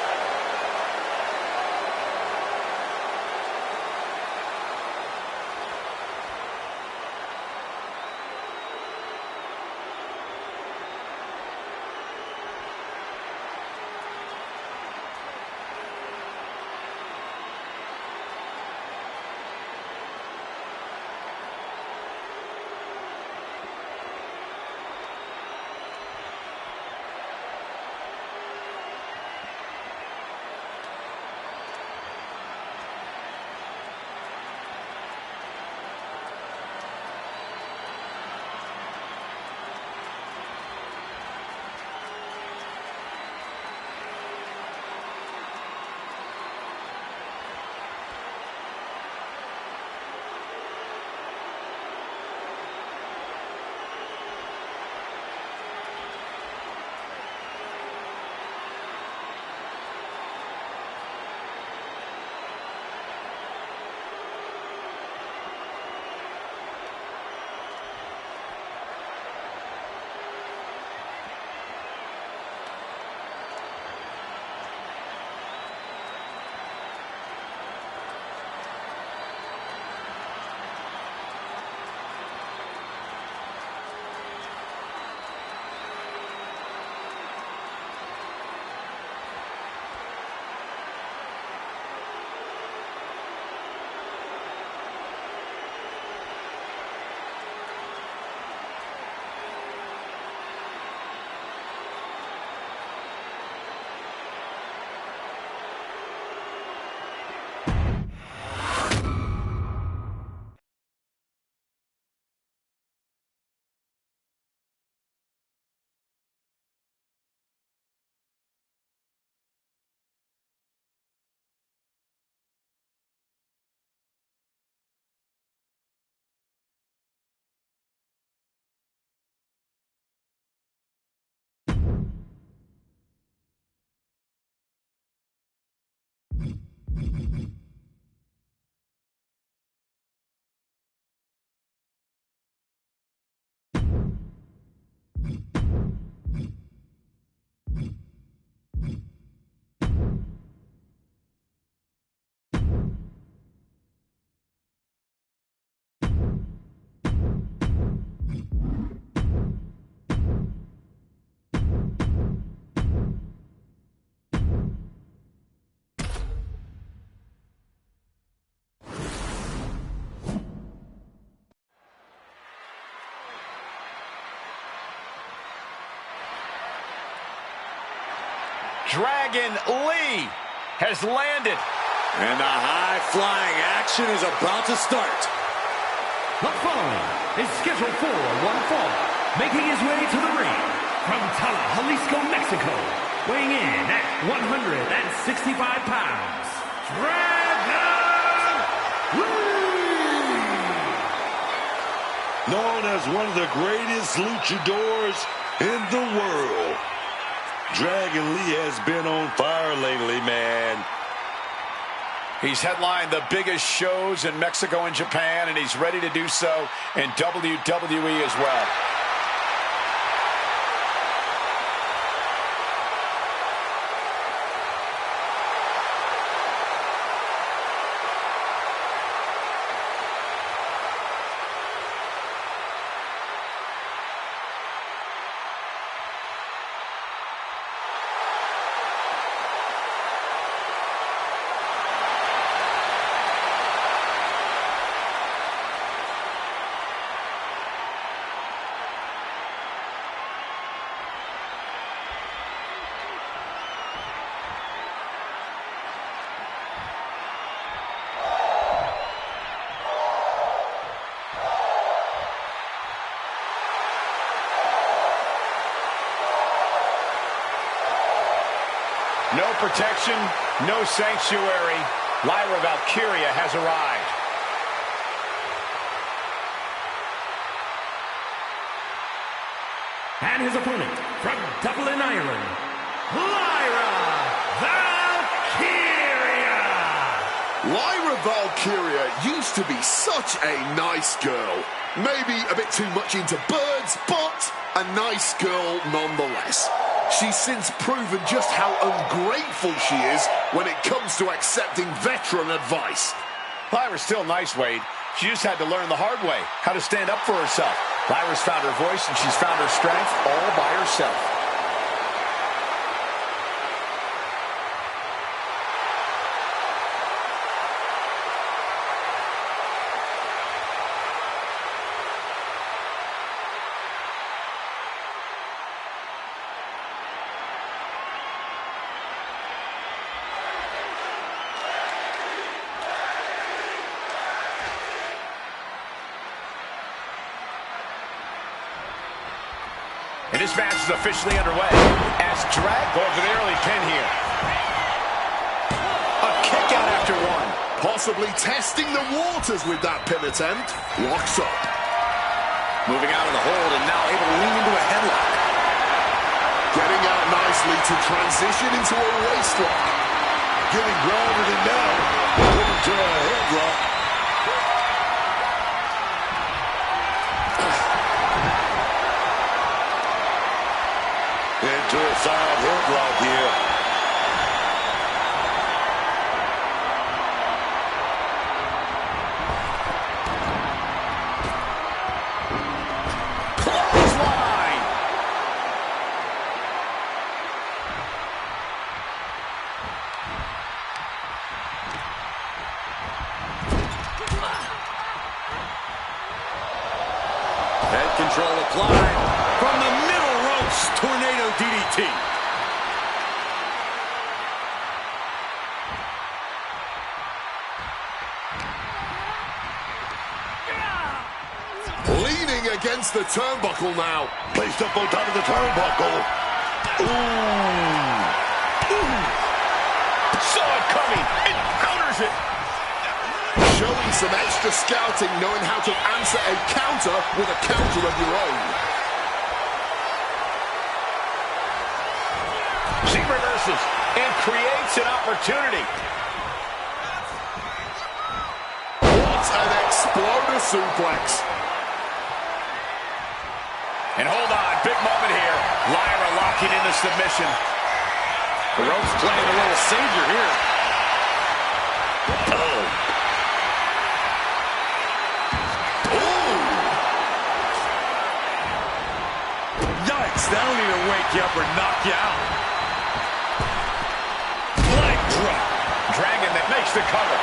Dragon Lee has landed. And the high-flying action is about to start. The following is scheduled for one fall, making his way to the ring from Tala, Jalisco, Mexico, weighing in at 165 pounds, Dragon Lee! Known as one of the greatest luchadors in the world, Dragon Lee has been on fire lately, man. He's headlined the biggest shows in Mexico and Japan, and he's ready to do so in WWE as well. No protection, no sanctuary. Lyra Valkyria has arrived. And his opponent from Dublin, Ireland, Lyra Valkyria! Lyra Valkyria used to be such a nice girl. Maybe a bit too much into birds, but a nice girl nonetheless. She's since proven just how ungrateful she is when it comes to accepting veteran advice. Lyra's still nice, Wade. She just had to learn the hard way how to stand up for herself. Lyra's found her voice and she's found her strength all by herself. And this match is officially underway as Drag going for the early pin here. A kick out after one. Possibly testing the waters with that pin attempt. Locks up. Moving out of the hold and now able to lean into a headlock. Getting out nicely to transition into a waist lock. Getting grounded and down. Put into a headlock. Into a side headlock here. Clothesline. Head control applied from the middle ropes. Tornado DDT. Leaning against the turnbuckle now. Placed up on top of the turnbuckle. Ooh. Saw it coming and counters it. Showing some extra scouting, knowing how to answer a counter with a counter of your own. She reverses and creates an opportunity. What an exploder suplex. And hold on, big moment here. Lyra locking into submission. The ropes playing a little savior here. Oh. Yikes, that'll either wake you up or knock you out. Leg drop. Dragon that makes the cover.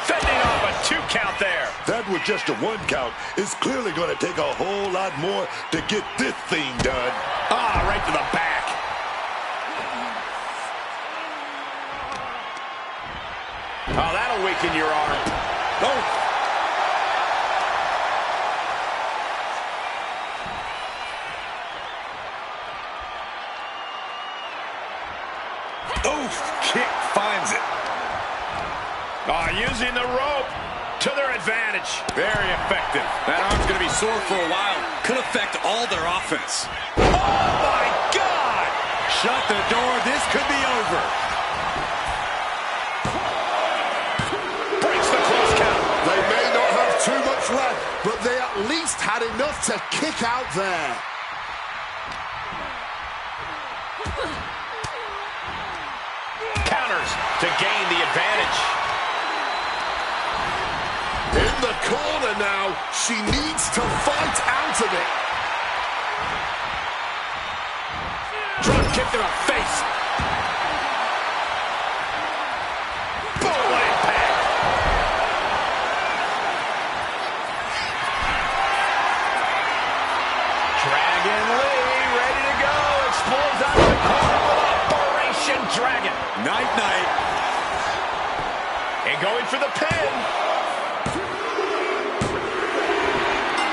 Fending off a 2 count there. That was just a 1 count. It's clearly going to take a whole lot more to get this thing done. Ah, right to the back. Oh, that'll weaken your arm. Oh. Oof, kick finds it. Using the rope to their advantage. Very effective. That arm's going to be sore for a while. Could affect all their offense. Oh, my God! Shut the door. This could be over. Breaks the close count. They may not have too much left, but they at least had enough to kick out there. Counters to gain the advantage. In the corner now, she needs to fight out of it. Drop kick to the face. Boom, impact. Dragon Lee ready to go. Explodes out of the corner with Operation Dragon. Night-night. And going for the pin.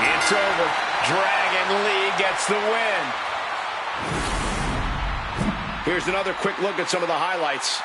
It's over. Dragon Lee gets the win. Here's another quick look at some of the highlights.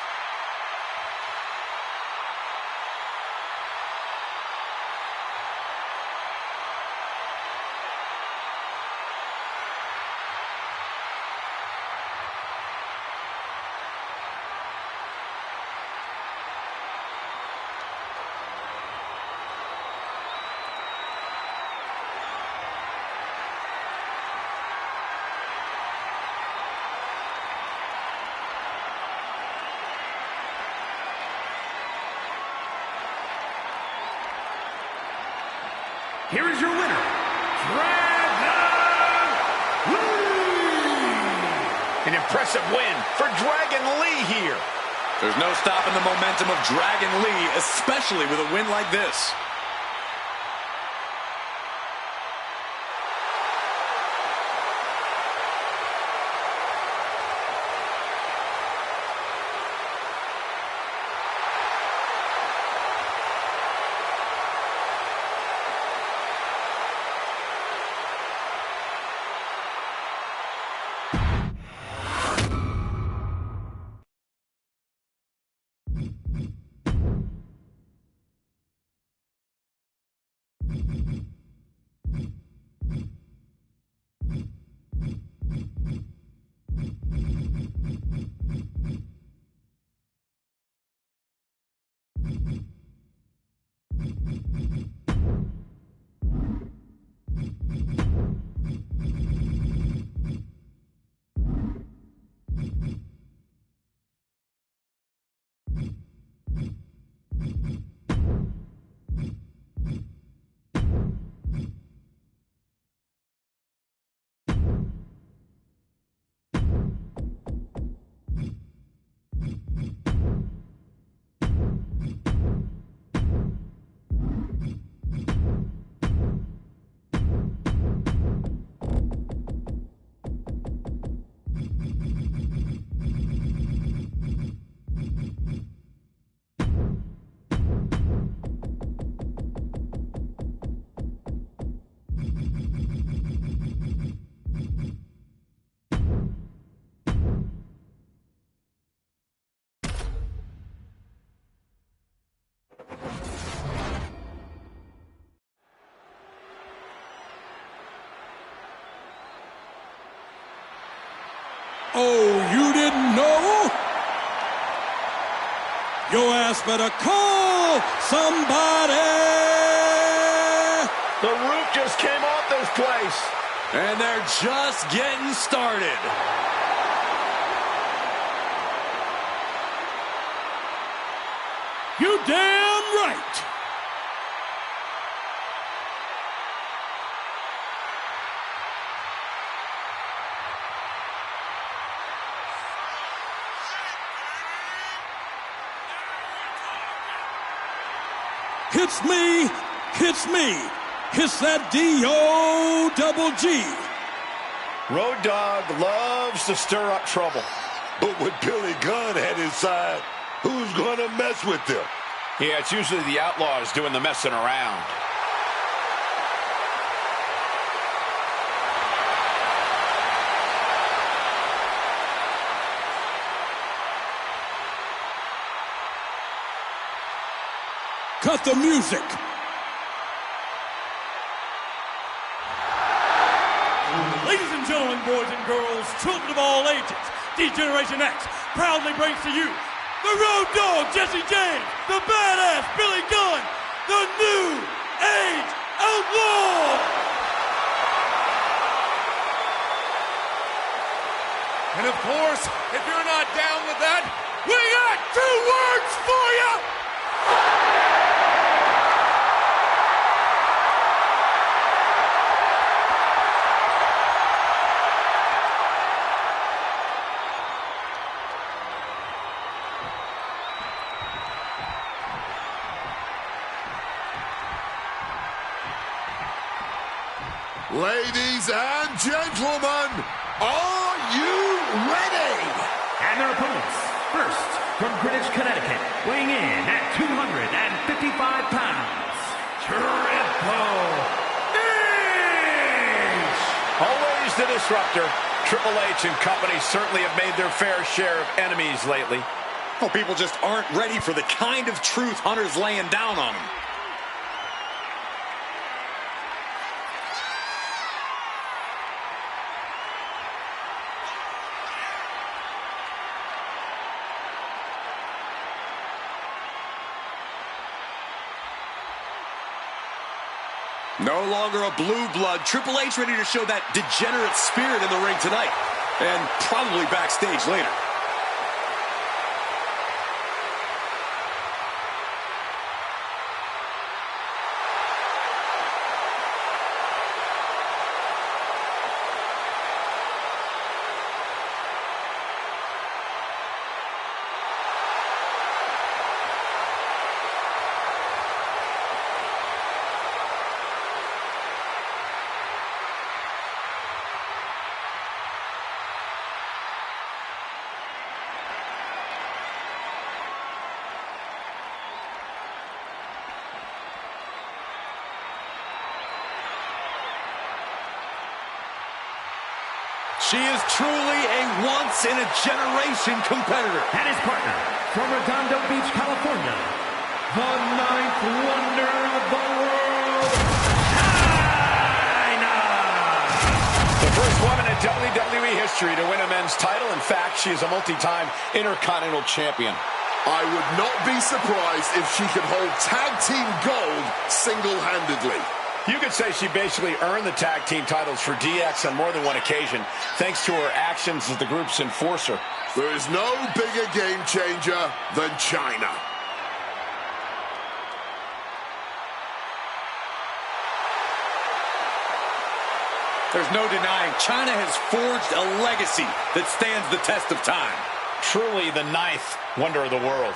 Here is your winner, Dragon Lee! An impressive win for Dragon Lee here. There's no stopping the momentum of Dragon Lee, especially with a win like this. Oh, you didn't know? Your ass better call somebody. The roof just came off this place. And they're just getting started. You damn right. Hits me, hits me. Hits that D-O-double-G. Road Dogg loves to stir up trouble. But with Billy Gunn at his side, who's going to mess with them? Yeah, it's usually the Outlaws doing the messing around. Cut the music. Ladies and gentlemen, boys and girls, children of all ages, D-Generation X proudly brings to you the Road Dogg, Jesse James, the Badass, Billy Gunn, the New Age Outlaw! And of course, if you're not down with that, we got 2 words for you! Ladies and gentlemen, are you ready? And their opponents, first from Greenwich, Connecticut, weighing in at 255 pounds, Triple H! Always the disruptor. Triple H and company certainly have made their fair share of enemies lately. Well, people just aren't ready for the kind of truth Hunter's laying down on them. No longer a blue blood. Triple H ready to show that degenerate spirit in the ring tonight. And probably backstage later. She is truly a once-in-a-generation competitor. And his partner, from Redondo Beach, California, the 9th wonder of the world, China! The first woman in WWE history to win a men's title. In fact, she is a multi-time Intercontinental Champion. I would not be surprised if she could hold tag team gold single-handedly. You could say she basically earned the tag team titles for DX on more than one occasion, thanks to her actions as the group's enforcer. There is no bigger game changer than China. There's no denying China has forged a legacy that stands the test of time. Truly the 9th wonder of the world.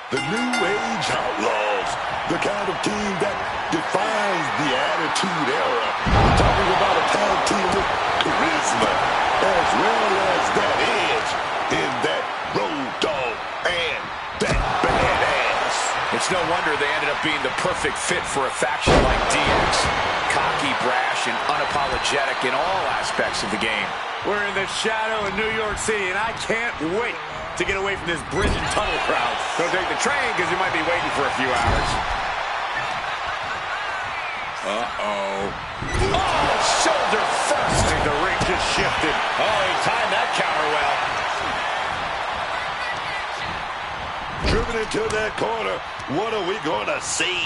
The New Age Outlaws, the kind of team that defines the Attitude Era. We're talking about a tag team with charisma, as well as that edge in that Road Dogg and that badass. It's no wonder they ended up being the perfect fit for a faction like DX. Cocky, brash, and unapologetic in all aspects of the game. We're in the shadow of New York City, and I can't wait to get away from this bridge and tunnel crowd. Don't take the train because you might be waiting for a few hours. Uh-oh. Oh, shoulder first. I think the ring just shifted. Oh, he timed that counter well. Driven into that corner. What are we going to see?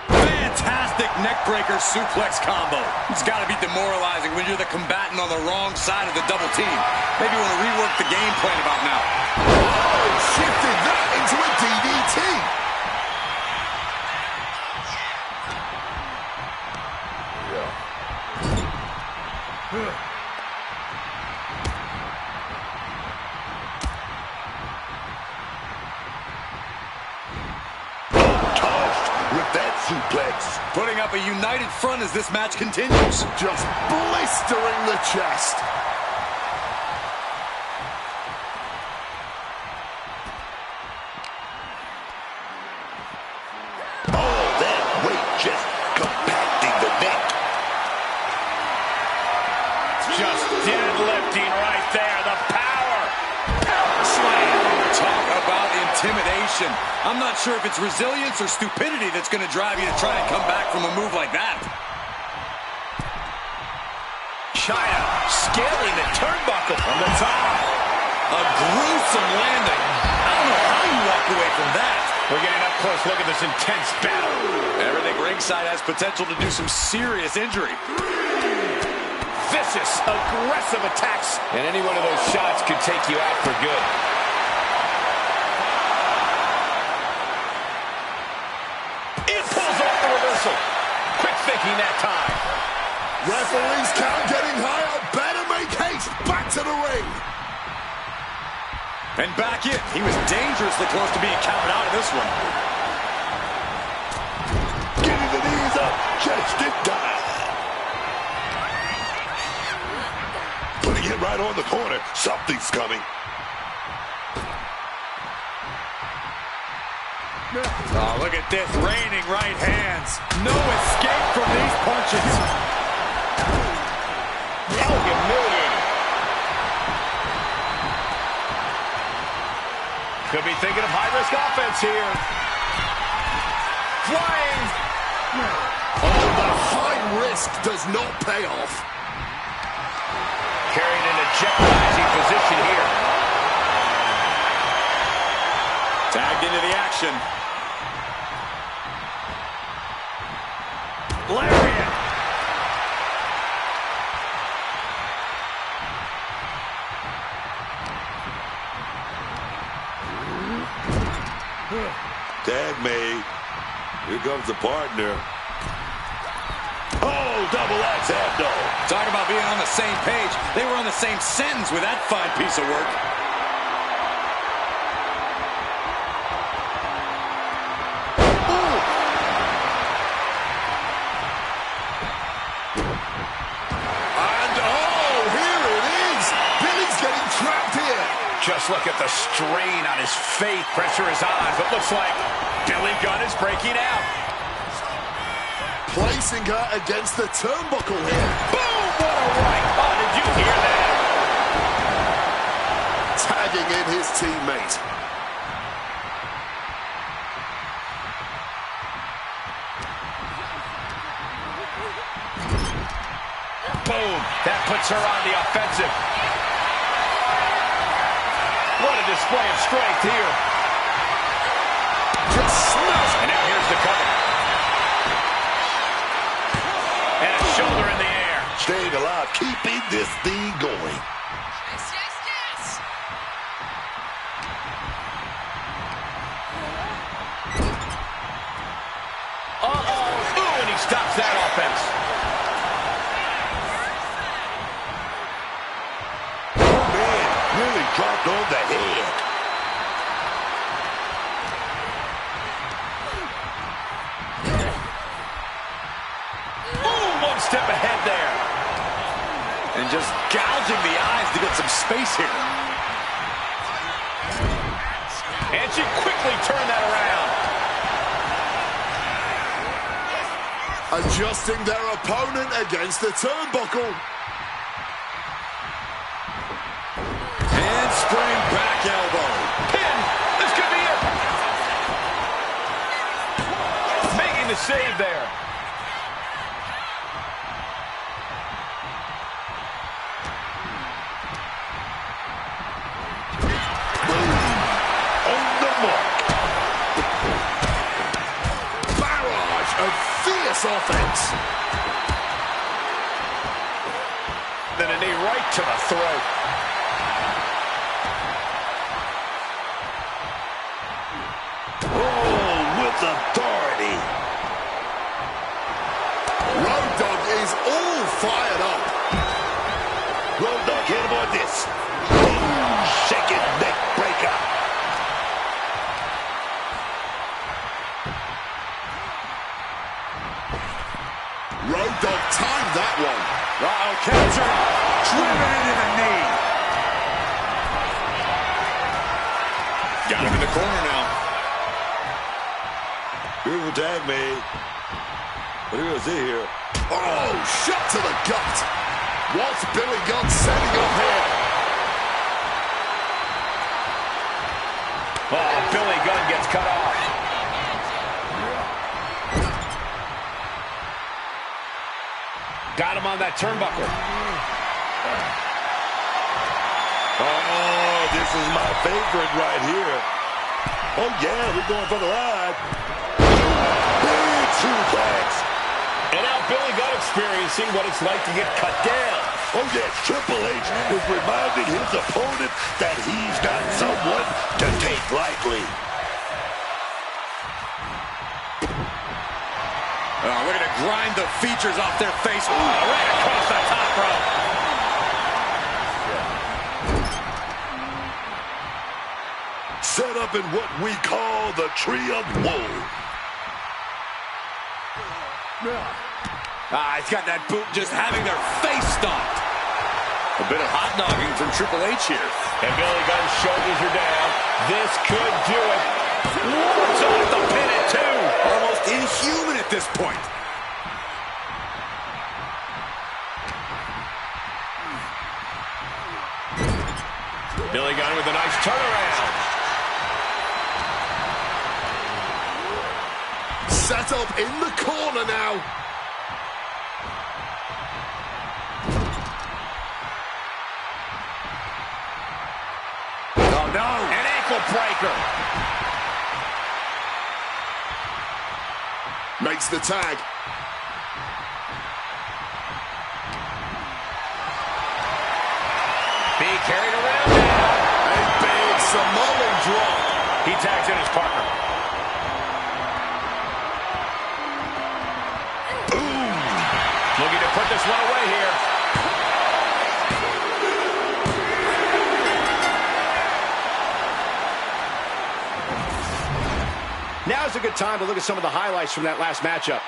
Fantastic neckbreaker suplex combo. It's got to be demoralizing when you're the combatant on the wrong side of the double team. Maybe you want to rework the game plan about now. Oh, shifted that into a DDT. Toss up a united front as this match continues. Just blistering the chest. Oh, that weight just compacting the neck. Just deadlifting right there. The power. Slam. Talk about intimidation. I'm not sure if it's resilience or stupidity that's going to drive you to try and come back from a move like that. China scaling the turnbuckle from the top. A gruesome landing. I don't know how you walk away from that. We're getting up close. Look at this intense battle. Everything ringside has potential to do some serious injury. Vicious, aggressive attacks. And any one of those shots could take you out for good. It pulls off the reversal. Quick thinking that time. Referee's count getting higher. Better make haste. Back to the ring. And back in. He was dangerously close to being counted out of this one. Getting the knees up just in time. Putting it right on the corner. Something's coming. Oh, look at this. Raining right hands. No escape from these punches. Oh, humiliating. Could be thinking of high-risk offense here. Flying. Oh, the high risk does not pay off. Carried in a jeopardizing position here. Tagged into the action. Lariat. Tag made. Here comes the partner. Oh, double axe handle. Talk about being on the same page. They were on the same sentence with that fine piece of work. And oh, here it is. Billy's getting trapped here. Just look at the strain on his face. Pressure is on, but looks like Billy Gunn is breaking out. Placing her against the turnbuckle here. Boom! What a right. Oh, did you hear that? Tagging in his teammate. Boom. That puts her on the offensive. What a display of strength here. Just smash. And now here's the cover. And a shoulder in the air. Staying alive, keeping this thing going. Yes, yes, yes. Uh-oh. Ooh, and he stops that offense. Oh, man, really dropped on the head. Ooh, one step ahead there. And just gouging the eyes to get some space here. And she quickly turned that around. Adjusting their opponent against the turnbuckle. Handspring back elbow. Pin. This could be it. Making the save there. On the mark. Barrage of fierce offense. Then a knee right to the throat. Oh, with authority. Road Dogg is all fired up. Road Dogg hit him on this. Boom, shaking neck breaker. timed that one. Uh-oh, capture. Driven into the knee. Got him in the corner now. Beautiful tag made. What are you going to see here? Oh, shot to the gut. What's Billy Gunn setting up here? Oh, Billy Gunn gets cut off. Got him on that turnbuckle. Oh, this is my favorite right here. Oh, yeah, we're going for the ride. Big suplex. And now Billy Gunn experiencing what it's like to get cut down. Oh, yes, Triple H is reminding his opponent that he's not someone to take lightly. Oh, look at it grind the features off their face. Ooh, right across the top rope. Set up in what we call the Tree of Woe. He's got that boot just having their face stomped. A bit of hot dogging from Triple H here. And Billy Gunn's shoulders are down. This could do it. Wards off the pin at 2. Almost inhuman at this point. Billy Gunn with a nice turnaround. Set up in the corner now. Oh, no. An ankle breaker. Makes the tag. Being carried around now. A big Samoan drop. He tags in his partner. Boom. Looking to put this one away here. Now's a good time to look at some of the highlights from that last matchup.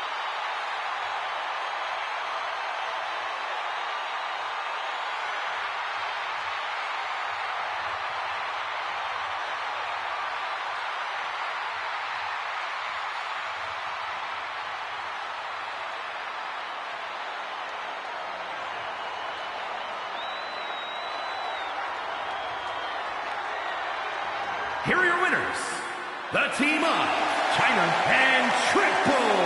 Here are your winners, the team of China and Triple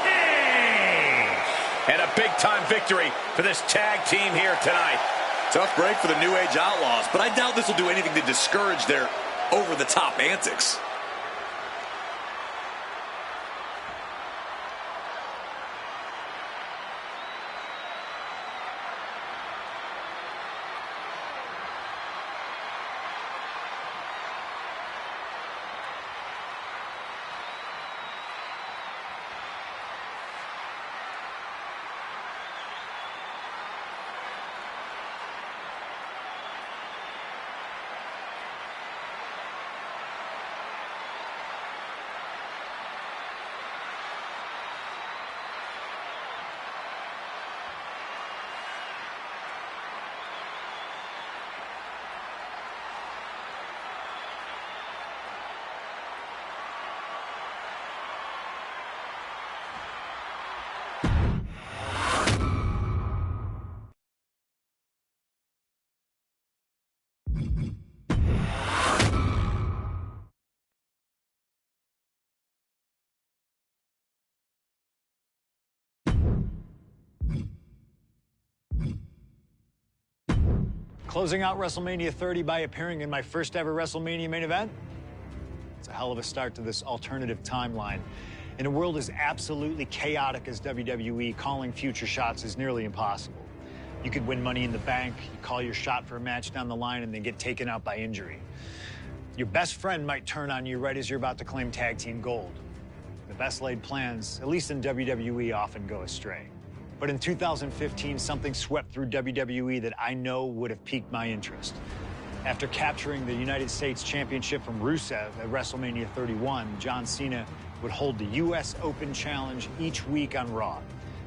H. And a big-time victory for this tag team here tonight. Tough break for the New Age Outlaws, but I doubt this will do anything to discourage their over-the-top antics. Closing out WrestleMania 30 by appearing in my first ever WrestleMania main event. It's a hell of a start to this alternative timeline. In a world as absolutely chaotic as WWE, calling future shots is nearly impossible. You could win Money in the Bank, you call your shot for a match down the line, and then get taken out by injury. Your best friend might turn on you right as you're about to claim tag team gold. The best laid plans, at least in WWE, often go astray. But in 2015, something swept through WWE that I know would have piqued my interest. After capturing the United States Championship from Rusev at WrestleMania 31, John Cena would hold the U.S. Open Challenge each week on Raw.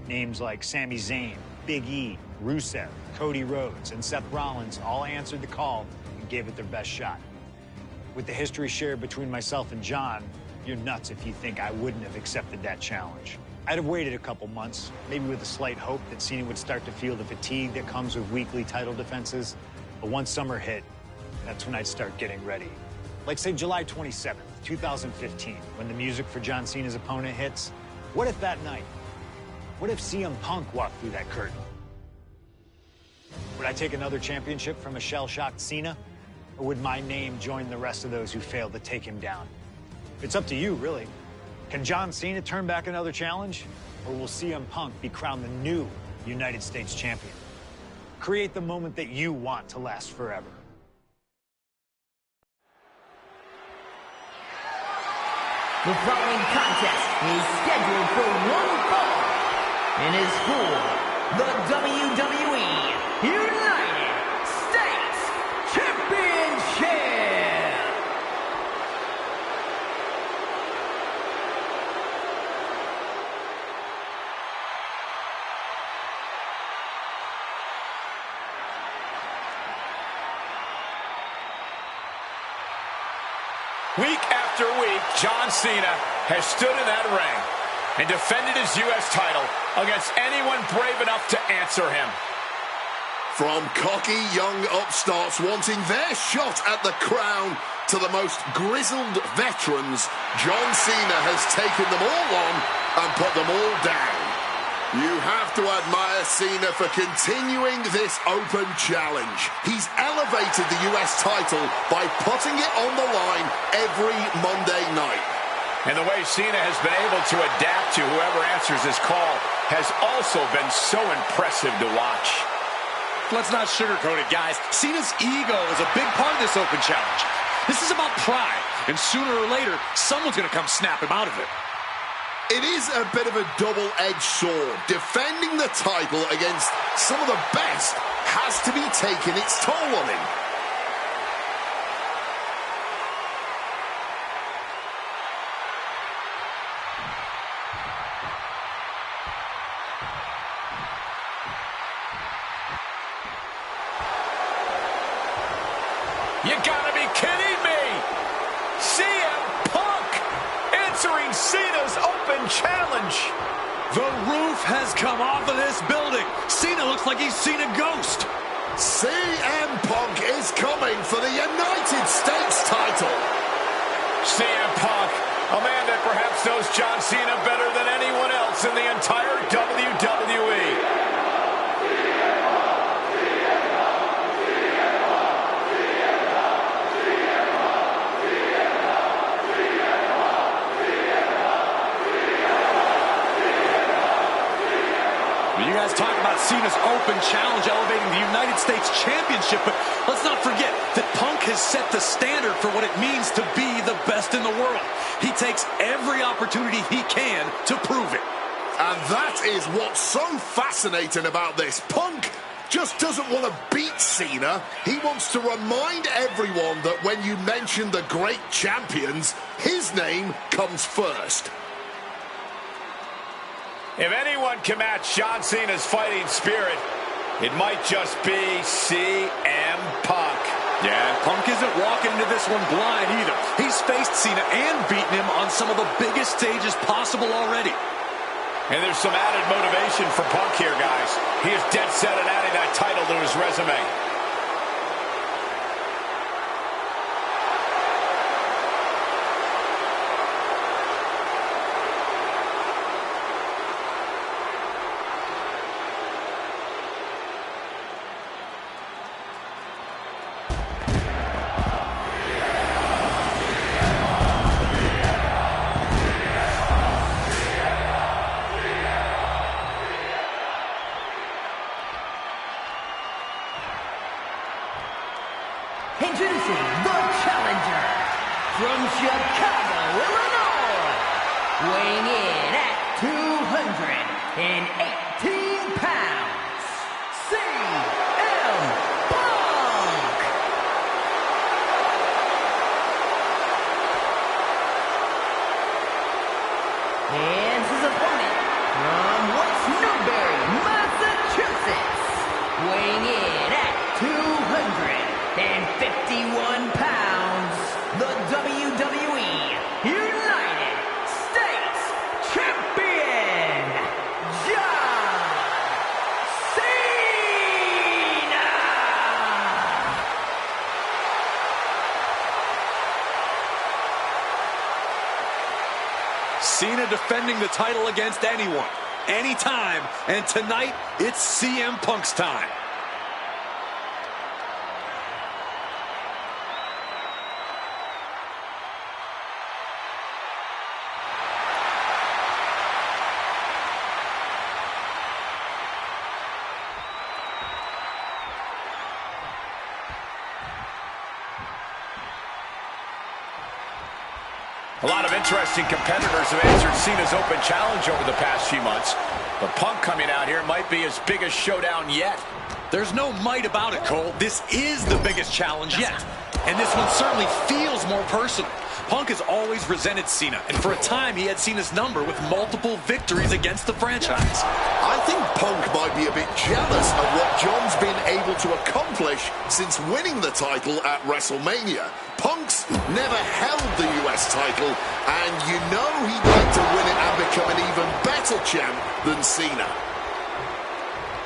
Names like Sami Zayn, Big E, Rusev, Cody Rhodes, and Seth Rollins all answered the call and gave it their best shot. With the history shared between myself and John, you're nuts if you think I wouldn't have accepted that challenge. I'd have waited a couple months, maybe with a slight hope that Cena would start to feel the fatigue that comes with weekly title defenses. But once summer hit, that's when I'd start getting ready. Like, say, July 27th, 2015, when the music for John Cena's opponent hits. What if that night? What if CM Punk walked through that curtain? Would I take another championship from a shell-shocked Cena? Or would my name join the rest of those who failed to take him down? It's up to you, really. Can John Cena turn back another challenge? Or will CM Punk be crowned the new United States champion? Create the moment that you want to last forever. The following contest is scheduled for one fall and is for the WWE United States Championship. Week after week, John Cena has stood in that ring and defended his U.S. title against anyone brave enough to answer him. From cocky young upstarts wanting their shot at the crown to the most grizzled veterans, John Cena has taken them all on and put them all down. You have to admire Cena for continuing this open challenge. He's elevated the US title by putting it on the line every Monday night. And the way Cena has been able to adapt to whoever answers his call has also been so impressive to watch. Let's not sugarcoat it, guys. Cena's ego is a big part of this open challenge. This is about pride, and sooner or later, someone's going to come snap him out of it. It is a bit of a double-edged sword. Defending the title against some of the best has to be taking its toll on him. You gotta be kidding me! CM Punk answering Cena's open challenge. The roof has come off of this building. Cena looks like he's seen a ghost. CM Punk is coming for the United States title. CM Punk, a man that perhaps knows John Cena better than anyone else in the entire WWE. You guys talk about Cena's open challenge elevating the United States Championship, but let's not forget that Punk has set the standard for what it means to be the best in the world. He takes every opportunity he can to prove it. And that is what's so fascinating about this. Punk just doesn't want to beat Cena. He wants to remind everyone that when you mention the great champions, his name comes first. If anyone can match John Cena's fighting spirit, it might just be CM Punk. Yeah, Punk isn't walking into this one blind either. He's faced Cena and beaten him on some of the biggest stages possible already. And there's some added motivation for Punk here, guys. He is dead set on adding that title to his resume. Introducing the challenger from Chicago, Illinois, weighing in at 218 pounds, CM Punk. And his opponent from West New defending the title against anyone, anytime, and tonight, it's CM Punk's time. A lot of interesting competitors have answered Cena's open challenge over the past few months. But Punk coming out here might be his biggest showdown yet. There's no might about it, Cole. This is the biggest challenge yet. And this one certainly feels more personal. Punk has always resented Cena, and for a time he had Cena's number with multiple victories against the franchise. I think Punk might be a bit jealous of what John's been able to accomplish since winning the title at WrestleMania. Punk's never held the US title, and you know he'd like to win it and become an even better champ than Cena.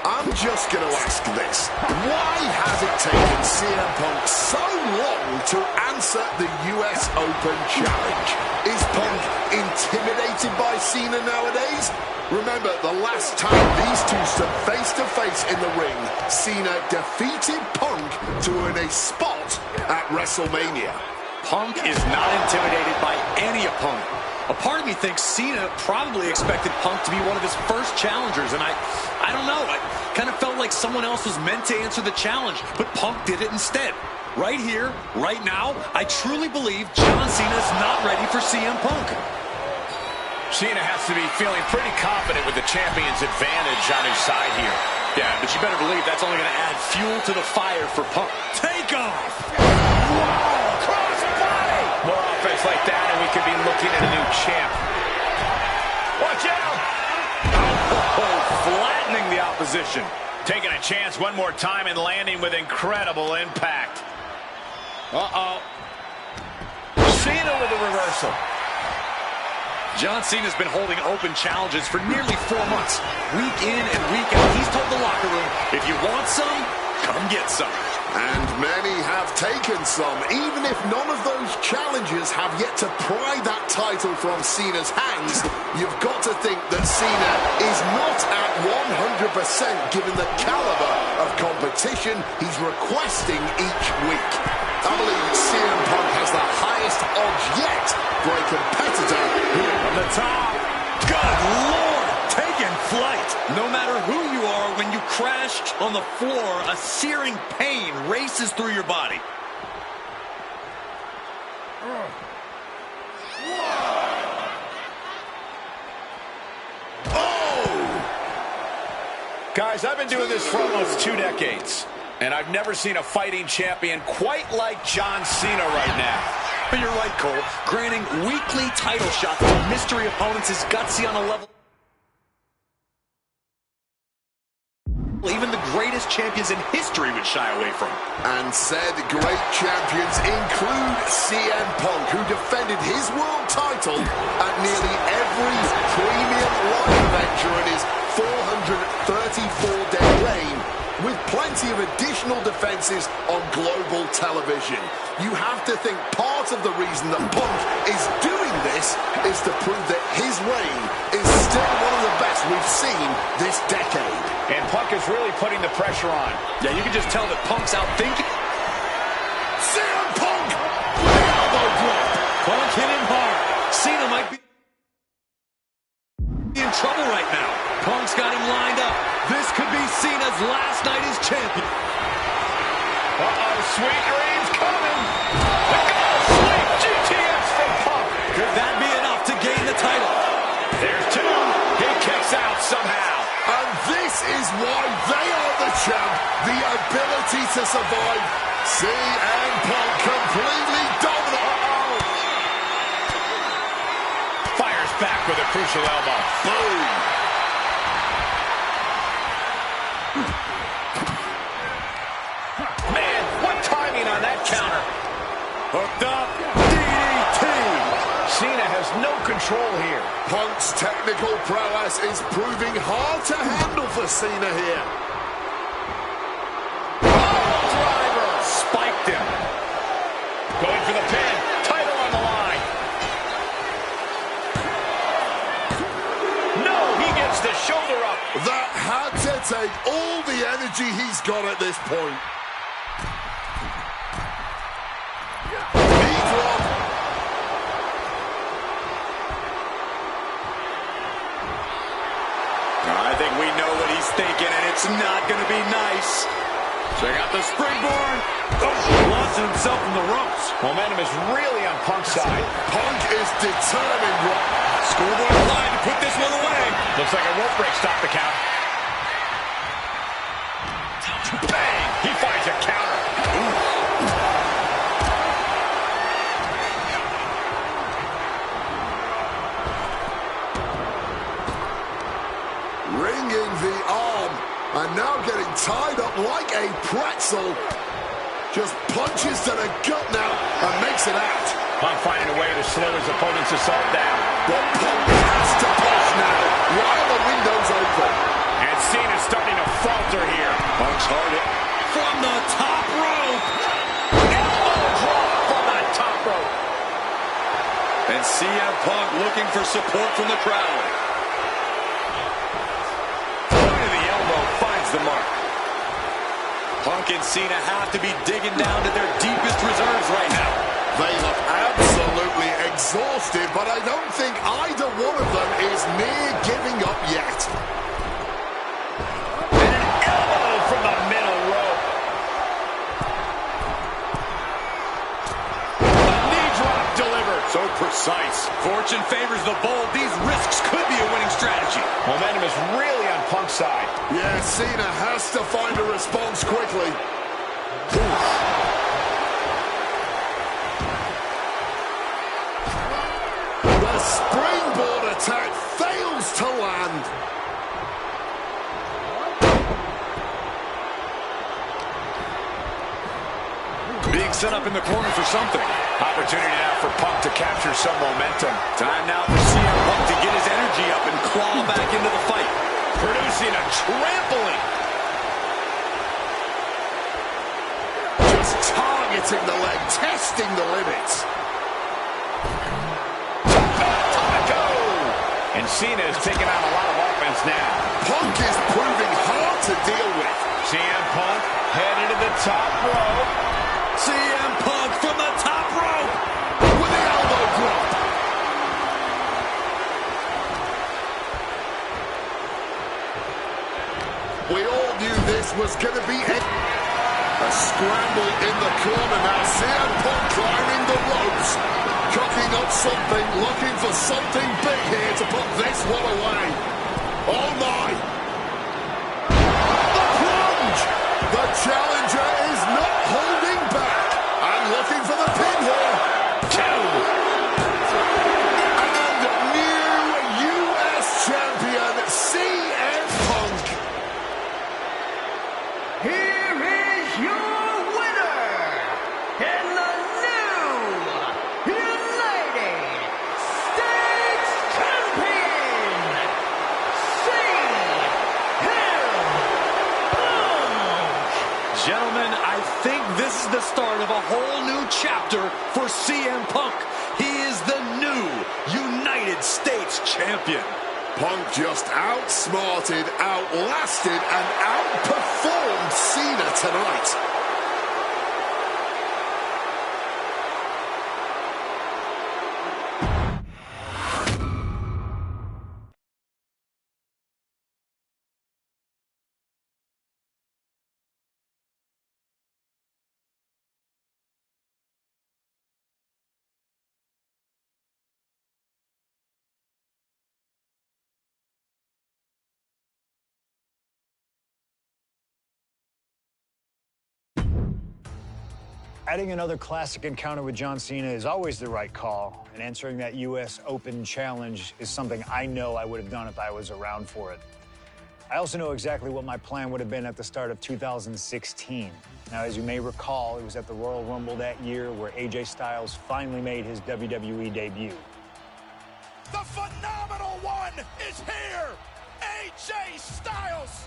I'm just going to ask this. Why has it taken CM Punk so long to answer the US Open Challenge? Is Punk intimidated by Cena nowadays? Remember, the last time these two stood face-to-face in the ring, Cena defeated Punk to earn a spot at WrestleMania. Punk is not intimidated by any opponent. A part of me thinks Cena probably expected Punk to be one of his first challengers, and I don't know. I kind of felt like someone else was meant to answer the challenge, but Punk did it instead. Right here, right now, I truly believe John Cena is not ready for CM Punk. Cena has to be feeling pretty confident with the champion's advantage on his side here. Yeah, but you better believe that's only going to add fuel to the fire for Punk. Take off! Wow! Crossbody! More offense like that, and we could be looking at a new champ. Watch out! Oh, flattening the opposition. Taking a chance one more time and landing with incredible impact. Uh-oh. Cena with a reversal. John Cena's been holding open challenges for nearly 4 months. Week in and week out, he's told the locker room, if you want some, come get some. And many have taken some, even if none of those challengers have yet to pry that title from Cena's hands. You've got to think that Cena is not at 100% given the caliber of competition he's requesting each week. I believe CM Punk has the highest odds yet for a competitor here from the top. Good Lord, taking flight. No matter who you are, when you crash on the floor, a searing pain races through your body. Guys, I've been doing this for almost 2 decades, and I've never seen a fighting champion quite like John Cena right now. But you're right, Cole. Granting weekly title shots to mystery opponents is gutsy on a level even the greatest champions in history would shy away from. And said great champions include CM Punk, who defended his world title at nearly every premium live event during his 434-day reign, with plenty of additional defenses on global television. You have to think part of the reason that Punk is doing this is to prove that his reign is still one of the best we've seen this decade. And Punk is really putting the pressure on. Yeah, you can just tell that Punk's out thinking. CM Punk with the elbow drop. Punk hit him hard. Cena might be in trouble right now. Punk's got him lined up. This could be Cena's last night as champion. Uh-oh, sweet dreams coming. The goal sweep GTS from Punk. Could that be enough to gain the title? There's 2. He kicks out somehow. And this is why they are the champ. The ability to survive. CM Punk completely dominant. Fires back with a crucial elbow. Boom. Man, what timing on that counter. Hooked up. DDT. Cena has no control here. Punk's technical prowess is proving hard to handle for Cena here. Oh, driver. Spiked him. Going for the pin. Title on the line. take all the energy he's got at this point. Knee drop. I think we know what he's thinking, and it's not going to be nice. Check out the springboard. Launching himself in the ropes. Momentum is really on Punk's side. Punk is determined. Scoreboard line to put this one away. Looks like a rope break stopped the count. Bang! He finds a counter. Ringing the arm, and now getting tied up like a pretzel. Just punches to the gut now and makes it out. Punk finding a way to slow his opponent's assault down. But Punk has to push now while the window's open. And Cena's starting to falter here. Punk's hard hit from the top rope. Elbow drop from the top rope. And CM Punk looking for support from the crowd. Point of the elbow finds the mark. Punk and Cena have to be digging down to their deepest reserves right now. They look absolutely exhausted, but I don't think either one of them is near giving up yet. And an elbow from the middle rope. A knee drop delivered. So precise. Fortune favors the bold. These risks could be a winning strategy. Momentum is really on Punk's side. Yeah, Cena has to find a response quickly. The springboard attack fails to land. Being set up in the corner for something. Opportunity now for Punk to capture some momentum. Time now for CM Punk to get his energy up and claw back into the fight. Producing a trampling. Just targeting the leg, testing the limits. And Cena is taking on a lot of offense now. Punk is proving hard to deal with. CM Punk headed to the top rope. CM Punk from the top rope. With the elbow drop. We all knew this was going to be a scramble in the corner now. CM Punk climbing the ropes. Cooking up something, looking for something big here to put this one away. Oh my! The plunge! The challenger is not holding back. And looking for the pin here. Two! And new U.S. champion, CM Punk. Here is your winner, and the new United States Champion, CM Punk. Gentlemen, I think this is the start of a whole new chapter for CM Punk. He is the new United States Champion. Punk just outsmarted, outlasted, and outperformed Cena tonight. Adding another classic encounter with John Cena is always the right call, and answering that U.S. Open challenge is something I know I would have done if I was around for it. I also know exactly what my plan would have been at the start of 2016. Now, as you may recall, it was at the Royal Rumble that year where AJ Styles finally made his WWE debut. The phenomenal one is here! AJ Styles!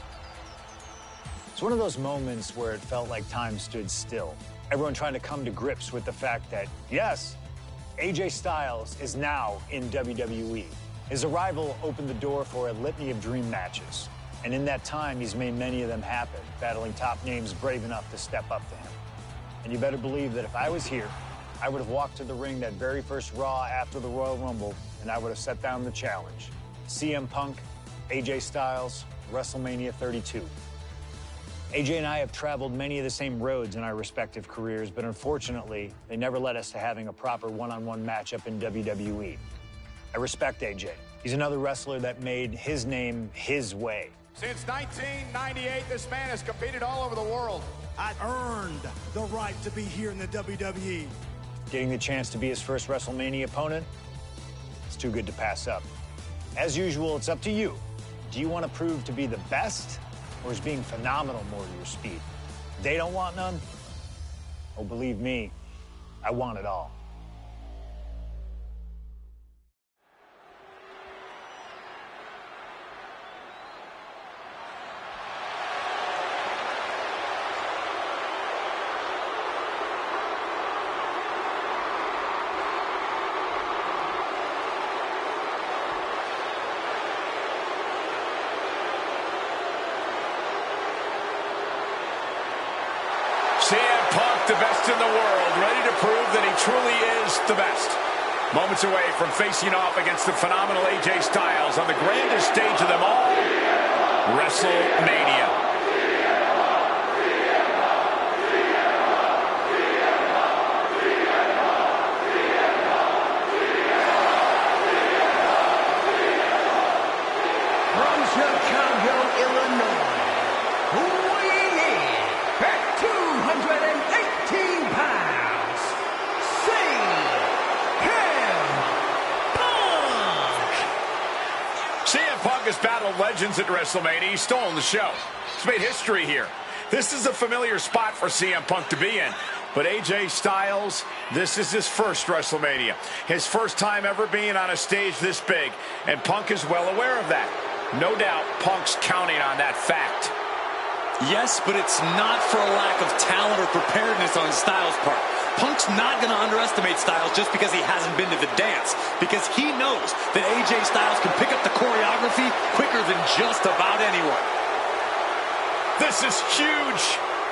It's one of those moments where it felt like time stood still. Everyone trying to come to grips with the fact that, yes, AJ Styles is now in WWE. His arrival opened the door for a litany of dream matches. And in that time, he's made many of them happen, battling top names brave enough to step up to him. And you better believe that if I was here, I would have walked to the ring that very first Raw after the Royal Rumble, and I would have set down the challenge. CM Punk, AJ Styles, WrestleMania 32. AJ and I have traveled many of the same roads in our respective careers, but unfortunately, they never led us to having a proper one-on-one matchup in WWE. I respect AJ. He's another wrestler that made his name his way. Since 1998, this man has competed all over the world. I earned the right to be here in the WWE. Getting the chance to be his first WrestleMania opponent, it's too good to pass up. As usual, it's up to you. Do you want to prove to be the best, or is being phenomenal more to your speed? They don't want none? Oh, believe me, I want it all. CM Punk, the best in the world, ready to prove that he truly is the best. Moments away from facing off against the phenomenal AJ Styles on the grandest stage of them all, WrestleMania. From Chicago, Illinois, weighing in at 218 pounds, CM Punk has battled legends at WrestleMania. He's stolen the show. He's made history here. This is a familiar spot for CM Punk to be in. But AJ Styles, this is his first WrestleMania. His first time ever being on a stage this big. And Punk is well aware of that. No doubt Punk's counting on that fact. Yes, but it's not for a lack of talent or preparedness on Styles' part. Punk's not going to underestimate Styles just because he hasn't been to the dance, because he knows that AJ Styles can pick up the choreography quicker than just about anyone. This is huge.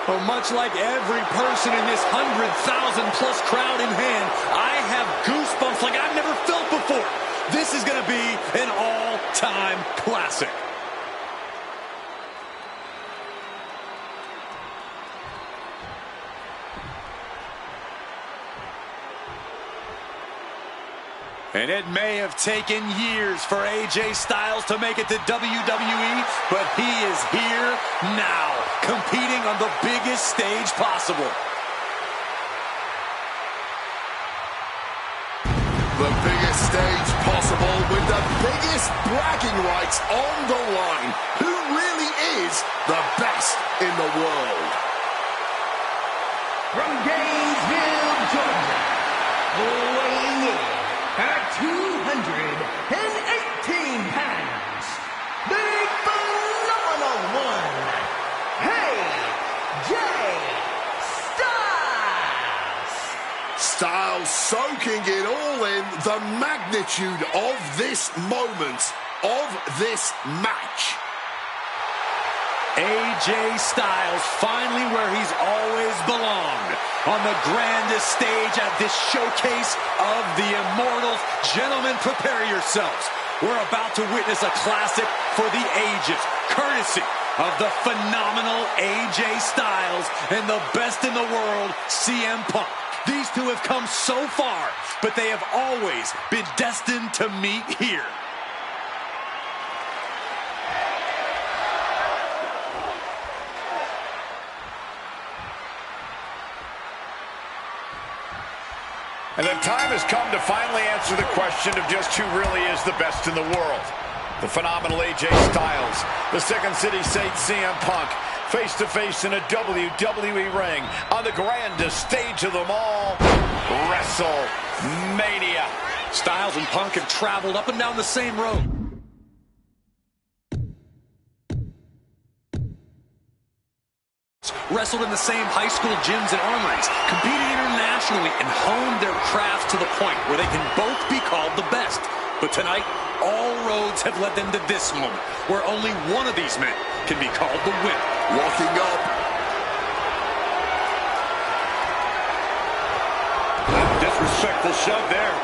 Well, much like every person in this 100,000-plus crowd in hand, I have goosebumps like I've never felt before. This is going to be an all-time classic. And it may have taken years for AJ Styles to make it to WWE, but he is here now, competing on the biggest stage possible. The biggest stage possible with the biggest bragging rights on the line. Who really is the best in the world? From Gainesville, Georgia, weighing in at 218 pounds, the phenomenal one, AJ Styles. Styles soaking it all in, the magnitude of this moment, of this match. AJ Styles finally where he's always belonged, on the grandest stage at this showcase of the Immortals. Gentlemen, prepare yourselves. We're about to witness a classic for the ages, courtesy of the phenomenal AJ Styles and the best in the world, CM Punk. These two have come so far, but they have always been destined to meet here. And the time has come to finally answer the question of just who really is the best in the world. The phenomenal AJ Styles, the Second City Saint CM Punk, face-to-face in a WWE ring on the grandest stage of them all, WrestleMania. Styles and Punk have traveled up and down the same road. Wrestled in the same high school gyms and armories, competed internationally, and honed their craft to the point where they can both be called the best. But tonight, all roads have led them to this moment, where only one of these men can be called the winner. Locking up. Disrespectful shove there.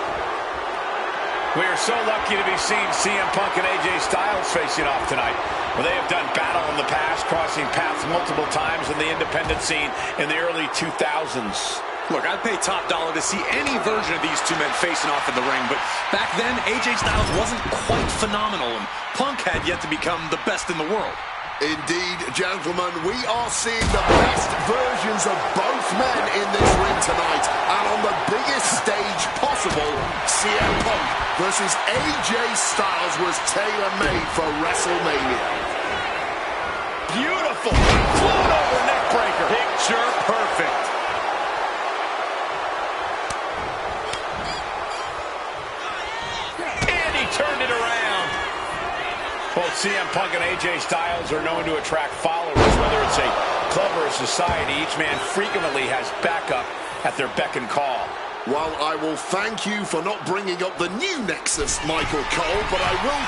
We are so lucky to be seeing CM Punk and AJ Styles facing off tonight. Well, they have done battle in the past, crossing paths multiple times in the independent scene in the early 2000s. Look, I'd pay top dollar to see any version of these two men facing off in the ring, but back then, AJ Styles wasn't quite phenomenal, and Punk had yet to become the best in the world. Indeed, gentlemen, we are seeing the best versions of both men in this ring tonight. And on the biggest stage possible, CM Punk versus AJ Styles was tailor-made for WrestleMania. Beautiful! Float over neck breaker. Picture perfect. And he turned it around. Both CM Punk and AJ Styles are known to attract followers, whether it's a club or a society. Each man frequently has backup at their beck and call. Well, I will thank you for not bringing up the new Nexus, Michael Cole, but I will...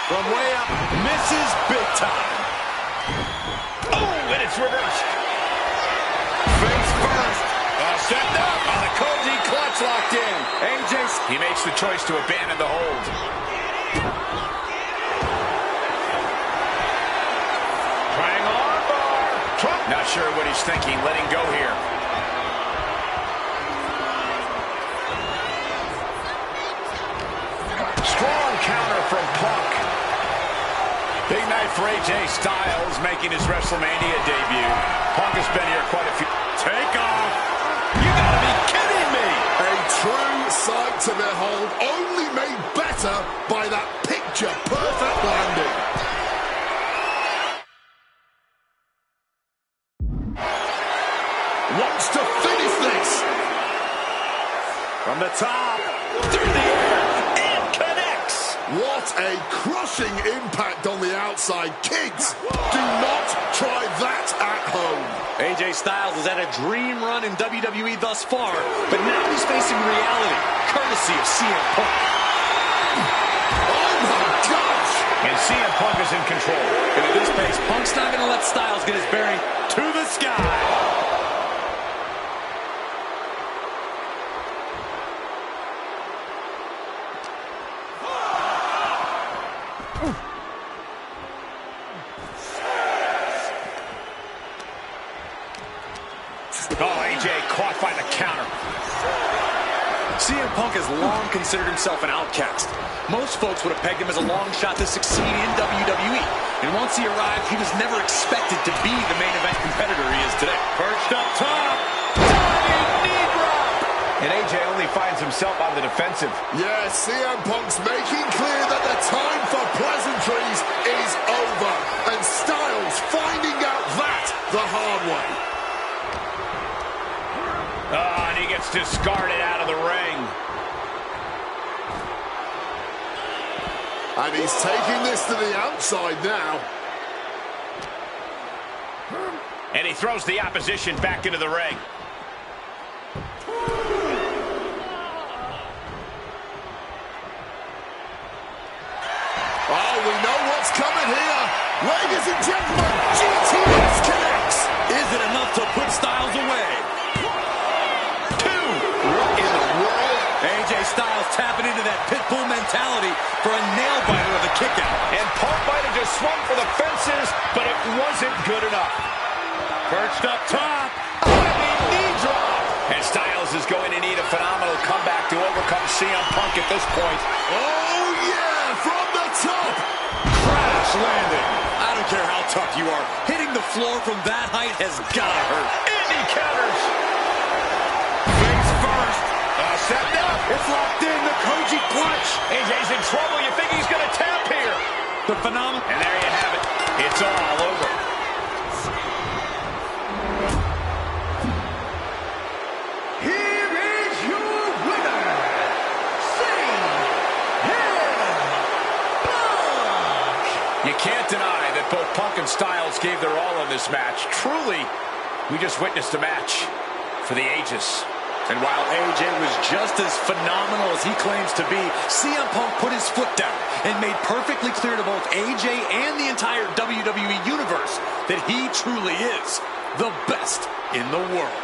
From way up, misses big time. Oh, and it's reversed. Face first. Set up on a cozy clutch locked in. He makes the choice to abandon the hold. Not sure what he's thinking, letting go here. Strong counter from Punk. Big night for AJ Styles making his WrestleMania debut. Punk has been here quite a few. Take off. You gotta be kidding me. A true sight to behold, only made better by that picture-perfect landing. Wants to finish this. From the top, through the air, and connects. What a crushing impact on the outside. Kids, do not try that at home. AJ Styles has had a dream run in WWE thus far, but now he's facing reality, courtesy of CM Punk. Oh my gosh! And CM Punk is in control. And at this pace, Punk's not going to let Styles get his bearing to the sky. Oh, AJ caught by the counter. CM Punk has long considered himself an outcast. Most folks would have pegged him as a long shot to succeed in WWE. And once he arrived, he was never expected to be the main event competitor he is today. Perched up top. Diving knee drop. And AJ only finds himself on the defensive. Yeah, CM Punk's making clear that the time for pleasantries is over. And Styles finding out that the hard way. Oh, and he gets discarded out of the ring. And he's taking this to the outside now. And he throws the opposition back into the ring. Oh, we know what's coming here. Ladies and gentlemen, GTS connects. Is it enough to put Styles away? What in the world? AJ Styles tapping into that Pitbull mentality for a nail-biter of a kick-out. And Punk might have just swung for the fences, but it wasn't good enough. Perched up top. Knee drop. And Styles is going to need a phenomenal comeback to overcome CM Punk at this point. Oh, yeah, from the top. Crash landing. I don't care how tough you are. Hitting the floor from that height has got to hurt. And he counters. Set up. It's locked in. The Koji clutch. AJ's in trouble. You think he's going to tap here? The phenomenon. And there you have it. It's all over. Here is your winner, CM Punk. You can't deny that both Punk and Styles gave their all in this match. Truly, we just witnessed a match for the ages. And while AJ was just as phenomenal as he claims to be, CM Punk put his foot down and made perfectly clear to both AJ and the entire WWE Universe that he truly is the best in the world.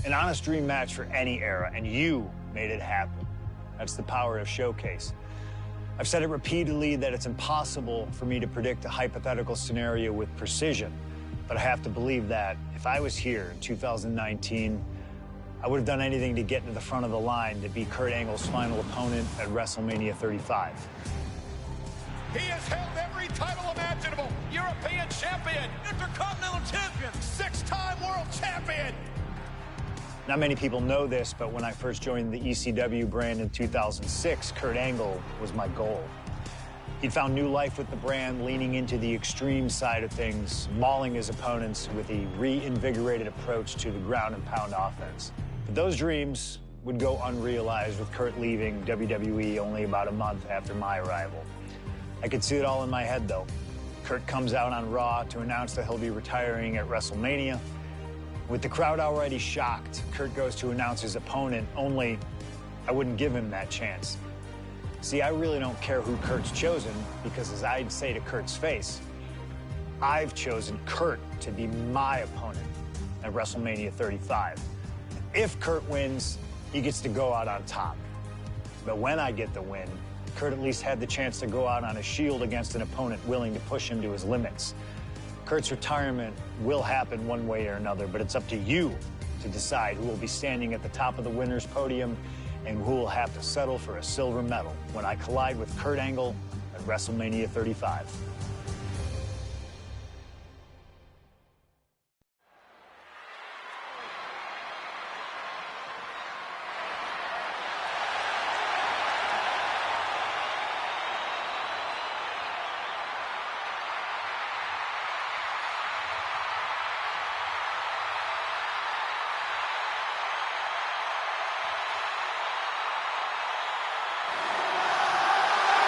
An honest dream match for any era, and you made it happen. That's the power of Showcase. I've said it repeatedly that it's impossible for me to predict a hypothetical scenario with precision, but I have to believe that if I was here in 2019, I would have done anything to get to the front of the line to be Kurt Angle's final opponent at WrestleMania 35. He has held every title imaginable. European champion, Intercontinental champion, 6-time world champion. Not many people know this, but when I first joined the ECW brand in 2006, Kurt Angle was my goal. He'd found new life with the brand, leaning into the extreme side of things, mauling his opponents with a reinvigorated approach to the ground and pound offense. But those dreams would go unrealized with Kurt leaving WWE only about a month after my arrival. I could see it all in my head, though. Kurt comes out on Raw to announce that he'll be retiring at WrestleMania. With the crowd already shocked, Kurt goes to announce his opponent, only I wouldn't give him that chance. See, I really don't care who Kurt's chosen, because as I'd say to Kurt's face, I've chosen Kurt to be my opponent at WrestleMania 35. If Kurt wins, he gets to go out on top. But when I get the win, Kurt at least had the chance to go out on a shield against an opponent willing to push him to his limits. Kurt's retirement will happen one way or another, but it's up to you to decide who will be standing at the top of the winner's podium and who will have to settle for a silver medal when I collide with Kurt Angle at WrestleMania 35.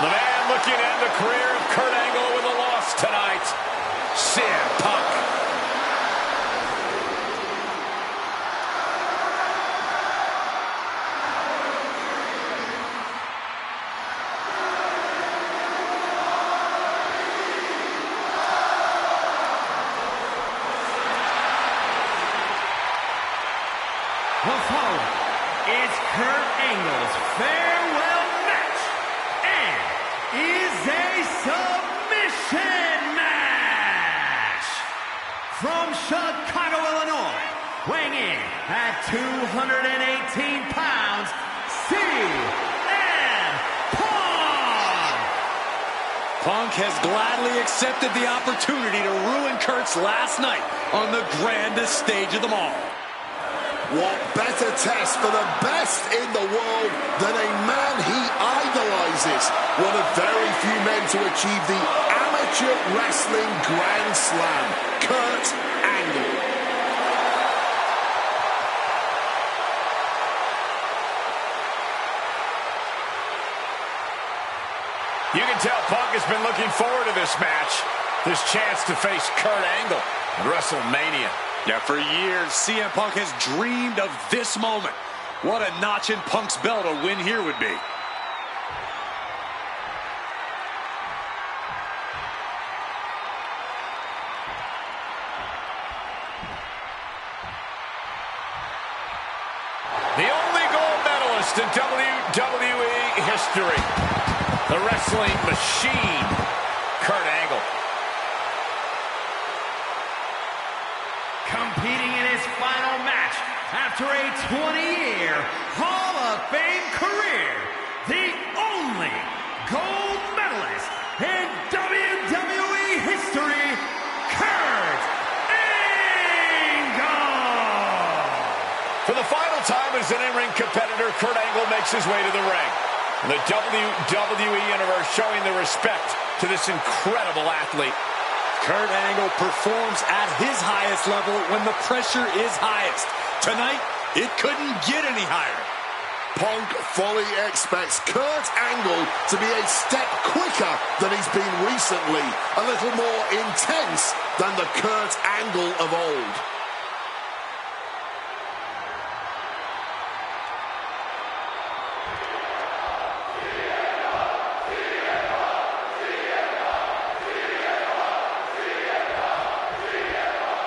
The man looking to end the career of Kurt Angle with a loss tonight, CM Punk. The following is Kurt Angle's farewell match and is a submission match. From Chicago, Illinois, weighing in at 218 pounds, CM Punk. Punk has gladly accepted the opportunity to ruin Kurt's last night on the grandest stage of them all. What better test for the best in the world than a man he idolizes? One of very few men to achieve the amateur wrestling Grand Slam, Kurt Angle. You can tell Punk has been looking forward to this match, this chance to face Kurt Angle at WrestleMania. Yeah, for years, CM Punk has dreamed of this moment. What a notch in Punk's belt a win here would be. The only gold medalist in WWE history, the wrestling machine, Kurt Angle. Competing in his final match after a 20-year Hall of Fame career, the only gold medalist in WWE history, Kurt Angle! For the final time as an in-ring competitor, Kurt Angle makes his way to the ring. And the WWE Universe showing the respect to this incredible athlete. Kurt Angle performs at his highest level when the pressure is highest. Tonight, it couldn't get any higher. Punk fully expects Kurt Angle to be a step quicker than he's been recently, a little more intense than the Kurt Angle of old.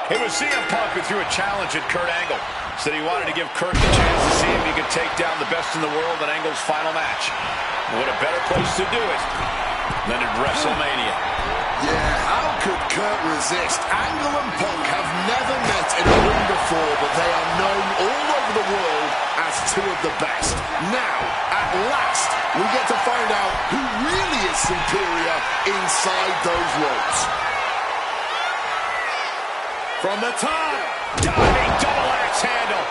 It was CM Punk who threw a challenge at Kurt Angle. Said he wanted to give Kurt the chance to see if he could take down the best in the world in Angle's final match. What a better place to do it than at WrestleMania. Yeah, how could Kurt resist? Angle and Punk have never met in a ring before, but they are known all over the world as two of the best. Now, at last, we get to find out who really is superior inside those ropes. From the top, diving double axe handle.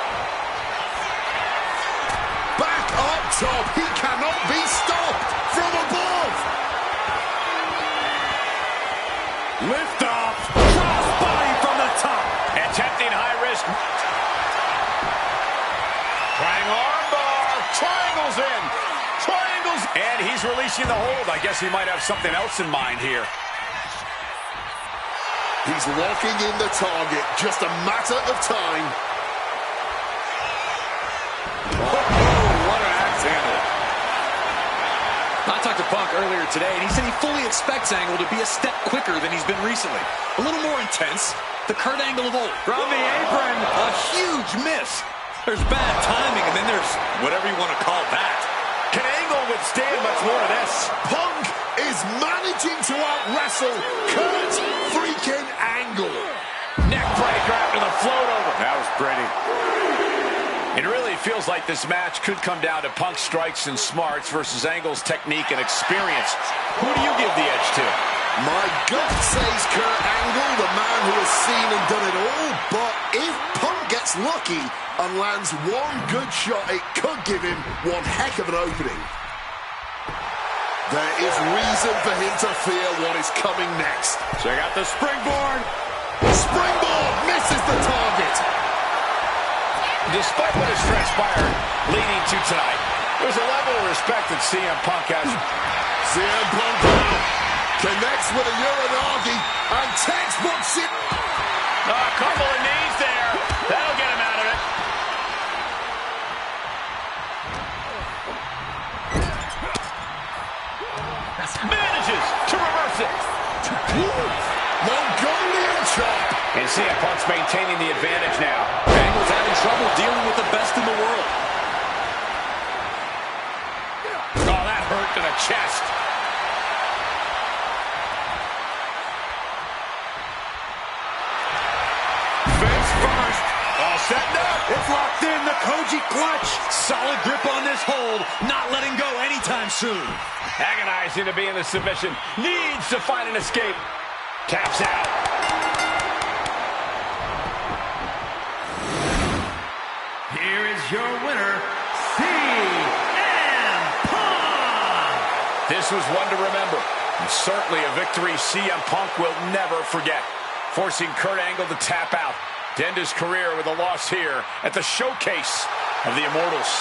Back up top, he cannot be stopped from above. Lift off, cross body from the top. Attempting high risk. Trying armbar, triangles in. Triangles, and he's releasing the hold. I guess he might have something else in mind here. He's locking in the target, just a matter of time. Oh, what an axe handle. I talked to Punk earlier today, and he said he fully expects Angle to be a step quicker than he's been recently. A little more intense. The Kurt Angle of old. From the apron, a huge miss. There's bad timing, and then there's whatever you want to call that. Can Angle withstand much more of this? Punk is managing to out-wrestle Kurt freaking Angle. Neck breaker after the float over. That was pretty. It really feels like this match could come down to Punk's strikes and smarts versus Angle's technique and experience. Who do you give the edge to? My gut says Kurt Angle, the man who has seen and done it all, but if Punk gets lucky and lands one good shot, it could give him one heck of an opening. There is reason for him to fear what is coming next. Check out the springboard. Springboard misses the target. Despite what has transpired leading to tonight, there's a level of respect that CM Punk has. CM Punk now connects with a Uranagi and textbooks it. A couple of knees there. That'll get him out of it. Manages to reverse it. Mongolian chop. And CM Punk's maintaining the advantage now. Angle's having trouble dealing with the best in the world. Oh, that hurt to the chest. Face first. All set up. It's locked in, the Koji clutch. Solid grip on this hold, not letting go anytime soon. Agonizing to be in the submission. Needs to find an escape. Taps out. Here is your winner, CM Punk. This was one to remember. And certainly a victory CM Punk will never forget. Forcing Kurt Angle to tap out. To end his career with a loss here at the showcase of the Immortals.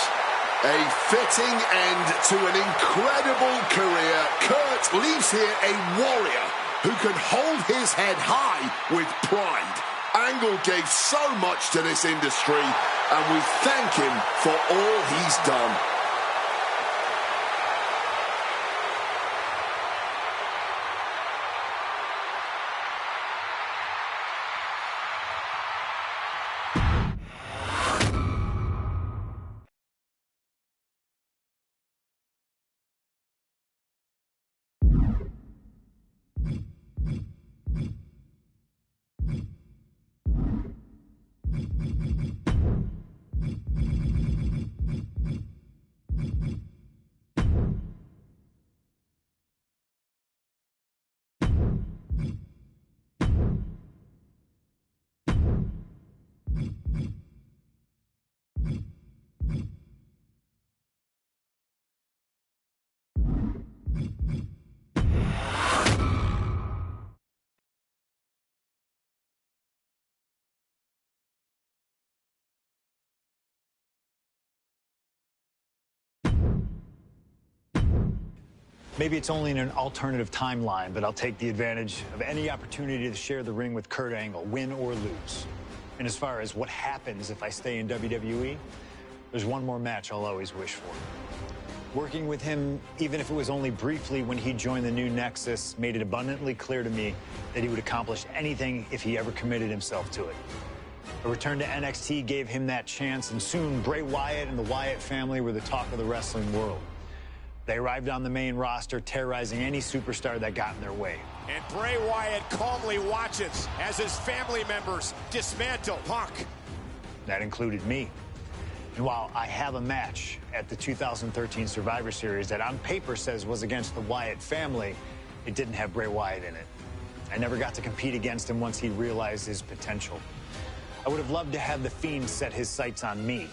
A fitting end to an incredible career. Kurt leaves here a warrior who can hold his head high with pride. Angle gave so much to this industry, and we thank him for all he's done. Maybe it's only in an alternative timeline, but I'll take the advantage of any opportunity to share the ring with Kurt Angle, win or lose. And as far as what happens if I stay in WWE, there's one more match I'll always wish for. Working with him, even if it was only briefly when he joined the new Nexus, made it abundantly clear to me that he would accomplish anything if he ever committed himself to it. A return to NXT gave him that chance, and soon Bray Wyatt and the Wyatt family were the talk of the wrestling world. They arrived on the main roster, terrorizing any superstar that got in their way. And Bray Wyatt calmly watches as his family members dismantle Punk. That included me. And while I have a match at the 2013 Survivor Series that on paper says was against the Wyatt family, it didn't have Bray Wyatt in it. I never got to compete against him once he realized his potential. I would have loved to have The Fiend set his sights on me.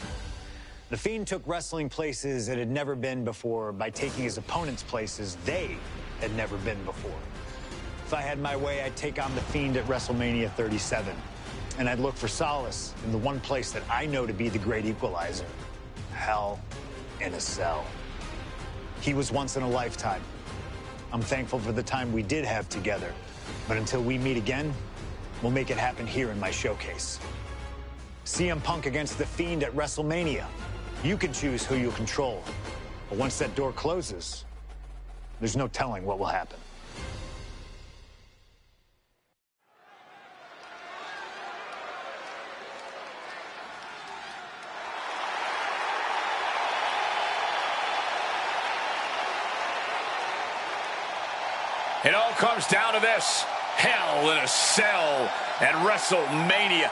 The Fiend took wrestling places it had never been before by taking his opponents places they had never been before. If I had my way, I'd take on The Fiend at WrestleMania 37. And I'd look for solace in the one place that I know to be the great equalizer: Hell in a Cell. He was once in a lifetime. I'm thankful for the time we did have together. But until we meet again, we'll make it happen here in my showcase. CM Punk against The Fiend at WrestleMania. You can choose who you'll control. But once that door closes, there's no telling what will happen. It all comes down to this: Hell in a Cell and WrestleMania.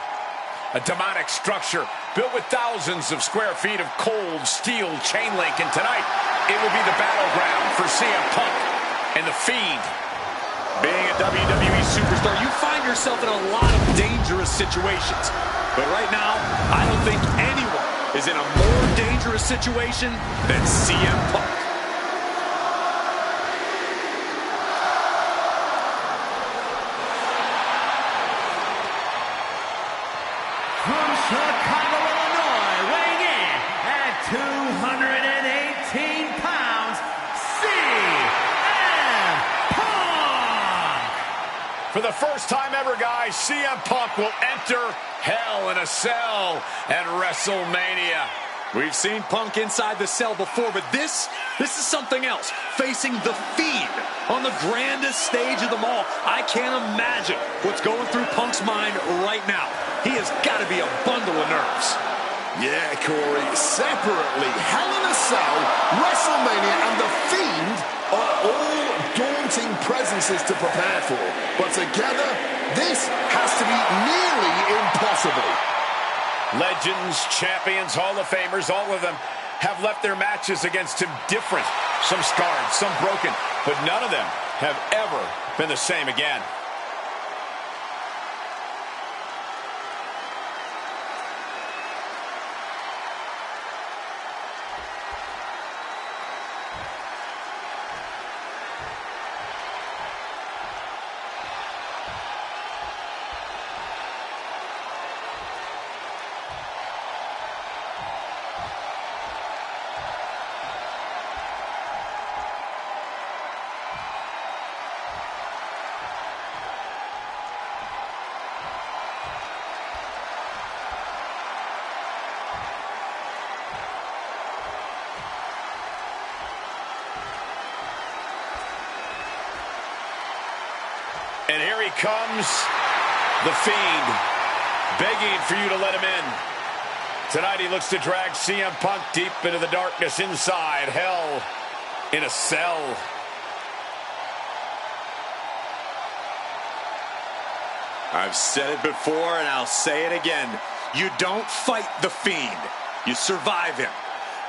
A demonic structure built with thousands of square feet of cold steel chain link. And tonight, it will be the battleground for CM Punk and The Fiend. Being a WWE superstar, you find yourself in a lot of dangerous situations. But right now, I don't think anyone is in a more dangerous situation than CM Punk. From Chicago, Illinois, weighing in at 218 pounds, CM Punk! For the first time ever, guys, CM Punk will enter Hell in a Cell at WrestleMania. We've seen Punk inside the cell before, but this is something else. Facing The Fiend on the grandest stage of them all. I can't imagine what's going through Punk's mind right now. He has got to be a bundle of nerves. Yeah, Corey, separately, Hell in a Cell, WrestleMania, and The Fiend are all daunting presences to prepare for. But together, this has to be nearly impossible. Legends, champions, Hall of Famers, all of them have left their matches against him different. Some scarred, some broken, but none of them have ever been the same again. And here he comes, The Fiend, begging for you to let him in. Tonight he looks to drag CM Punk deep into the darkness inside Hell in a Cell. I've said it before and I'll say it again. You don't fight The Fiend. You survive him.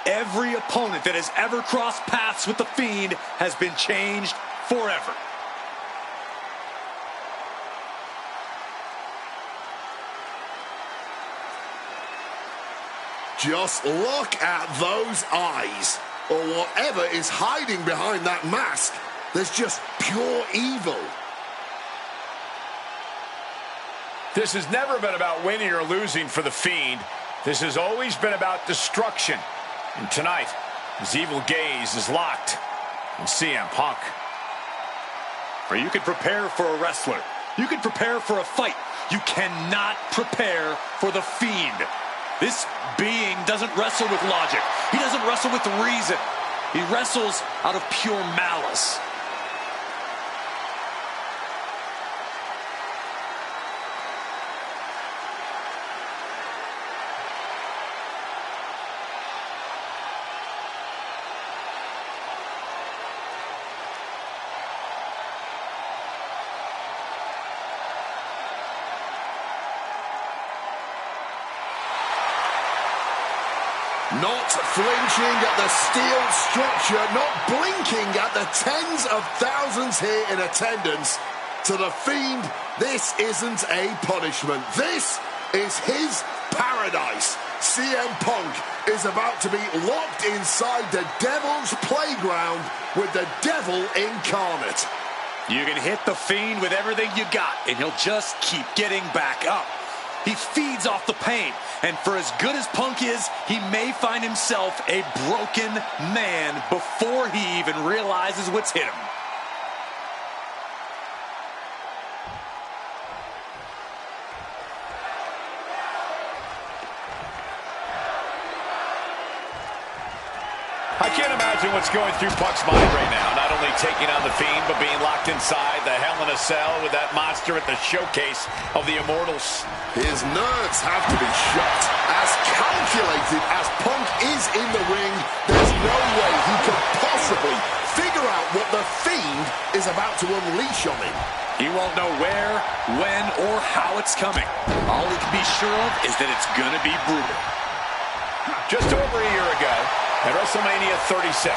Every opponent that has ever crossed paths with The Fiend has been changed forever. Just look at those eyes, or whatever is hiding behind that mask. There's just pure evil. This has never been about winning or losing for The Fiend. This has always been about destruction. And tonight, his evil gaze is locked And CM Punk. Or you can prepare for a wrestler. You can prepare for a fight. You cannot prepare for the Fiend. This being doesn't wrestle with logic. He doesn't wrestle with reason. He wrestles out of pure malice. Not flinching at the steel structure, not blinking at the tens of thousands here in attendance. To the Fiend, this isn't a punishment. This is his paradise. CM Punk is about to be locked inside the Devil's playground with the Devil incarnate. You can hit the Fiend with everything you got, and he'll just keep getting back up. He feeds off the pain, and for as good as Punk is, he may find himself a broken man before he even realizes what's hit him. I can't imagine what's going through Punk's mind right now. Not only taking on the Fiend, but being locked inside the Hell in a Cell with that monster at the showcase of the Immortals. His nerves have to be shot. As calculated as Punk is in the ring, there's no way he could possibly figure out what the Fiend is about to unleash on him. He won't know where, when, or how it's coming. All he can be sure of is that it's gonna be brutal. Just over a year ago, at WrestleMania 36,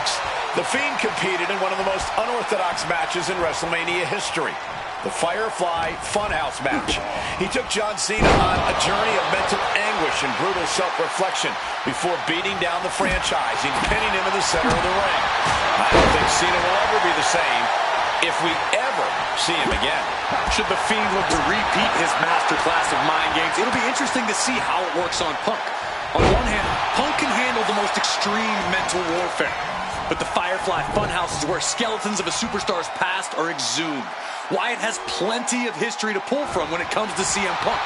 The Fiend competed in one of the most unorthodox matches in WrestleMania history, the Firefly Funhouse match. He took John Cena on a journey of mental anguish and brutal self-reflection before beating down the franchise and pinning him in the center of the ring. I don't think Cena will ever be the same if we ever see him again. Should the Fiend look to repeat his masterclass of mind games, it'll be interesting to see how it works on Punk. On one hand, Punk can handle the most extreme mental warfare. But the Firefly Funhouse is where skeletons of a superstar's past are exhumed. Wyatt has plenty of history to pull from when it comes to CM Punk.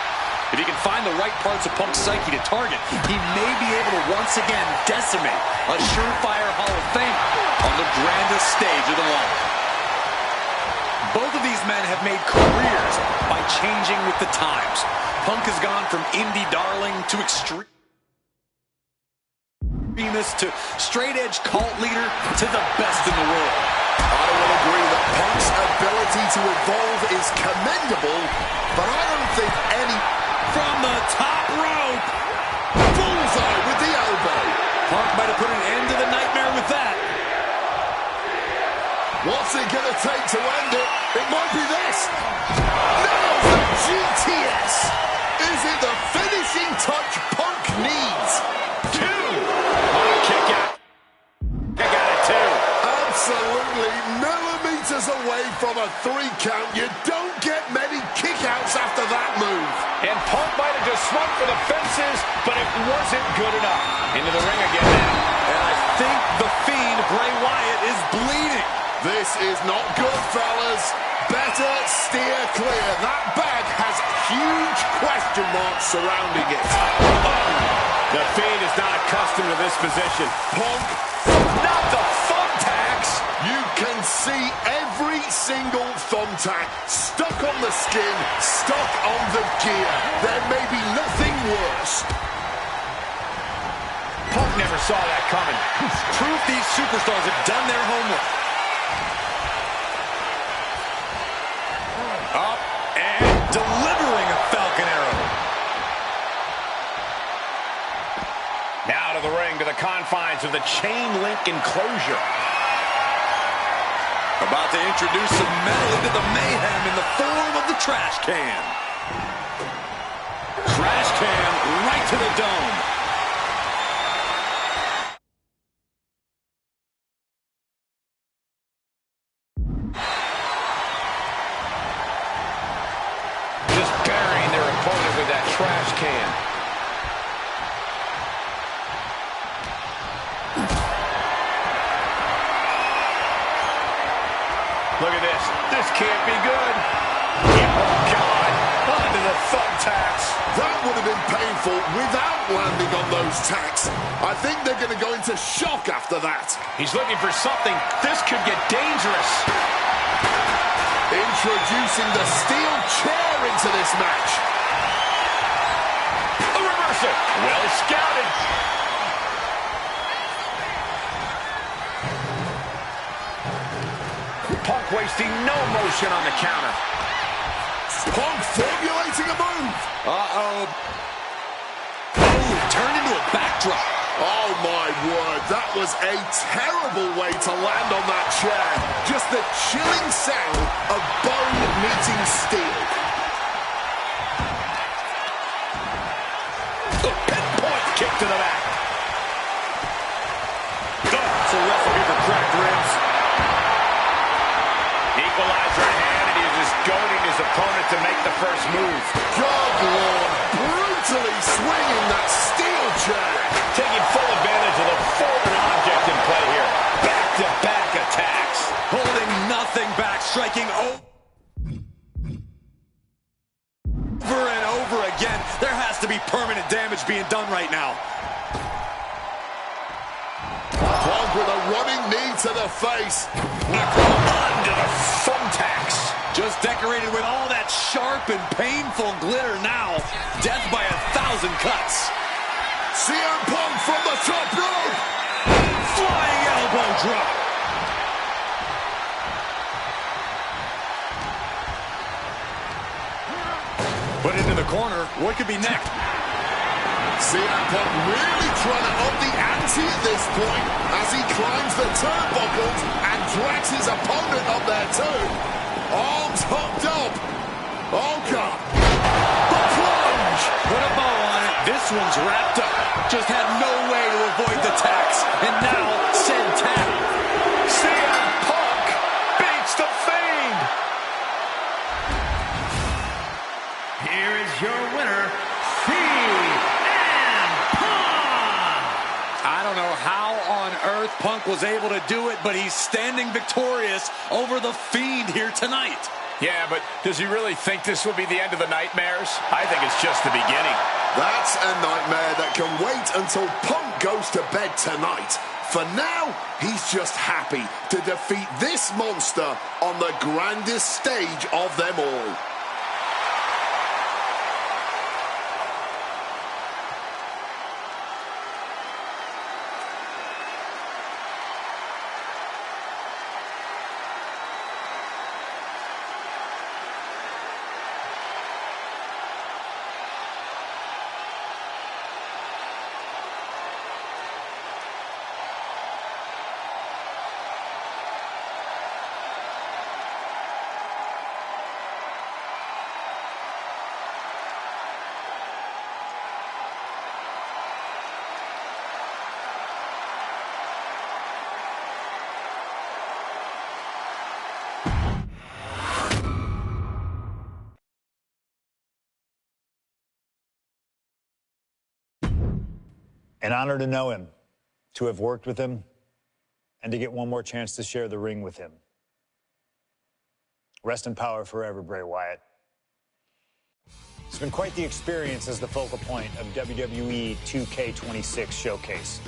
If he can find the right parts of Punk's psyche to target, he may be able to once again decimate a surefire Hall of Famer on the grandest stage of them all. Both of these men have made careers by changing with the times. Punk has gone from indie darling to extreme to straight-edge cult leader to the best in the world. I will agree that Punk's ability to evolve is commendable, but I don't think any... From the top rope! Bullseye with the elbow! Punk might have put an end to the nightmare with that. What's it gonna take to end it? It might be this! Nails the GTS! Is it the finishing touch Punk needs? Absolutely millimeters away from a 3 count. You don't get many kickouts after that move. And Punk might have just swung for the fences, but it wasn't good enough. Into the ring again now. And I think the Fiend, Bray Wyatt, is bleeding. This is not good, fellas. Better steer clear. That bag has huge question marks surrounding it. The Fiend is not accustomed to this position. Punk, not the thumbtacks. You can see every single thumbtack stuck on the skin, stuck on the gear. There may be nothing worse. Punk never saw that coming. Proof these superstars have done their homework. Up and delivering a Falcon Arrow. Now to the ring, to the confines of the chain link enclosure. About to introduce some metal into the mayhem in the form of the trash can. Trash can right to the dome. Just burying their opponent with that trash can. This can't be good. Oh, God. Onto the thumbtacks. That would have been painful without landing on those tacks. I think they're going to go into shock after that. He's looking for something. This could get dangerous. Introducing the steel chair into this match. A reversal. Well scouted. Punk wasting no motion on the counter. Punk formulating a move. Uh-oh. Oh, turned into a backdrop. Oh, my word. That was a terrible way to land on that chair. Just the chilling sound of bone meeting steel. The pinpoint kick to the back. It's a recipe for cracked ribs. Equalizer in hand, and he's just goading his opponent to make the first move. Good Lord, brutally swinging that steel chair. Taking full advantage of the foreign object in play here. Back-to-back attacks. Holding nothing back, striking over and over again. There has to be permanent damage being done right now. Punk with a running knee to the face. Under the thumbtacks. Just decorated with all that sharp and painful glitter now. Death by 1,000 cuts. CM Punk from the top rope. Flying elbow drop. Put into the corner. What could be next? CM Punk really trying to up the ante at this point as he climbs the turnbuckles and drags his opponent up there too. Arms hooked up. Oh, God. The plunge. Put a bow on it. This one's wrapped up. Just had no way to avoid the tax. And now, send tap. CM Punk beats the Fiend. Here is your winner, CM Punk. I don't know how on earth Punk was able to do it, but he's standing victorious over the Fiend here tonight. Yeah, but does he really think this will be the end of the nightmares? I think it's just the beginning. That's a nightmare that can wait until Punk goes to bed tonight. For now, he's just happy to defeat this monster on the grandest stage of them all. An honor to know him, to have worked with him, and to get one more chance to share the ring with him. Rest in power forever, Bray Wyatt. It's been quite the experience as the focal point of WWE 2K26 Showcase.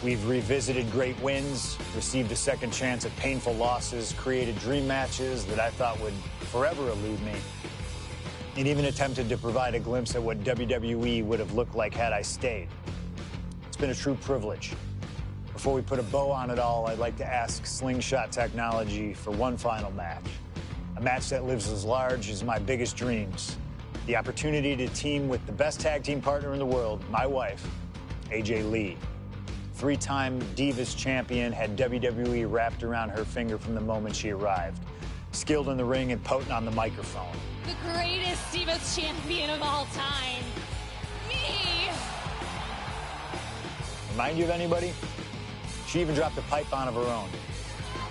We've revisited great wins, received a second chance at painful losses, created dream matches that I thought would forever elude me, and even attempted to provide a glimpse at what WWE would have looked like had I stayed. It's been a true privilege. Before we put a bow on it all, I'd like to ask Slingshot Technology for one final match. A match that lives as large as my biggest dreams. The opportunity to team with the best tag team partner in the world, my wife, AJ Lee. Three-time Divas champion, had WWE wrapped around her finger from the moment she arrived. Skilled in the ring and potent on the microphone. The greatest Divas champion of all time. Me! Remind you of anybody? She even dropped a pipe on of her own.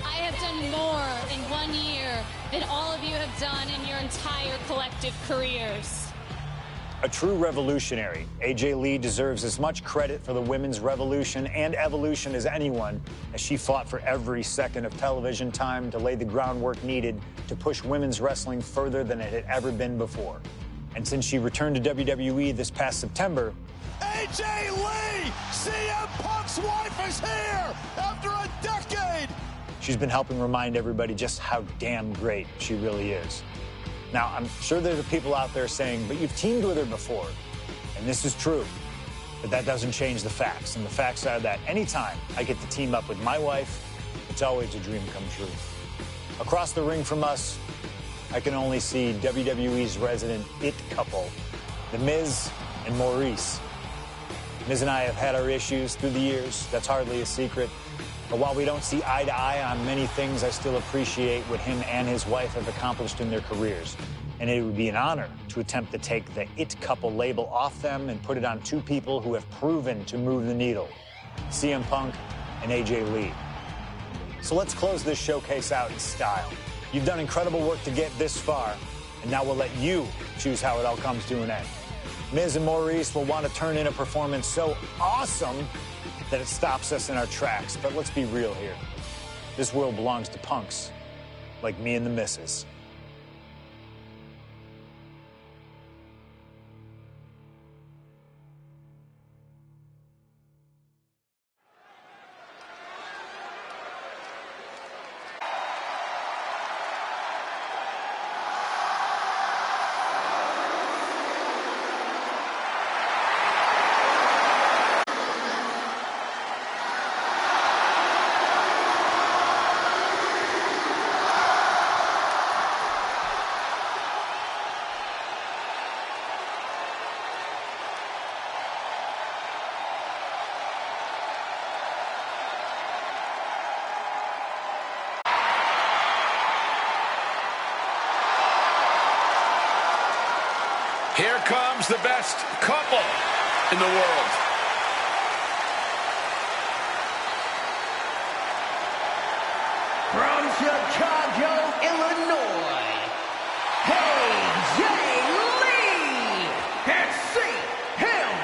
I have done more in 1 year than all of you have done in your entire collective careers. A true revolutionary, AJ Lee deserves as much credit for the women's revolution and evolution as anyone, as she fought for every second of television time to lay the groundwork needed to push women's wrestling further than it had ever been before. And since she returned to WWE this past September, AJ Lee, CM Punk's wife, is here after a decade. She's been helping remind everybody just how damn great she really is. Now, I'm sure there are people out there saying, but you've teamed with her before. And this is true. But that doesn't change the facts. And the facts are that anytime I get to team up with my wife, it's always a dream come true. Across the ring from us, I can only see WWE's resident it couple, The Miz and Maurice. Miz and I have had our issues through the years. That's hardly a secret. But while we don't see eye to eye on many things, I still appreciate what him and his wife have accomplished in their careers. And it would be an honor to attempt to take the it couple label off them and put it on two people who have proven to move the needle, CM Punk and AJ Lee. So let's close this showcase out in style. You've done incredible work to get this far, and now we'll let you choose how it all comes to an end. Miz and Maurice will want to turn in a performance so awesome that it stops us in our tracks. But let's be real here. This world belongs to punks like me and the missus. Here comes the best couple in the world. From Chicago, Illinois, AJ Lee and CM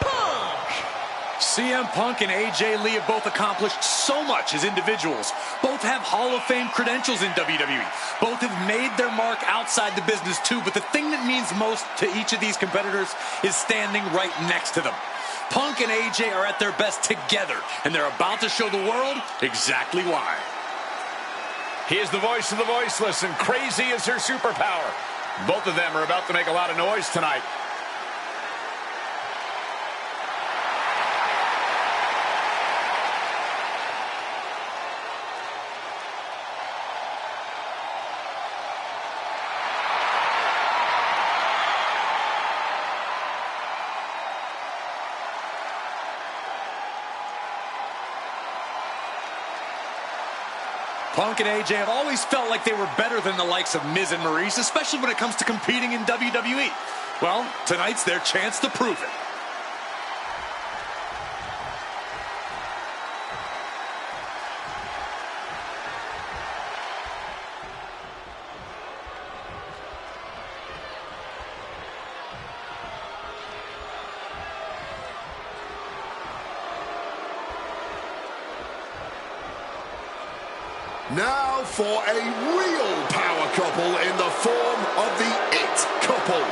Punk. CM Punk and AJ Lee have both accomplished so much as individuals. Both have Hall of Fame credentials in WWE. Both have made their mark outside the business too, but the thing that means most to each of these competitors is standing right next to them. Punk and AJ are at their best together, and they're about to show the world exactly why. He is the voice of the voiceless, and crazy is her superpower. Both of them are about to make a lot of noise tonight. Punk and AJ have always felt like they were better than the likes of Miz and Maurice, especially when it comes to competing in WWE. Well, tonight's their chance to prove it. Now for a real power couple in the form of the It Couple.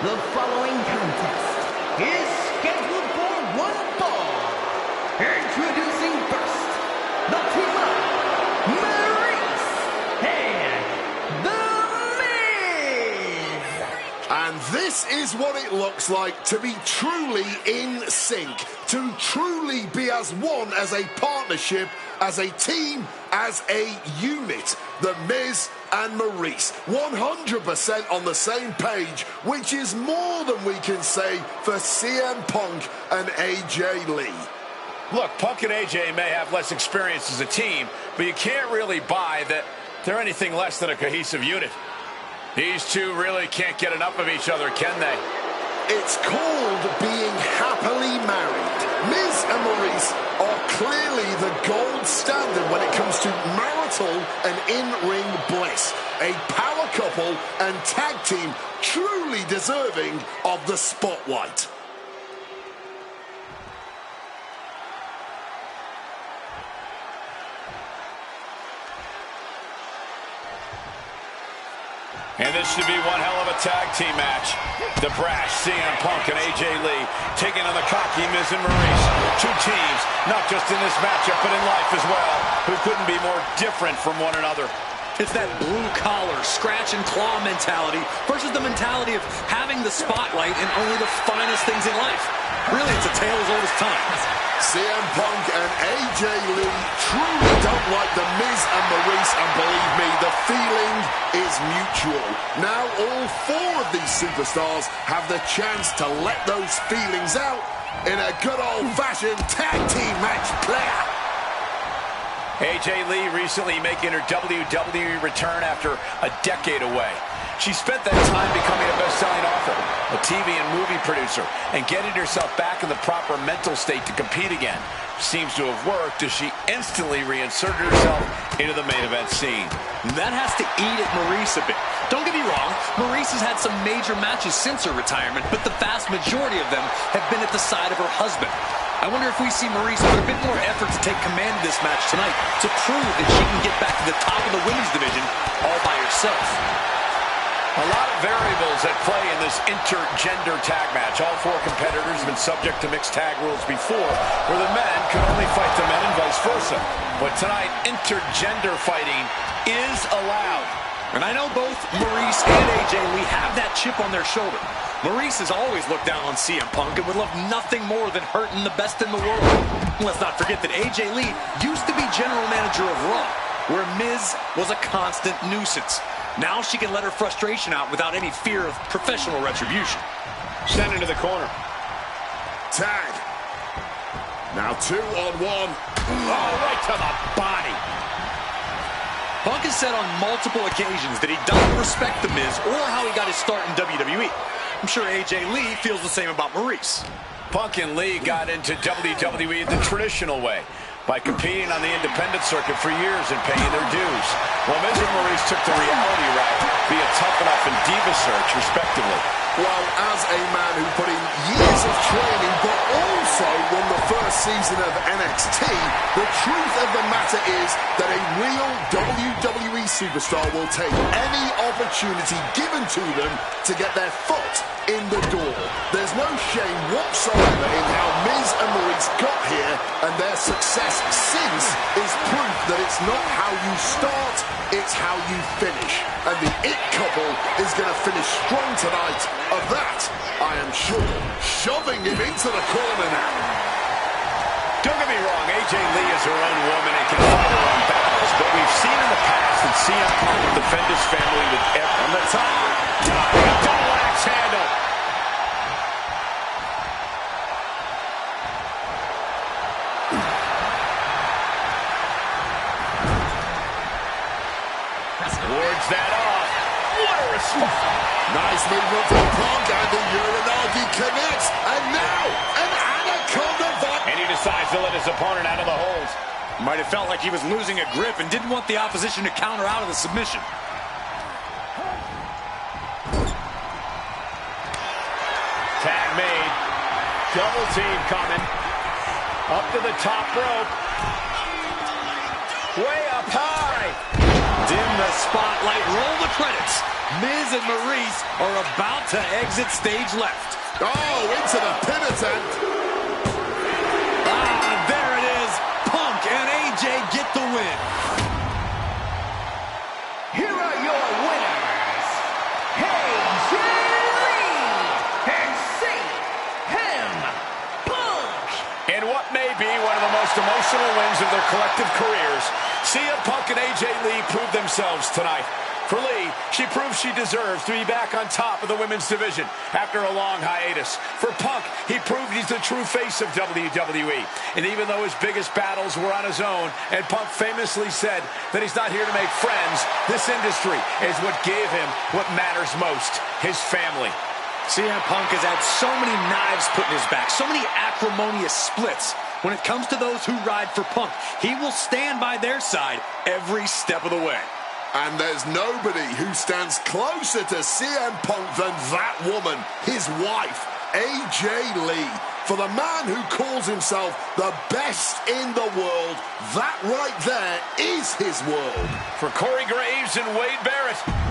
The following contest is scheduled for one fall. Introducing first, the team of Maurice and The Miz. And this is what it looks like to be truly in sync, to truly be as one, as a partnership, as a team, as a unit. The Miz and Maurice, 100% on the same page, which is more than we can say for CM Punk and AJ Lee. Look, Punk and AJ may have less experience as a team, but you can't really buy that they're anything less than a cohesive unit. These two really can't get enough of each other, can they? It's called being happily married. Miz and Maurice are clearly the gold outstanding when it comes to marital and in-ring bliss. A power couple and tag team truly deserving of the spotlight. And this should be one hell of a tag team match. The brash CM Punk and AJ Lee taking on the cocky Miz and Maurice. Two teams, not just in this matchup, but in life as well, who couldn't be more different from one another. It's that blue-collar, scratch-and-claw mentality versus the mentality of having the spotlight and only the finest things in life. Really, it's a tale as old as time. CM Punk and AJ Lee truly don't like the Miz and Maurice, and believe me, the feeling is mutual. Now all four of these superstars have the chance to let those feelings out in a good old-fashioned tag team match player. AJ Lee recently making her WWE return after a decade away. She spent that time becoming a best-selling author, a TV and movie producer, and getting herself back in the proper mental state to compete again. Seems to have worked as she instantly reinserted herself into the main event scene. That has to eat at Maurice a bit. Don't get me wrong, Maurice has had some major matches since her retirement, but the vast majority of them have been at the side of her husband. I wonder if we see Maurice put a bit more effort to take command of this match tonight to prove that she can get back to the top of the women's division all by herself. A lot of variables at play in this intergender tag match. All four competitors have been subject to mixed tag rules before, where the men could only fight the men and vice versa. But tonight, intergender fighting is allowed. And I know both Maurice and AJ Lee have that chip on their shoulder. Maurice has always looked down on CM Punk and would love nothing more than hurting the best in the world. Let's not forget that AJ Lee used to be general manager of Raw, where Miz was a constant nuisance. Now she can let her frustration out without any fear of professional retribution. Send into the corner. Tag. Now 2-on-1. Oh, right to the body. Punk has said on multiple occasions that he doesn't respect The Miz or how he got his start in WWE. I'm sure AJ Lee feels the same about Maurice. Punk and Lee got into WWE the traditional way, by competing on the independent circuit for years and paying their dues, while Miz and Maurice took the reality route via Tough Enough and Diva Search, respectively. Well, as a man who put in years of training, but also won the first season of NXT, the truth of the matter is that a real WWE superstar will take any opportunity given to them to get their foot in the door. There's no shame whatsoever in how Miz and Maurice got here, and their success since is proof that it's not how you start, it's how you finish. And the It couple is going to finish strong tonight. Of that, I am sure. Shoving him into the corner now. Don't get me wrong, AJ Lee is her own woman and can fight her own battles, but we've seen in the past that CM Punk will defend his family with every... On the top, a double axe handle. Wards that off. What a response. Nice movement from Punk, and the Uranagi connects. And now, an Anaconda Vice. And he decides to let his opponent out of the hold. Might have felt like he was losing a grip and didn't want the opposition to counter out of the submission. Tag made. Double team coming. Up to the top rope. Way up high. Dim the spotlight, roll the credits. Miz and Maurice are about to exit stage left. Oh, into the pin attempt. Ah, there it is. Punk and AJ get the win. Here are your winners, AJ Lee and CM Punk. In what may be one of the most emotional wins of their collective careers, CM Punk and AJ Lee proved themselves tonight. For Lee, she proved she deserves to be back on top of the women's division after a long hiatus. For Punk, he proved he's the true face of WWE. And even though his biggest battles were on his own, and Punk famously said that he's not here to make friends, this industry is what gave him what matters most, his family. CM Punk has had so many knives put in his back, so many acrimonious splits. When it comes to those who ride for Punk, he will stand by their side every step of the way. And there's nobody who stands closer to CM Punk than that woman, his wife, AJ Lee. For the man who calls himself the best in the world, that right there is his world. For Corey Graves and Wade Barrett.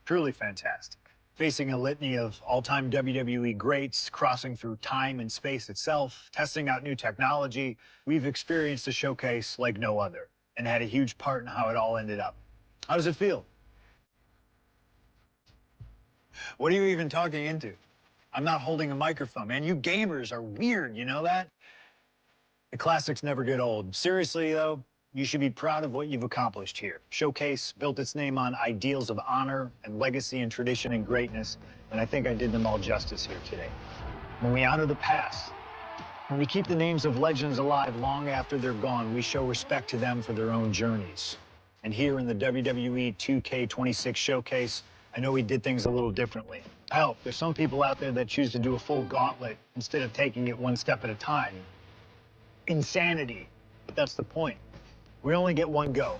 Truly fantastic. Facing a litany of all-time WWE greats, crossing through time and space itself, testing out new technology, we've experienced a showcase like no other and had a huge part in how it all ended up. How does it feel? What are you even talking into? I'm not holding a microphone, man. You gamers are weird, you know that? The classics never get old. Seriously, though, you should be proud of what you've accomplished here. Showcase built its name on ideals of honor and legacy and tradition and greatness, and I think I did them all justice here today. When we honor the past, when we keep the names of legends alive long after they're gone, we show respect to them for their own journeys. And here in the WWE 2K26 Showcase, I know we did things a little differently. Hell, there's some people out there that choose to do a full gauntlet instead of taking it one step at a time. Insanity, but that's the point. We only get one go.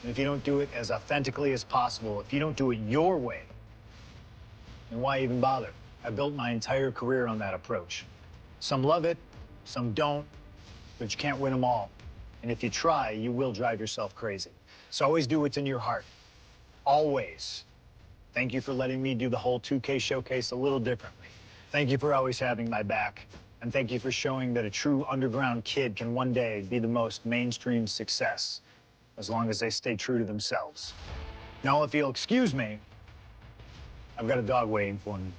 And if you don't do it as authentically as possible, if you don't do it your way, then why even bother? I built my entire career on that approach. Some love it, some don't, but you can't win them all. And if you try, you will drive yourself crazy. So always do what's in your heart. Always. Thank you for letting me do the whole 2K Showcase a little differently. Thank you for always having my back. And thank you for showing that a true underground kid can one day be the most mainstream success, as long as they stay true to themselves. Now, if you'll excuse me, I've got a dog waiting for me.